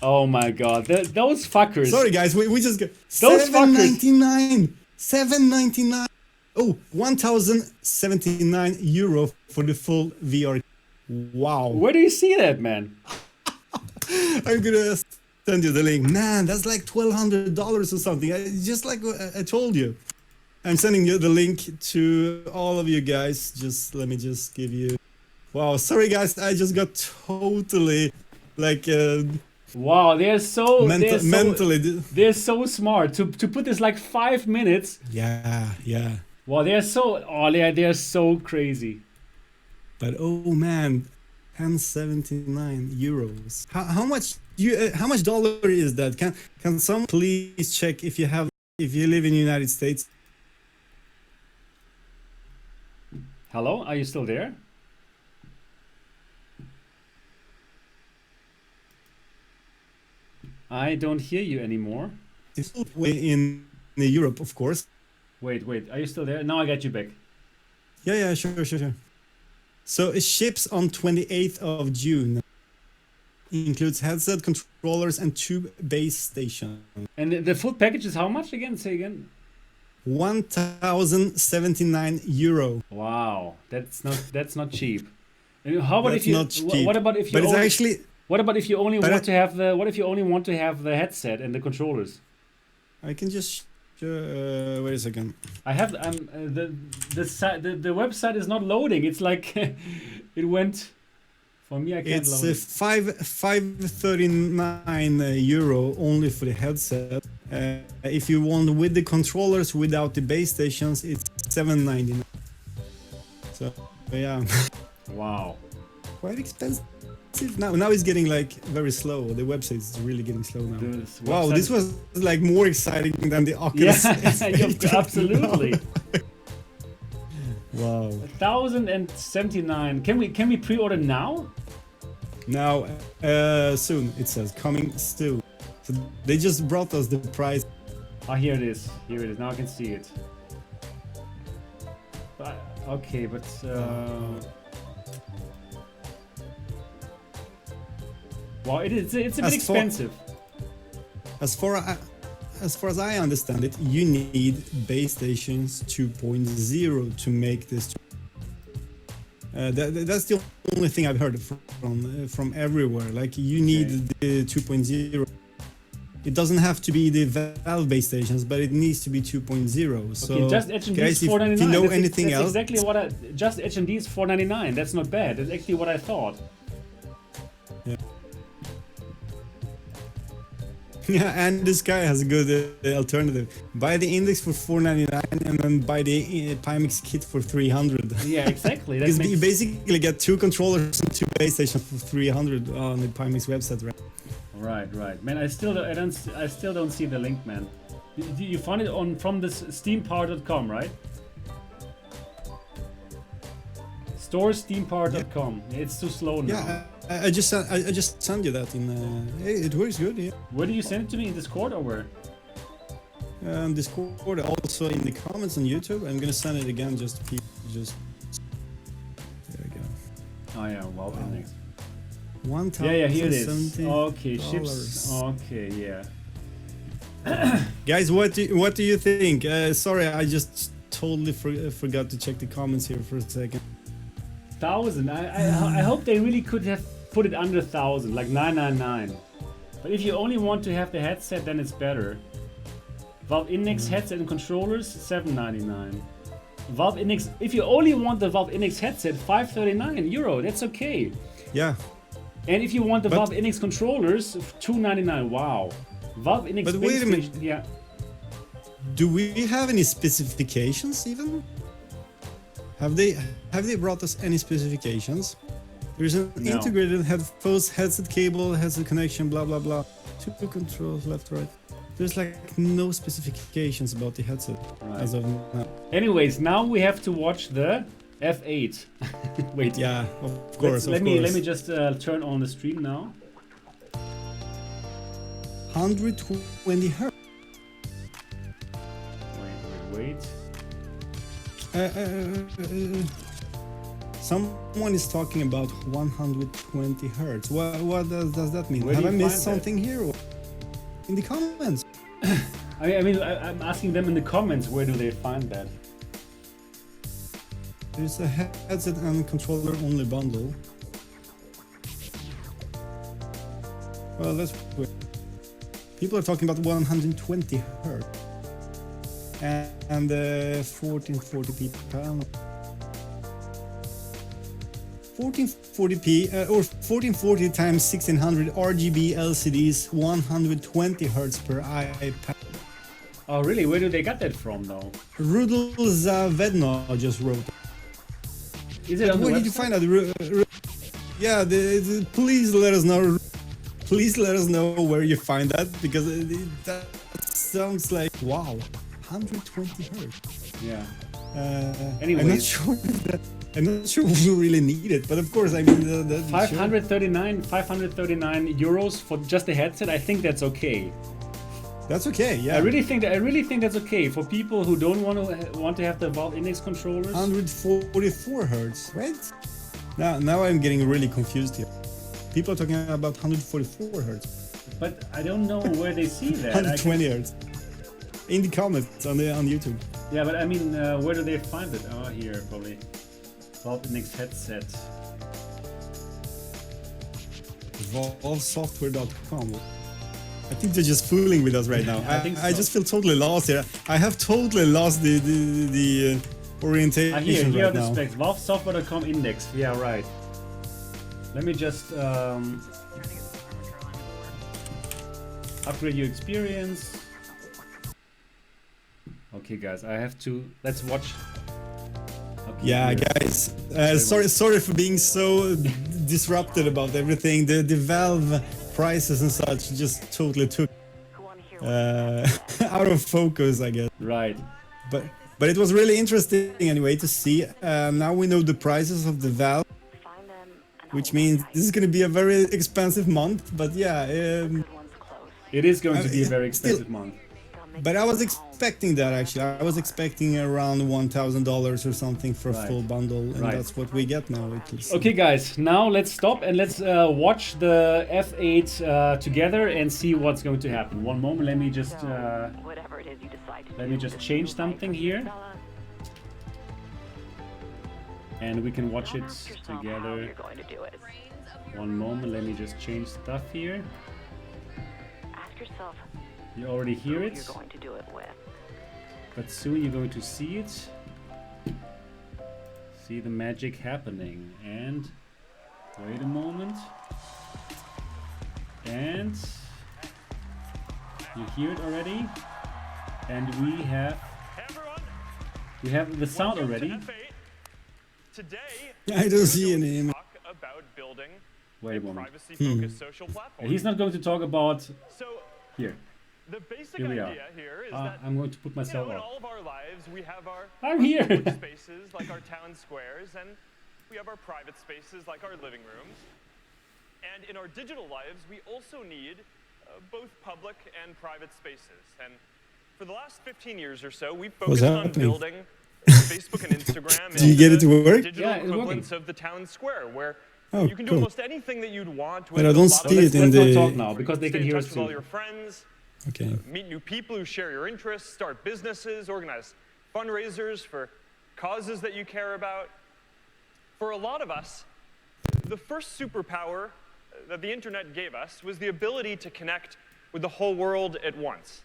Oh my God, those fuckers.
Sorry guys, we just got
Those
$7.99. $7.99. Oh, 1,079 euro for the full VR. Wow.
Where do you see that, man?
I'm gonna send you the link. Man, that's like $1,200 or something. Just like I told you. I'm sending you the link to all of you guys. Let me just give you... Wow, sorry guys, I just got totally like...
Wow, they're so
mentally...
They're so smart to put this like 5 minutes.
Yeah.
Wow, they're so crazy.
But oh man, 1,079 euros. How much dollar is that? Can someone please check if you live in the United States?
Hello, are you still there? I don't hear you anymore.
In Europe, of course.
Wait, are you still there? Now I got you back.
Yeah, sure. So it ships on 28th of June. It includes headset, controllers, and 2 base stations.
And the full package is how much again? Say again.
1,079 euro.
Wow, that's not cheap. And how about
that's
if you?
Not cheap.
What about if you?
But
only,
it's actually.
What about if you only want to have the? What if you only want to have the headset and the controllers?
I can just. Wait a second.
I have the website is not loading. It's like it went. For me, I can't load it.
It's 539 euro only for the headset. If you want with the controllers without the base stations, it's 799. So yeah.
Wow.
Quite expensive. Now it's getting like very slow. The website is really getting slow now. Wow, this was like more exciting than the Oculus.
Yeah, absolutely.
Wow.
1,079. Can we pre-order now?
Now, soon it says coming soon. So they just brought us the price.
Ah, here it is. Now I can see it. Okay, but. Wow, it's a bit expensive.
As far as I understand it, you need base stations 2.0 to make this. That's the only thing I've heard from everywhere. Like you need the 2.0. It doesn't have to be the Valve base stations, but it needs to be 2.0. So
okay, just HMD
guys,
is $4.99.
If you know anything else,
exactly what just HMD is $4.99. That's not bad. That's actually what I thought.
Yeah. Yeah, and this guy has a good alternative. Buy the Index for $4.99 and then buy the Pimax kit for $300.
Yeah, exactly.
Because you basically get 2 controllers and 2 base stations for $300 on the Pimax website, right?
Right. Man, I still don't see the link, man. You found it from this steampower.com, right? Store steampower.com. Yeah. It's too slow now.
Yeah, I just sent you that in. It works good. Yeah.
Where do you send it to me, in Discord or where?
Discord, also in the comments on YouTube. I'm gonna send it again. There we go.
Oh yeah, well, Index.
1,070.
Yeah, here it is. Okay, ships. Okay, yeah.
Guys, what do you think? Sorry, I just totally forgot to check the comments here for a second.
1,000. I hope they really could have put it under 1,000, like 999. But if you only want to have the headset, then it's better. Valve Index headset and controllers, 799. Valve Index. If you only want the Valve Index headset, 539 euro. That's okay.
Yeah.
And if you want the Valve Index controllers, 299. Wow. Valve Index.
But wait a minute.
Yeah.
Do we have any specifications even? Have they brought us any specifications? There's an
No.
integrated headphones, headset cable, headset connection, blah blah blah. Two controls, left, right. There's like no specifications about the headset as of now.
Anyways, now we have to watch the F8. Wait.
Yeah, of course.
Let me just turn on the stream now.
120 hertz.
Wait.
Someone is talking about 120 hertz. What does that mean?
Where
Have
do
I
you
missed
find that?
something here? Or in the comments.
I'm asking them in the comments, where do they find that?
There's a headset and controller only bundle. Well, that's weird. People are talking about 120 hertz and 1440p panel. 1440p or 1440 times 1600 RGB LCDs, 120 hertz per iPad.
Oh, really? Where do they get that from, though?
Rudel Zavedno just wrote.
Is it on the
Where did you find out? Yeah, please let us know. Please let us know where you find that, because that sounds like wow, 120 hertz.
Yeah.
Anyways. I'm not sure we really need it, but of course, I mean,
539 euros for just the headset. I think that's okay.
That's okay. Yeah.
I really think that's okay for people who don't want to have the Valve Index controllers.
144 hertz, right? Now I'm getting really confused here. People are talking about 144 hertz.
But I don't know where they see that.
120 hertz. In the comments on YouTube.
Yeah, but I mean, where do they find it? Oh, here probably. Valve Index headset.
ValveSoftware.com. I think they're just fooling with us right now.
I think so.
I just feel totally lost here. I have totally lost the orientation
Here are
right
the
now.
specs. ValveSoftware.com index. Yeah, right. Let me just upgrade your experience. Okay, guys, I have to. Let's watch. Okay,
Yeah,
here.
guys. Sorry for being so disrupted about everything. The Valve prices and such just totally took out of focus, I guess.
Right.
But it was really interesting anyway to see. Now we know the prices of the Valve, which means this is going to be a very expensive month. But yeah,
It is going to be a very expensive month.
but I was expecting that actually. I was expecting around $1,000 or something for a full bundle, and that's what we get now at least.
Okay, guys, now let's stop and let's watch the F8 together and see what's going to happen. One moment, let me just change something here, and we can watch it together. One moment, let me just change stuff here. You already hear it, but soon you're going to see it. See the magic happening. And wait a moment. And you hear it already. And we have the sound already.
I don't see any image.
Wait a moment. He's not going to talk about here.
The basic
Here we are.
idea here is that
I'm going to put myself
in
up.
all of our lives we have our
I'm here.
public spaces like our town squares, and we have our private spaces like our living rooms. And in our digital lives, we also need both public and private spaces. And for the last 15 years or so, we've focused on
happening?
building Facebook and Instagram
Did you get it to work?
digital
Yeah, it's
equivalents of the town square, where
Oh,
you can do
cool.
almost anything that you'd want.
But I don't see it in
Let's not talk
the...
now because they
Stay
can
in
hear
touch
us
with all
too.
your friends.
Okay.
Meet new people who share your interests, start businesses, organize fundraisers for causes that you care about. For a lot of us, the first superpower that the internet gave us was the ability to connect with the whole world at once.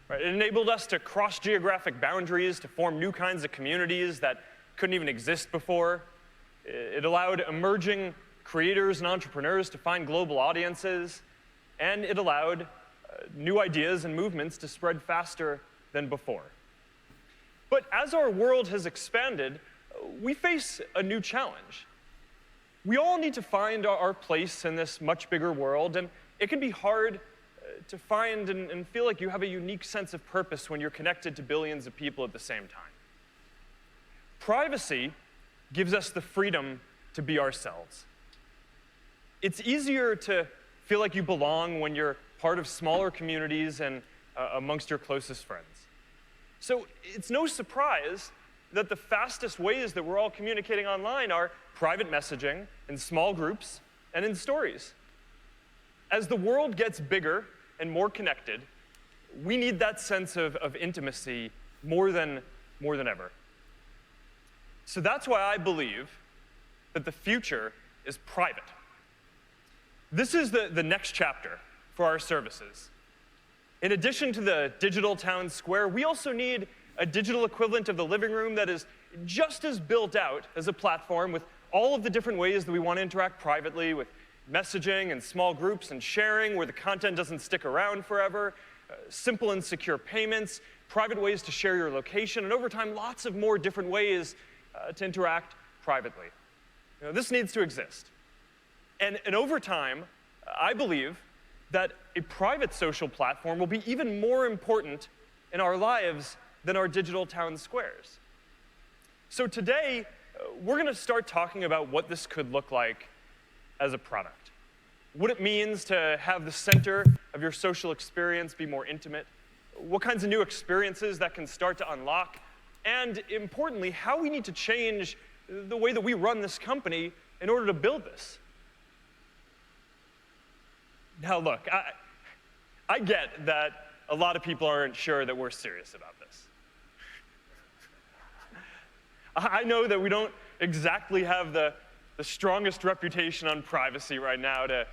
Right? It enabled us to cross geographic boundaries, to form new kinds of communities that couldn't even exist before. It allowed emerging creators and entrepreneurs to find global audiences, and it allowed new ideas and movements to spread faster than before. But as our world has expanded, we face a new challenge. We all need to find our place in this much bigger world, and it can be hard to find and feel like you have a unique sense of purpose when you're connected to billions of people at the same time. Privacy gives us the freedom to be ourselves. It's easier to feel like you belong when you're part of smaller communities and amongst your closest friends. So it's no surprise that the fastest ways that we're all communicating online are private messaging, in small groups, and in stories. As the world gets bigger and more connected, we need that sense of intimacy more than ever. So that's why I believe that the future is private. This is the next chapter for our services. In addition to the digital town square, we also need a digital equivalent of the living room that is just as built out as a platform with all of the different ways that we want to interact privately, with messaging and small groups and sharing where the content doesn't stick around forever, simple and secure payments, private ways to share your location, and over time, lots of more different ways to interact privately. This needs to exist. And over time, I believe that a private social platform will be even more important in our lives than our digital town squares. So today, we're going to start talking about what this could look like as a product. What it means to have the center of your social experience be more intimate, what kinds of new experiences that can start to unlock, and importantly, how we need to change the way that we run this company in order to build this. Now look, I get that a lot of people aren't sure that we're serious about this. I know that we don't exactly have the strongest reputation on privacy right now, to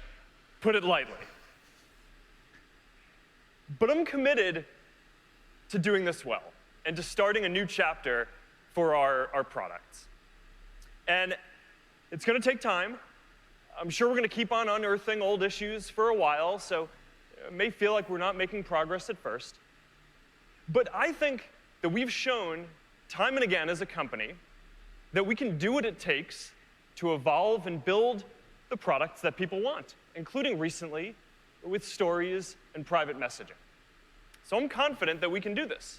put it lightly. But I'm committed to doing this well and to starting a new chapter for our products. And it's going to take time. I'm sure we're going to keep on unearthing old issues for a while, so it may feel like we're not making progress at first. But I think that we've shown time and again as a company that we can do what it takes to evolve and build the products that people want, including recently with stories and private messaging. So I'm confident that we can do this.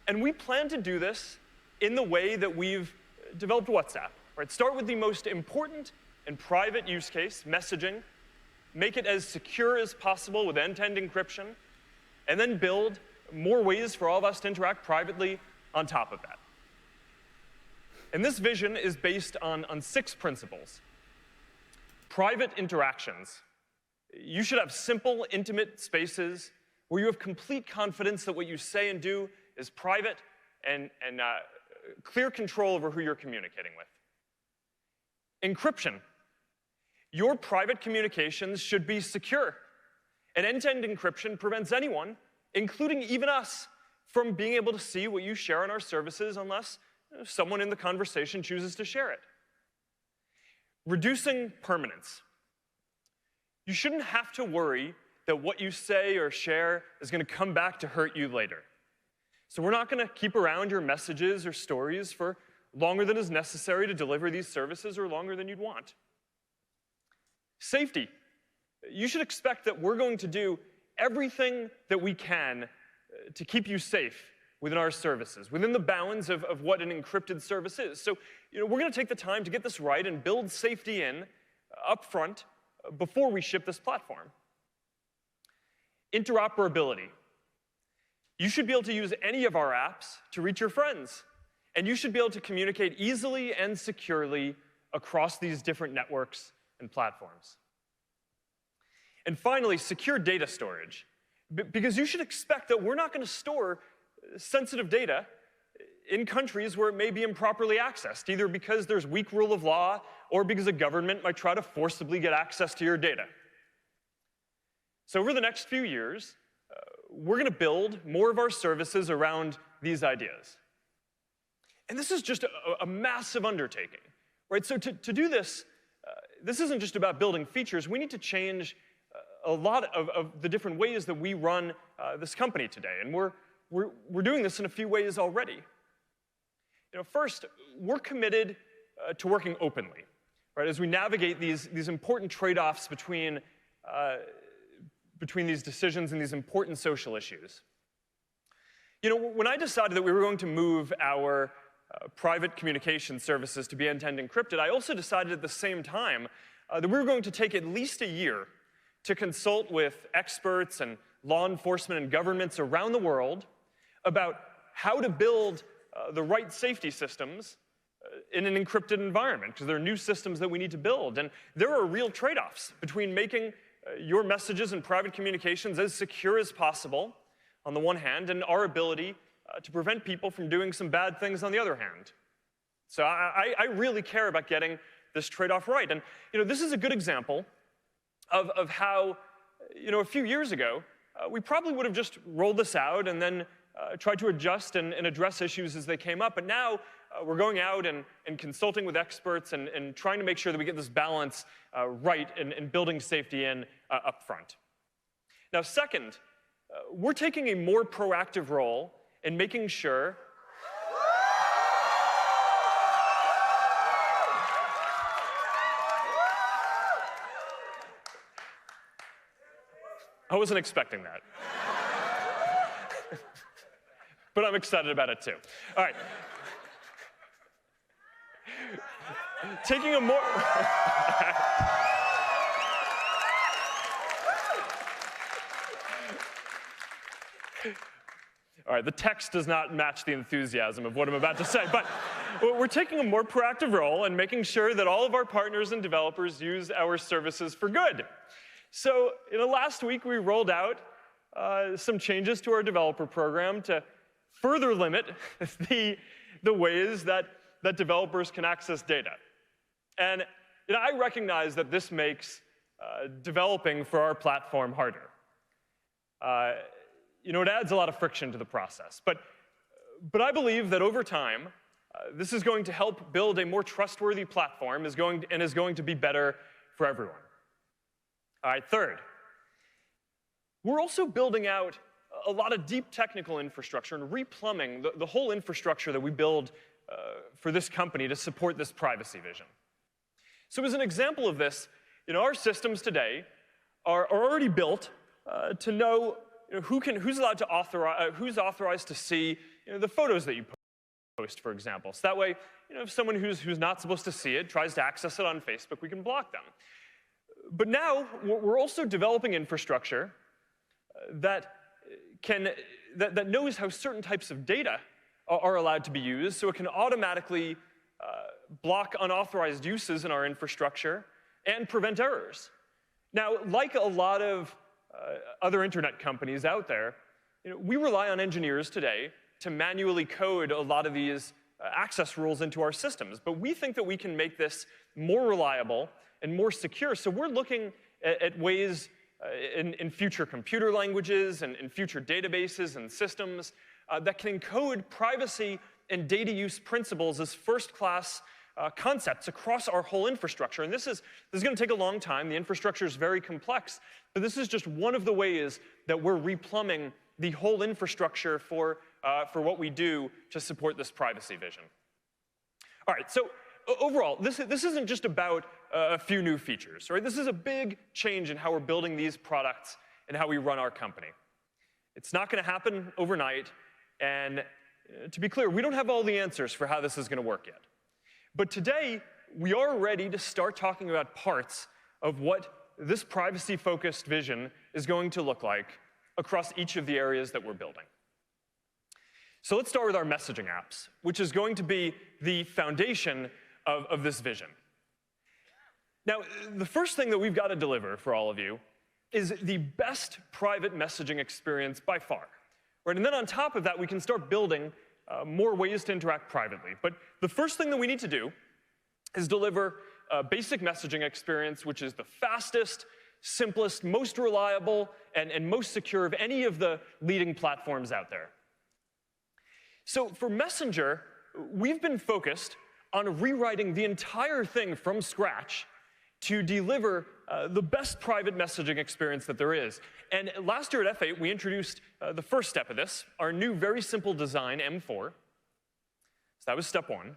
And we plan to do this in the way that we've developed WhatsApp. Right? Start with the most important and private use case, messaging, make it as secure as possible with end-to-end encryption, and then build more ways for all of us to interact privately on top of that. And this vision is based on 6 principles. Private interactions. You should have simple, intimate spaces where you have complete confidence that what you say and do is private and clear control over who you're communicating with. Encryption. Your private communications should be secure. And end-to-end encryption prevents anyone, including even us, from being able to see what you share on our services unless someone in the conversation chooses to share it. Reducing permanence. You shouldn't have to worry that what you say or share is going to come back to hurt you later. So we're not going to keep around your messages or stories for longer than is necessary to deliver these services or longer than you'd want. Safety. You should expect that we're going to do everything that we can to keep you safe within our services, within the bounds of what an encrypted service is. So we're going to take the time to get this right and build safety in up front before we ship this platform. Interoperability. You should be able to use any of our apps to reach your friends. And you should be able to communicate easily and securely across these different networks and platforms. And finally, secure data storage. Because you should expect that we're not going to store sensitive data in countries where it may be improperly accessed, either because there's weak rule of law or because a government might try to forcibly get access to your data. So over the next few years, we're going to build more of our services around these ideas. And this is just a massive undertaking, right? So to do this, this isn't just about building features. We need to change a lot of the different ways that we run this company today. And we're doing this in a few ways already. First, we're committed to working openly, right? As we navigate these important trade-offs between these decisions and these important social issues. When I decided that we were going to move our private communication services to be end-to-end encrypted, I also decided at the same time that we were going to take at least a year to consult with experts and law enforcement and governments around the world about how to build the right safety systems in an encrypted environment, because there are new systems that we need to build. And there are real trade-offs between making your messages and private communications as secure as possible, on the one hand, and our ability to prevent people from doing some bad things on the other hand. So I really care about getting this trade-off right. And this is a good example of how, a few years ago, we probably would have just rolled this out and then tried to adjust and address issues as they came up. But now we're going out and consulting with experts and trying to make sure that we get this balance right and building safety in up front. Now, second, we're taking a more proactive role in making sure I wasn't expecting that. But I'm excited about it too. All right. Taking a more... All right, the text does not match the enthusiasm of what I'm about to say, but we're taking a more proactive role in making sure that all of our partners and developers use our services for good. So, last week we rolled out some changes to our developer program to further limit the ways that developers can access data. And I recognize that this makes developing for our platform harder. It adds a lot of friction to the process. But I believe that over time, this is going to help build a more trustworthy platform and is going to be better for everyone. All right, third, we're also building out a lot of deep technical infrastructure and replumbing the whole infrastructure that we build for this company to support this privacy vision. So as an example of this, our systems today are already built to know who's allowed to authorize, who's authorized to see the photos that you post, for example. So that way, if someone who's not supposed to see it tries to access it on Facebook, we can block them. But now we're also developing infrastructure that knows how certain types of data are allowed to be used, so it can automatically block unauthorized uses in our infrastructure and prevent errors. Now, like a lot of other internet companies out there, we rely on engineers today to manually code a lot of these access rules into our systems. But we think that we can make this more reliable and more secure. So we're looking at ways in future computer languages and in future databases and systems that can encode privacy and data use principles as first-class concepts across our whole infrastructure. And this is going to take a long time. The infrastructure is very complex. But this is just one of the ways that we're replumbing the whole infrastructure for what we do to support this privacy vision. All right, so overall, this isn't just about a few new features, right? This is a big change in how we're building these products and how we run our company. It's not going to happen overnight, and to be clear, we don't have all the answers for how this is going to work yet. But today, we are ready to start talking about parts of what this privacy-focused vision is going to look like across each of the areas that we're building. So let's start with our messaging apps, which is going to be the foundation of this vision. Now, the first thing that we've got to deliver for all of you is the best private messaging experience by far. Right? And then on top of that, we can start building more ways to interact privately. But the first thing that we need to do is deliver a basic messaging experience, which is the fastest, simplest, most reliable, and most secure of any of the leading platforms out there. So for Messenger, we've been focused on rewriting the entire thing from scratch to deliver the best private messaging experience that there is. And last year at F8, we introduced the first step of this, our new very simple design, M4. So that was step one.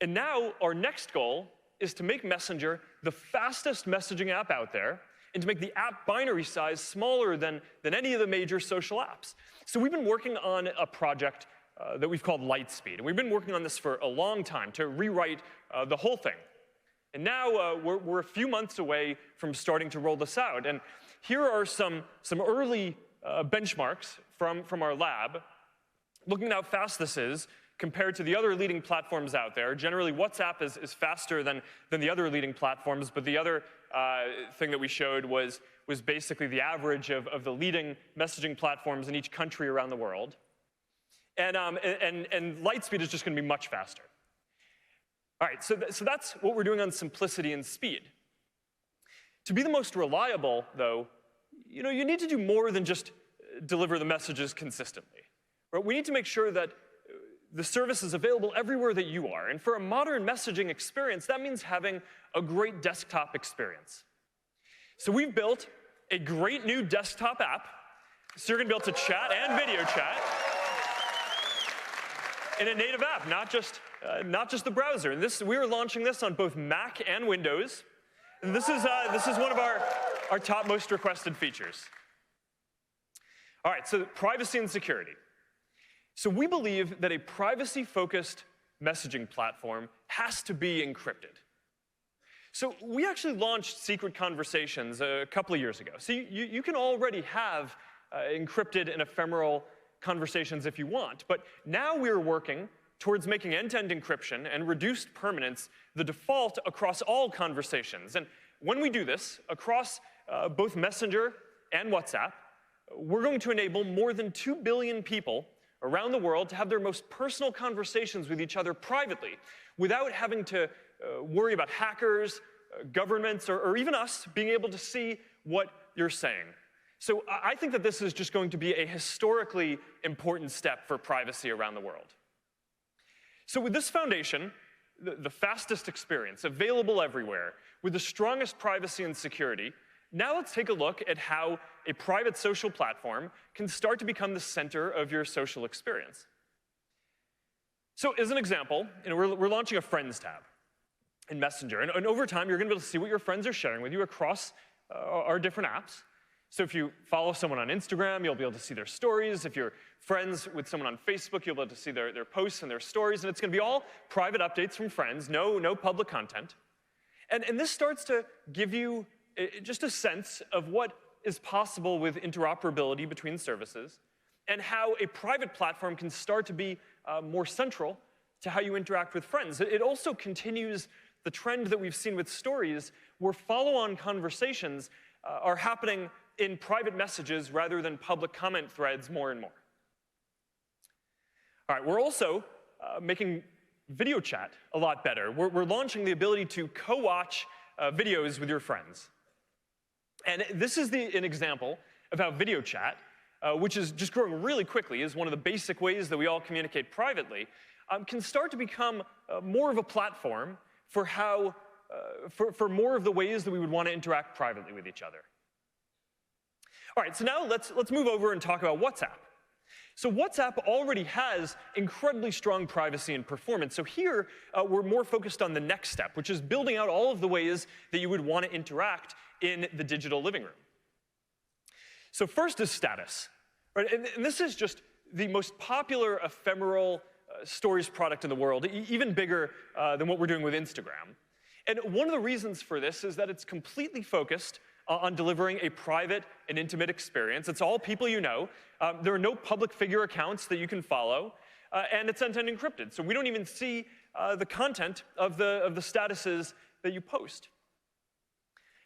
And now our next goal is to make Messenger the fastest messaging app out there and to make the app binary size smaller than any of the major social apps. So we've been working on a project that we've called Lightspeed. And we've been working on this for a long time to rewrite the whole thing. And now we're a few months away from starting to roll this out. And here are some early benchmarks from our lab, looking at how fast this is compared to the other leading platforms out there. Generally, WhatsApp is faster than the other leading platforms, but the other thing that we showed was basically the average of the leading messaging platforms in each country around the world. And Lightspeed is just going to be much faster. All right, so that's what we're doing on simplicity and speed. To be the most reliable, though, you need to do more than just deliver the messages consistently. Right? We need to make sure that the service is available everywhere that you are. And for a modern messaging experience, that means having a great desktop experience. So we've built a great new desktop app. So you're going to be able to chat and video chat in a native app, not just the browser. And we are launching this on both Mac and Windows. And this is one of our top most requested features. All right, so privacy and security. So we believe that a privacy-focused messaging platform has to be encrypted. So we actually launched secret conversations a couple of years ago. So you can already have encrypted and ephemeral conversations if you want. But now we're working towards making end-to-end encryption and reduced permanence the default across all conversations. And when we do this, across both Messenger and WhatsApp, we're going to enable more than 2 billion people around the world to have their most personal conversations with each other privately without having to worry about hackers, governments, or even us being able to see what you're saying. So I think that this is just going to be a historically important step for privacy around the world. So with this foundation, the fastest experience, available everywhere, with the strongest privacy and security, now let's take a look at how a private social platform can start to become the center of your social experience. So as an example, we're launching a Friends tab in Messenger. And over time, you're going to be able to see what your friends are sharing with you across our different apps. So if you follow someone on Instagram, you'll be able to see their stories. If you're friends with someone on Facebook, you'll be able to see their posts and their stories. And it's going to be all private updates from friends, no public content. And this starts to give you just a sense of what is possible with interoperability between services and how a private platform can start to be more central to how you interact with friends. It also continues the trend that we've seen with stories where follow-on conversations are happening in private messages rather than public comment threads more and more. All right, we're also making video chat a lot better. We're launching the ability to co-watch videos with your friends. And this is an example of how video chat, which is just growing really quickly, is one of the basic ways that we all communicate privately, can start to become more of a platform for for more of the ways that we would want to interact privately with each other. All right, so now let's move over and talk about WhatsApp. So WhatsApp already has incredibly strong privacy and performance. So here, we're more focused on the next step, which is building out all of the ways that you would want to interact in the digital living room. So first is status. Right? And this is just the most popular ephemeral stories product in the world, even bigger than what we're doing with Instagram. And one of the reasons for this is that it's completely focused on delivering a private and intimate experience. It's all people you know. There are no public figure accounts that you can follow, and it's end-to-end encrypted. So we don't even see the content of the statuses that you post.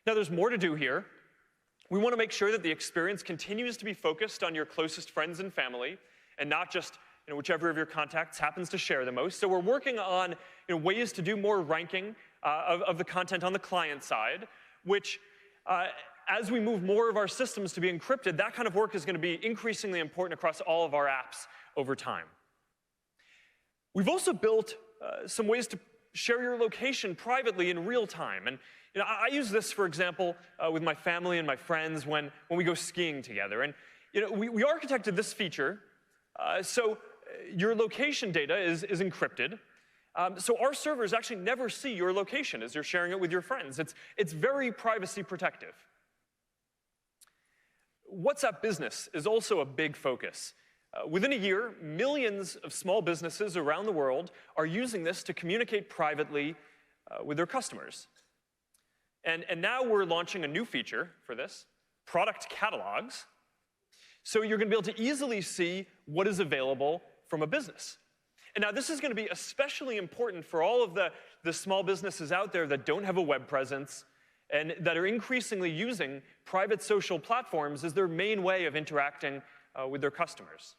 Now, there's more to do here. We want to make sure that the experience continues to be focused on your closest friends and family, and not just whichever of your contacts happens to share the most. So we're working on ways to do more ranking of the content on the client side, which as we move more of our systems to be encrypted, that kind of work is going to be increasingly important across all of our apps over time. We've also built some ways to share your location privately in real time. And I use this, for example, with my family and my friends when we go skiing together. And we architected this feature so your location data is encrypted. So our servers actually never see your location as you're sharing it with your friends. It's very privacy protective. WhatsApp Business is also a big focus. Within a year, millions of small businesses around the world are using this to communicate privately with their customers. And now we're launching a new feature for this, product catalogs. So you're going to be able to easily see what is available from a business. And now this is going to be especially important for all of the small businesses out there that don't have a web presence and that are increasingly using private social platforms as their main way of interacting with their customers.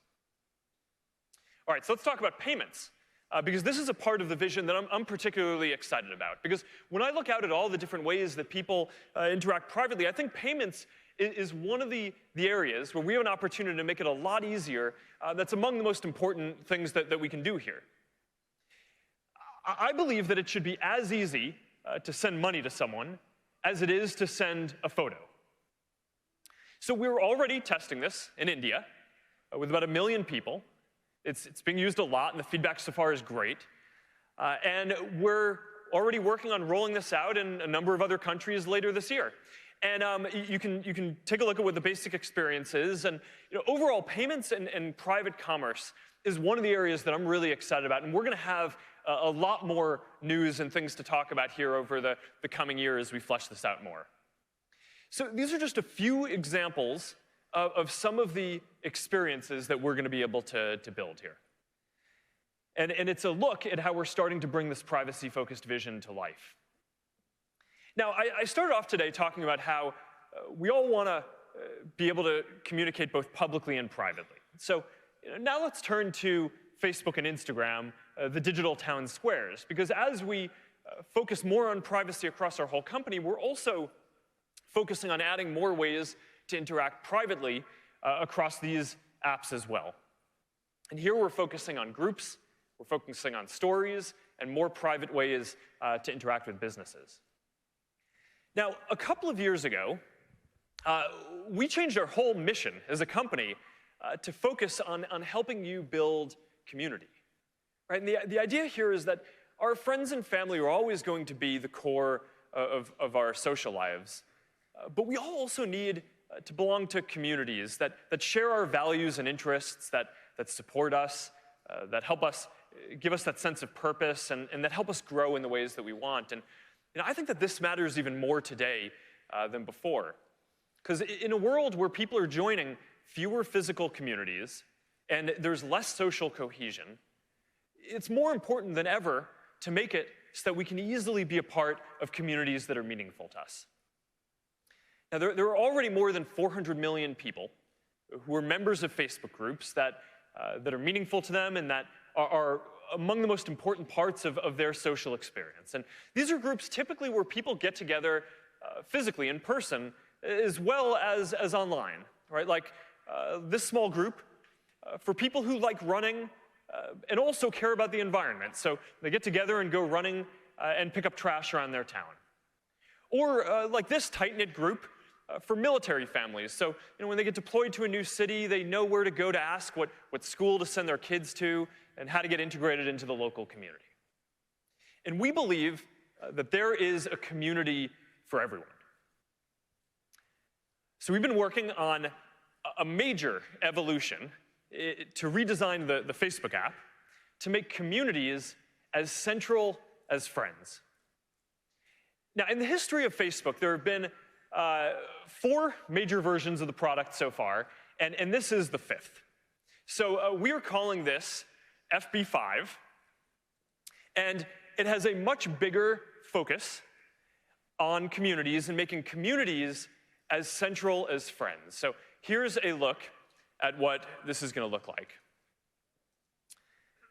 All right, so let's talk about payments, because this is a part of the vision that I'm particularly excited about. Because when I look out at all the different ways that people interact privately, I think payments is one of the areas where we have an opportunity to make it a lot easier. That's among the most important things that we can do here. I believe that it should be as easy to send money to someone as it is to send a photo. So we're already testing this in India with about 1 million people. It's being used a lot, and the feedback so far is great. And we're already working on rolling this out in a number of other countries later this year. And you can take a look at what the basic experience is. And overall, payments and private commerce is one of the areas that I'm really excited about. And we're going to have a lot more news and things to talk about here over the coming year as we flesh this out more. So these are just a few examples of some of the experiences that we're going to be able to build here. And it's a look at how we're starting to bring this privacy-focused vision to life. Now, I started off today talking about how we all want to be able to communicate both publicly and privately. So now let's turn to Facebook and Instagram, the digital town squares, because as we focus more on privacy across our whole company, we're also focusing on adding more ways to interact privately across these apps as well. And here we're focusing on groups, we're focusing on stories, and more private ways to interact with businesses. Now, a couple of years ago, we changed our whole mission as a company to focus on helping you build community. Right? And the idea here is that our friends and family are always going to be the core of our social lives. But we all also need to belong to communities that share our values and interests, that support us, that help us, give us that sense of purpose, and that help us grow in the ways that we want. And I think that this matters even more today than before. Because in a world where people are joining fewer physical communities and there's less social cohesion, it's more important than ever to make it so that we can easily be a part of communities that are meaningful to us. Now, there are already more than 400 million people who are members of Facebook groups that are meaningful to them and that are among the most important parts of their social experience. And these are groups typically where people get together physically in person as well as online, right? Like this small group for people who like running and also care about the environment. So they get together and go running and pick up trash around their town. Or like this tight-knit group for military families. So when they get deployed to a new city, they know where to go to ask what school to send their kids to and how to get integrated into the local community. And we believe that there is a community for everyone. So we've been working on a major evolution to redesign the Facebook app to make communities as central as friends. Now, in the history of Facebook, there have been 4 major versions of the product so far, and this is the 5th. So we are calling this FB5, and it has a much bigger focus on communities and making communities as central as friends. So here's a look at what this is going to look like.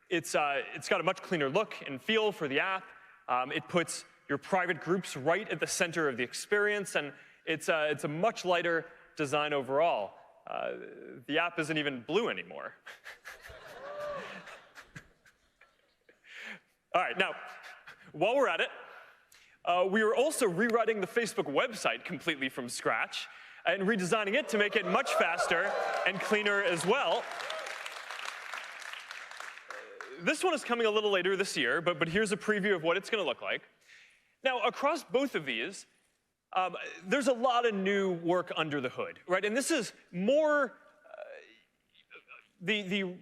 It's got a much cleaner look and feel for the app. It puts your private groups right at the center of the experience, and it's a much lighter design overall. The app isn't even blue anymore. All right, now, while we're at it, we are also rewriting the Facebook website completely from scratch and redesigning it to make it much faster and cleaner as well. this one is coming a little later this year, but here's a preview of what it's going to look like. Now, across both of these, there's a lot of new work under the hood, right? And this is more the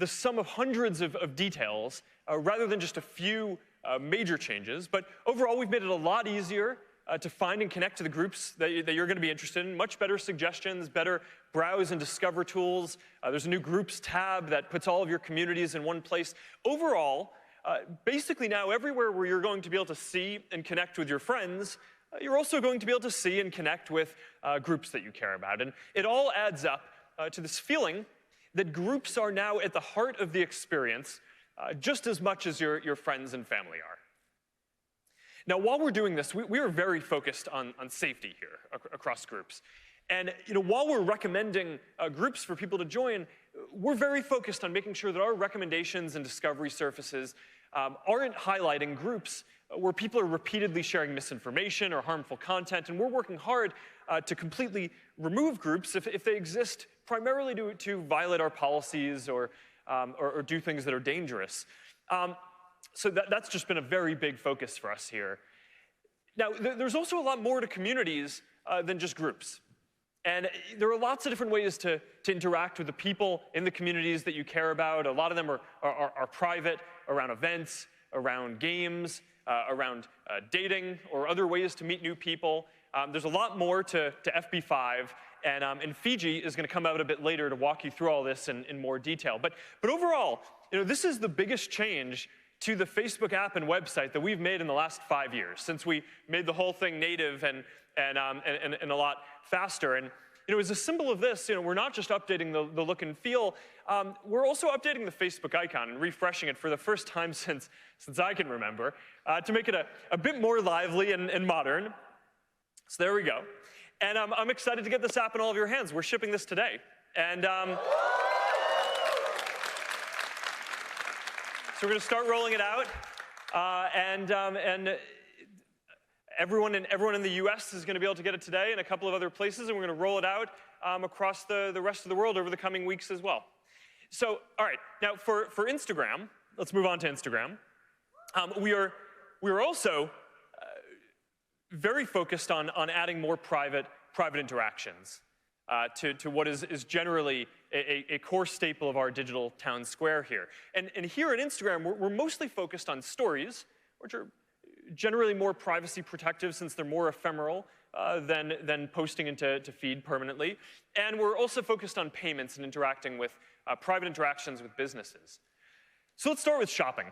sum of hundreds of details rather than just a few major changes. But overall, we've made it a lot easier to find and connect to the groups that you're going to be interested in. Much better suggestions, better browse and discover tools. There's a new groups tab that puts all of your communities in one place. Overall, basically now everywhere where you're going to be able to see and connect with your friends, you're also going to be able to see and connect with groups that you care about. And it all adds up to this feeling that groups are now at the heart of the experience just as much as your friends and family are. Now, while we're doing this, we are very focused on safety here across groups. And while we're recommending groups for people to join, we're very focused on making sure that our recommendations and discovery surfaces aren't highlighting groups where people are repeatedly sharing misinformation or harmful content. And we're working hard to completely remove groups if they exist primarily to violate our policies or do things that are dangerous. So that's just been a very big focus for us here. Now, there's also a lot more to communities than just groups. And there are lots of different ways to interact with the people in the communities that you care about. A lot of them are private, around events, around games, around dating, or other ways to meet new people. There's a lot more to FB5, and Fiji is going to come out a bit later to walk you through all this in more detail. But overall, this is the biggest change to the Facebook app and website that we've made in the last 5 years, since we made the whole thing native and a lot faster. And as a symbol of this, we're not just updating the look and feel, we're also updating the Facebook icon and refreshing it for the first time since I can remember, to make it a bit more lively and modern. So there we go. And I'm excited to get this app in all of your hands. We're shipping this today. And so we're going to start rolling it out, and everyone in the U.S. is going to be able to get it today, and a couple of other places, and we're going to roll it out across the rest of the world over the coming weeks as well. So, all right, now for Instagram, let's move on to Instagram. We are also very focused on adding more private interactions to what is generally a core staple of our digital town square here. And here at Instagram, we're mostly focused on stories, which are generally more privacy protective since they're more ephemeral than posting into feed permanently. And we're also focused on payments and interacting with private interactions with businesses. So let's start with shopping.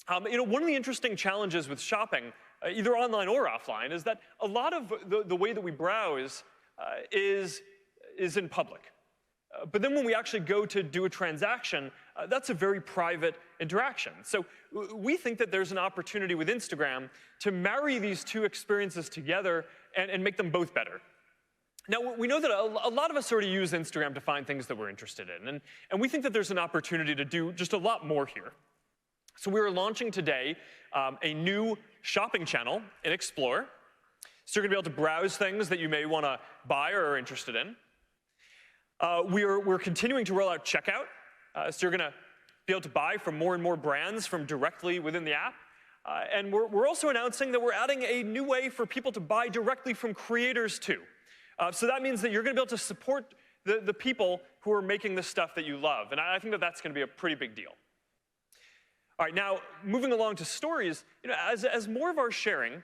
One of the interesting challenges with shopping, either online or offline, is that a lot of the way that we browse is in public. But then when we actually go to do a transaction, that's a very private interaction. So we think that there's an opportunity with Instagram to marry these two experiences together and make them both better. Now, we know that a lot of us already use Instagram to find things that we're interested in, and we think that there's an opportunity to do just a lot more here. So we are launching today a new shopping channel in Explore. So you're going to be able to browse things that you may want to buy or are interested in. We're continuing to roll out checkout. So you're going to be able to buy from more and more brands from directly within the app. And we're also announcing that we're adding a new way for people to buy directly from creators too. So that means that you're going to be able to support the people who are making the stuff that you love. And I think that that's going to be a pretty big deal. All right, now moving along to stories, as more of our sharing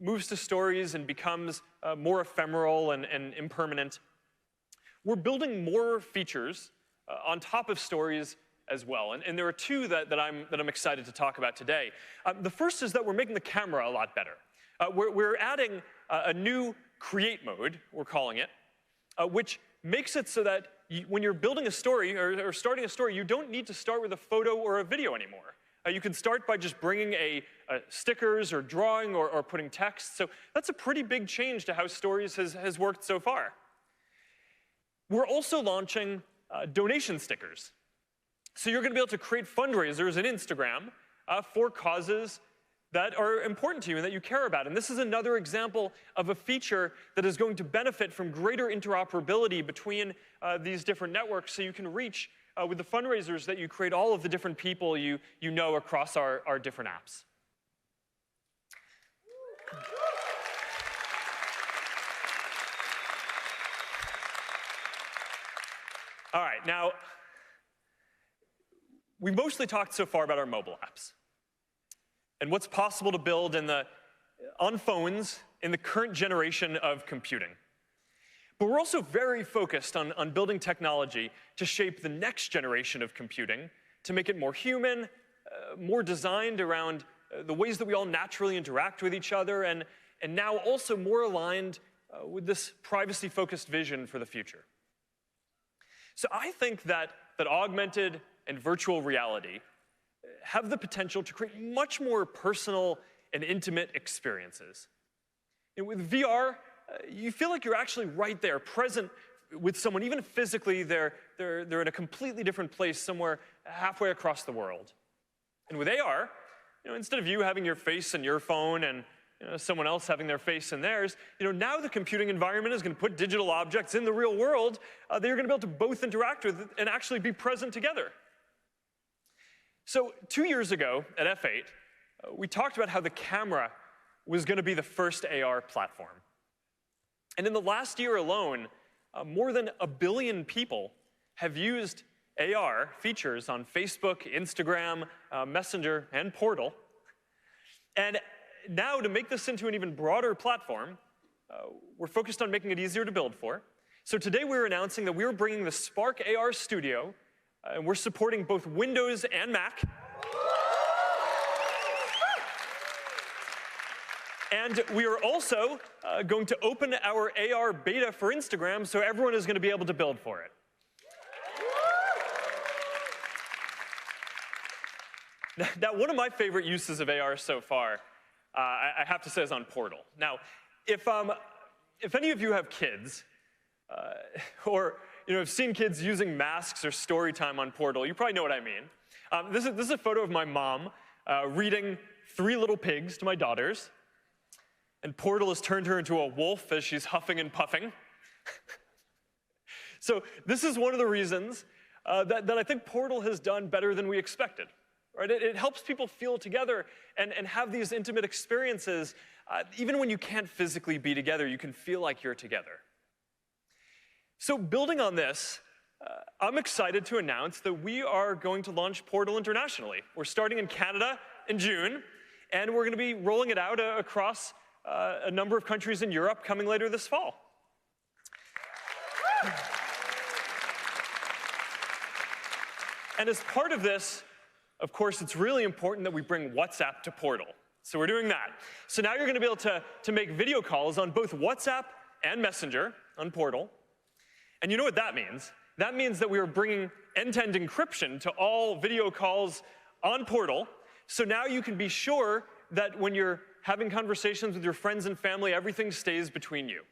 moves to stories and becomes more ephemeral and impermanent, we're building more features on top of stories as well. And there are two that I'm excited to talk about today. The first is that we're making the camera a lot better. We're adding a new create mode, we're calling it, which makes it so that when you're building a story or starting a story, you don't need to start with a photo or a video anymore. You can start by just bringing a stickers or drawing or putting text. So that's a pretty big change to how stories has worked so far. We're also launching donation stickers. So you're going to be able to create fundraisers in Instagram for causes that are important to you and that you care about. And this is another example of a feature that is going to benefit from greater interoperability between these different networks so you can reach with the fundraisers that you create all of the different people you know across our different apps. All right, now, we mostly talked so far about our mobile apps and what's possible to build on phones in the current generation of computing. But we're also very focused on building technology to shape the next generation of computing, to make it more human, more designed around the ways that we all naturally interact with each other, and now also more aligned with this privacy-focused vision for the future. So I think that augmented and virtual reality have the potential to create much more personal and intimate experiences. And with VR, you feel like you're actually right there, present with someone, even physically, they're in a completely different place somewhere halfway across the world. And with AR, instead of you having your face in your phone and someone else having their face in theirs, now the computing environment is going to put digital objects in the real world that you're going to be able to both interact with and actually be present together. So 2 years ago at F8, we talked about how the camera was going to be the first AR platform. And in the last year alone, more than 1 billion people have used AR features on Facebook, Instagram, Messenger, and Portal. And now, to make this into an even broader platform, we're focused on making it easier to build for. So today we're announcing that we're bringing the Spark AR Studio, and we're supporting both Windows and Mac. And we are also going to open our AR beta for Instagram, so everyone is going to be able to build for it. Now, one of my favorite uses of AR so far, I have to say, is on Portal. Now, if any of you have kids, or have seen kids using masks or story time on Portal, you probably know what I mean. This is a photo of my mom reading 3 Little Pigs to my daughters. And Portal has turned her into a wolf as she's huffing and puffing. So this is one of the reasons that I think Portal has done better than we expected. Right? It helps people feel together and have these intimate experiences. Even when you can't physically be together, you can feel like you're together. So building on this, I'm excited to announce that we are going to launch Portal internationally. We're starting in Canada in June, and we're going to be rolling it out across a number of countries in Europe coming later this fall. And as part of this, of course, it's really important that we bring WhatsApp to Portal. So we're doing that. So now you're going to be able to make video calls on both WhatsApp and Messenger on Portal. And you know what that means? That means that we are bringing end-to-end encryption to all video calls on Portal. So now you can be sure that when you're having conversations with your friends and family, everything stays between you.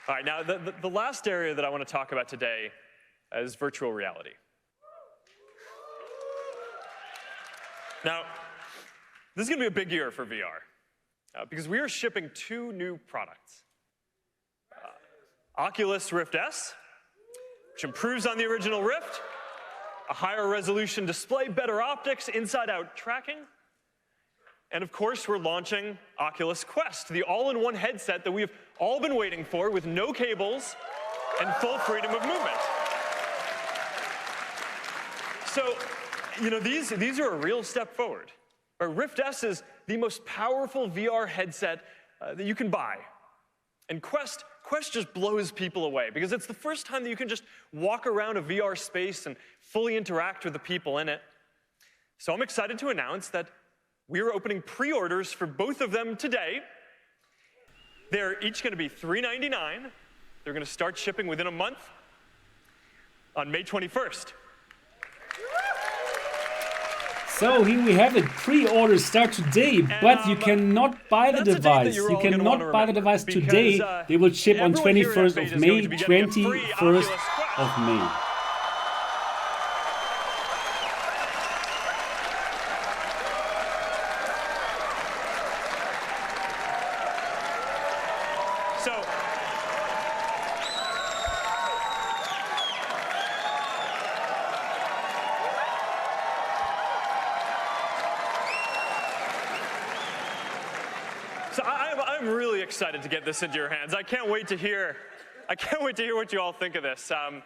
All right, now the last area that I want to talk about today is virtual reality. Now, this is going to be a big year for VR because we are shipping 2 new products. Oculus Rift S, which improves on the original Rift, a higher resolution display, better optics, inside-out tracking. And of course, we're launching Oculus Quest, the all-in-one headset that we've all been waiting for with no cables and full freedom of movement. So, these are a real step forward. Our Rift S is the most powerful VR headset that you can buy. And Quest just blows people away because it's the first time that you can just walk around a VR space and fully interact with the people in it. So I'm excited to announce that we are opening pre-orders for both of them today. They're each going to be $399. They're going to start shipping within a month on May 21st.
So here we have it. Pre-orders start today, but you cannot buy the device. You cannot buy the device today. They will ship on 21st of May, 21st of May.
I'm really excited to get this into your hands. I can't wait to hear what you all think of this. I'm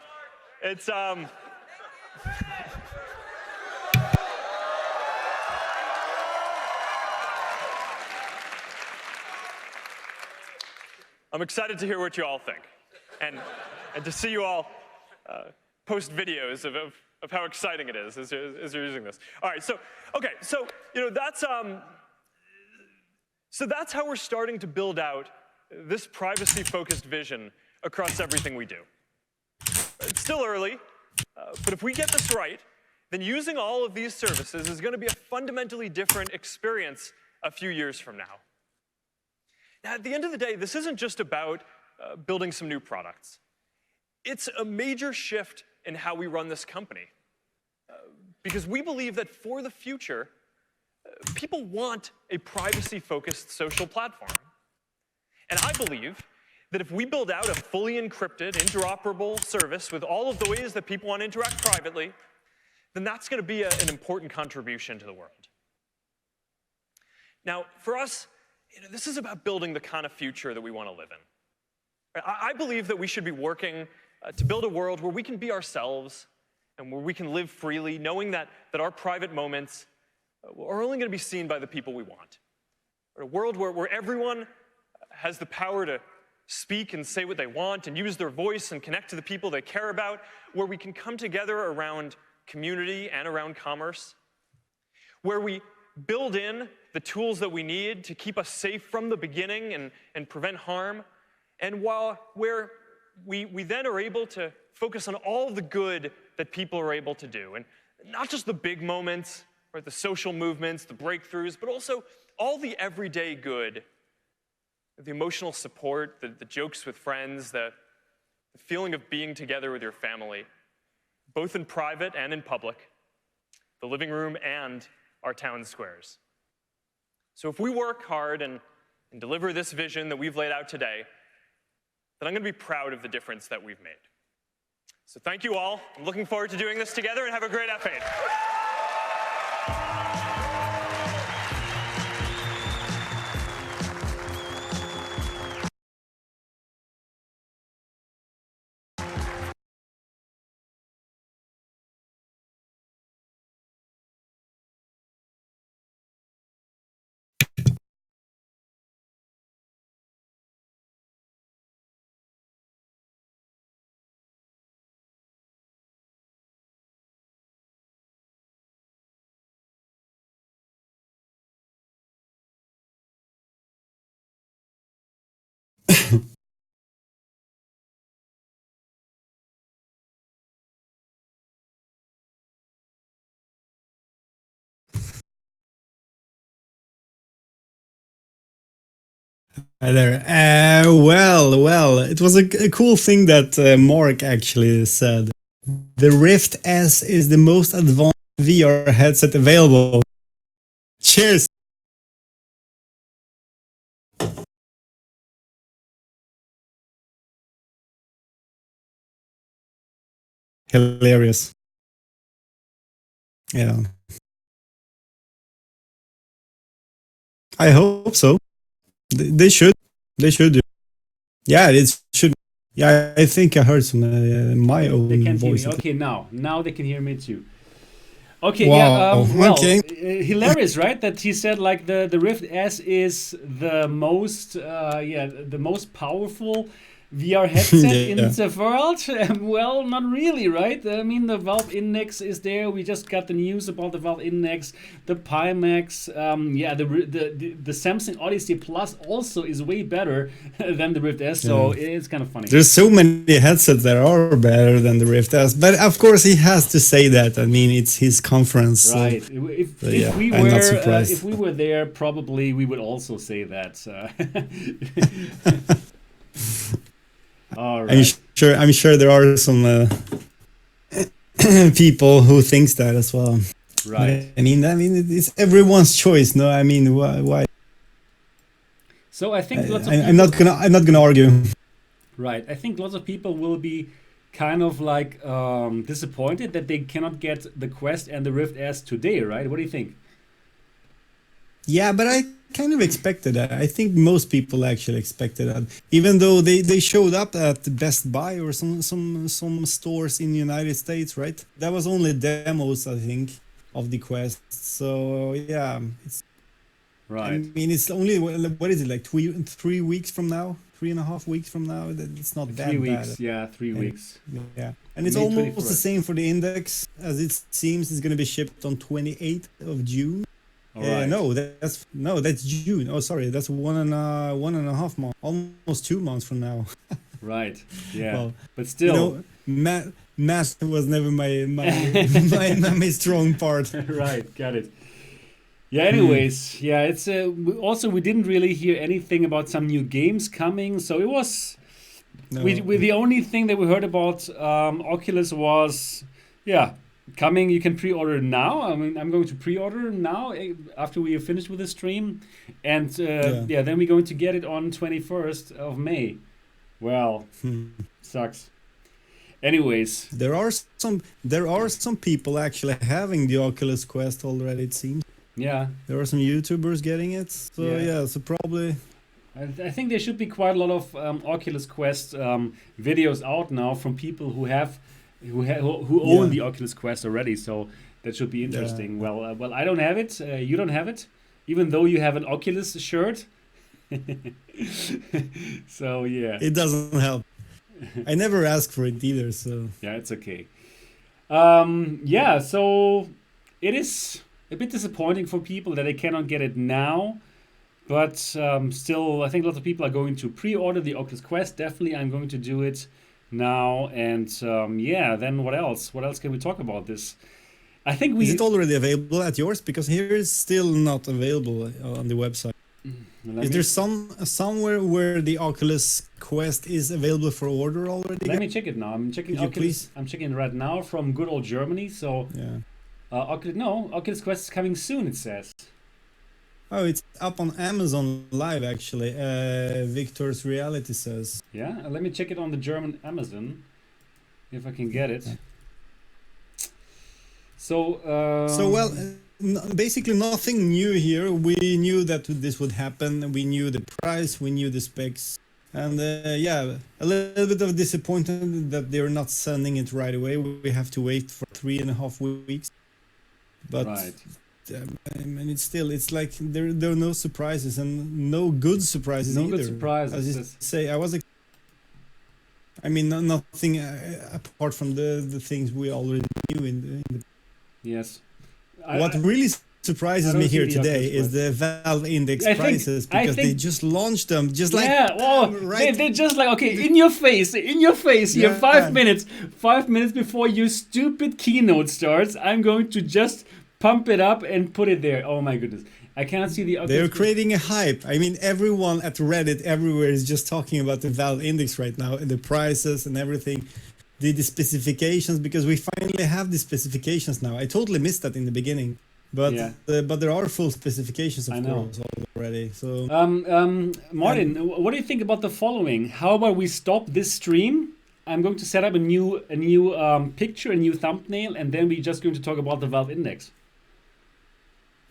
excited to hear what you all think, and to see you all post videos of how exciting it is as you're using this. All right, so that's how we're starting to build out this privacy-focused vision across everything we do. It's still early, but if we get this right, then using all of these services is going to be a fundamentally different experience a few years from now. Now, at the end of the day, this isn't just about building some new products. It's a major shift in how we run this company. Because we believe that for the future, people want a privacy-focused social platform. And I believe that if we build out a fully encrypted, interoperable service with all of the ways that people want to interact privately, then that's going to be an important contribution to the world. Now, for us, this is about building the kind of future that we want to live in. I believe that we should be working to build a world where we can be ourselves and where we can live freely, knowing that our private moments are only going to be seen by the people we want. A world where everyone has the power to speak and say what they want and use their voice and connect to the people they care about, where we can come together around community and around commerce, where we build in the tools that we need to keep us safe from the beginning and prevent harm, and where we then are able to focus on all the good that people are able to do, and not just the big moments, or the social movements, the breakthroughs, but also all the everyday good, the emotional support, the jokes with friends, the feeling of being together with your family, both in private and in public, the living room and our town squares. So if we work hard and deliver this vision that we've laid out today, then I'm going to be proud of the difference that we've made. So thank you all. I'm looking forward to doing this together, and have a great F8.
Hi there. Well, it was a cool thing that Mark actually said. The Rift S is the most advanced VR headset available. Cheers! Hilarious. Yeah. I hope so. They should. They should do. Yeah, it should. Yeah, I think I heard some my own
They can't
voice.
hear me. Okay, now they can hear me too. Okay,
Wow.
yeah. Well,
Okay.
hilarious, right? That he said like the Rift S is the most powerful VR headset in
Yeah.
the world. Well, not really, right? I mean, the Valve Index is there. We just got the news about the Valve Index, the Pimax. The Samsung Odyssey Plus also is way better than the Rift S. So it's kind of funny.
There's so many headsets that are better than the Rift S, but of course he has to say that. I mean, it's his conference.
Right.
So,
If
yeah,
we
I'm
were
not surprised.
if we were there, probably we would also say that. All right.
I'm sure there are some people who thinks that as well.
Right.
I mean, it's everyone's choice. No, I mean, why?
So I think lots of
I'm not gonna argue.
Right. I think lots of people will be kind of like disappointed that they cannot get the Quest and the Rift S today, right? What do you think?
Yeah, but I kind of expected that. I think most people actually expected that, even though they showed up at Best Buy or some stores in the United States, right? That was only demos, I think, of the Quest. So yeah, it's.
Right.
I mean, it's only what is it, like 3 weeks from now, 3.5 weeks from now. It's not that
3
bad.
weeks, yeah, 3 weeks.
Yeah, and it's
May
almost the
21st.
same for the Index, as it seems it's going to be shipped on 28th of June.
All right.
That's June. Oh, sorry, that's 1.5 months, almost 2 months from now.
Right. Yeah.
Well,
but still.
You know, math was never my my strong part.
Right. Got it. Yeah. Anyways, yeah. It's also we didn't really hear anything about some new games coming, so it was.
No.
We the only thing that we heard about Oculus was, yeah, coming. You can pre-order now. I mean, I'm going to pre-order now after we are finished with the stream, and yeah, then we're going to get it on 21st of May. Well, sucks. Anyways,
there are some people actually having the Oculus Quest already. It seems.
Yeah.
There are some YouTubers getting it. So yeah, so probably.
I think there should be quite a lot of Oculus Quest videos out now from people who own the Oculus Quest already. So that should be interesting.
Yeah.
Well, I don't have it. You don't have it, even though you have an Oculus shirt. So yeah,
it doesn't help. I never asked for it either. So
yeah, it's okay. Yeah, so it is a bit disappointing for people that they cannot get it now. But still, I think a lot of people are going to pre-order the Oculus Quest. Definitely, I'm going to do it now. And yeah, then what else? What else can we talk about this? I think
Is it already available at yours? Because here it's still not available on the website. Is there somewhere where the Oculus Quest is available for order already?
Let me check it now. I'm checking Oculus. I'm checking it right now from good old Germany. So
yeah.
Oculus Quest is coming soon, it says.
Oh, it's up on Amazon Live, actually. Victor's Reality says.
Yeah, let me check it on the German Amazon, if I can get it. So,
well, basically nothing new here. We knew that this would happen. We knew the price, we knew the specs. And yeah, a little bit of disappointment that they're not sending it right away. We have to wait for 3.5 weeks. But
right.
I mean, it's like there are no surprises and no good surprises either.
No good surprises.
As you say, I mean, nothing apart from the things we already knew in the.
Yes.
What really surprises me here today is the Valve Index prices, because they just launched them just like
they're just like, okay, in your face here, 5 minutes before your stupid keynote starts, I'm going to just pump it up and put it there. Oh my goodness, I can't see the.
They're creating a hype. I mean, everyone at Reddit everywhere is just talking about the Valve Index right now and the prices and everything. The specifications, because we finally have the specifications now. I totally missed that in the beginning, but there are full specifications of course already. So
Martin, what do you think about the following? How about we stop this stream? I'm going to set up a new picture, a new thumbnail, and then we're just going to talk about the Valve Index.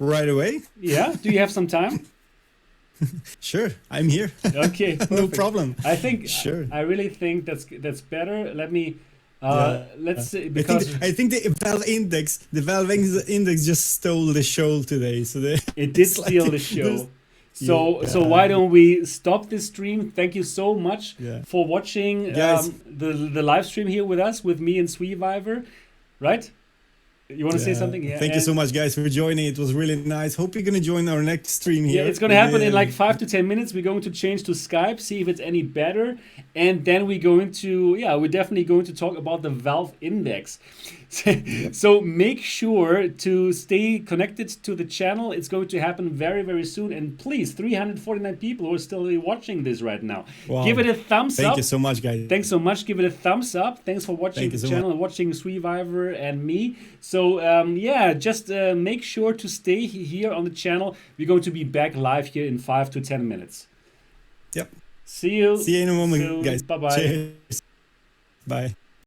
Right away?
Yeah. Do you have some time?
Sure, I'm here.
Okay,
no problem.
I think
sure.
I really think that's better. Let me let's see, because
I think the Valve Index just stole the show today. So
it did steal the show. So why don't we stop this stream? Thank you so much for watching the live stream here with me and SweViver, right? You want to say something? Yeah.
Thank you so much, guys, for joining. It was really nice. Hope you're going to join our next stream here.
Yeah, it's going to happen in like 5 to 10 minutes. We're going to change to Skype, see if it's any better. And then we're going to, we're definitely going to talk about the Valve Index. So make sure to stay connected to the channel. It's going to happen very, very soon. And please, 349 people who are still watching this right now. Wow. Give it a thumbs up.
Thank you so much, guys.
Thanks so much. Give it a thumbs up. Thanks for watching the channel and watching SweViver and me. So just make sure to stay here on the channel. We're going to be back live here in 5 to 10 minutes.
Yep.
See you.
See you in a moment,
soon.
guys.
Bye-bye.
Cheers. Bye.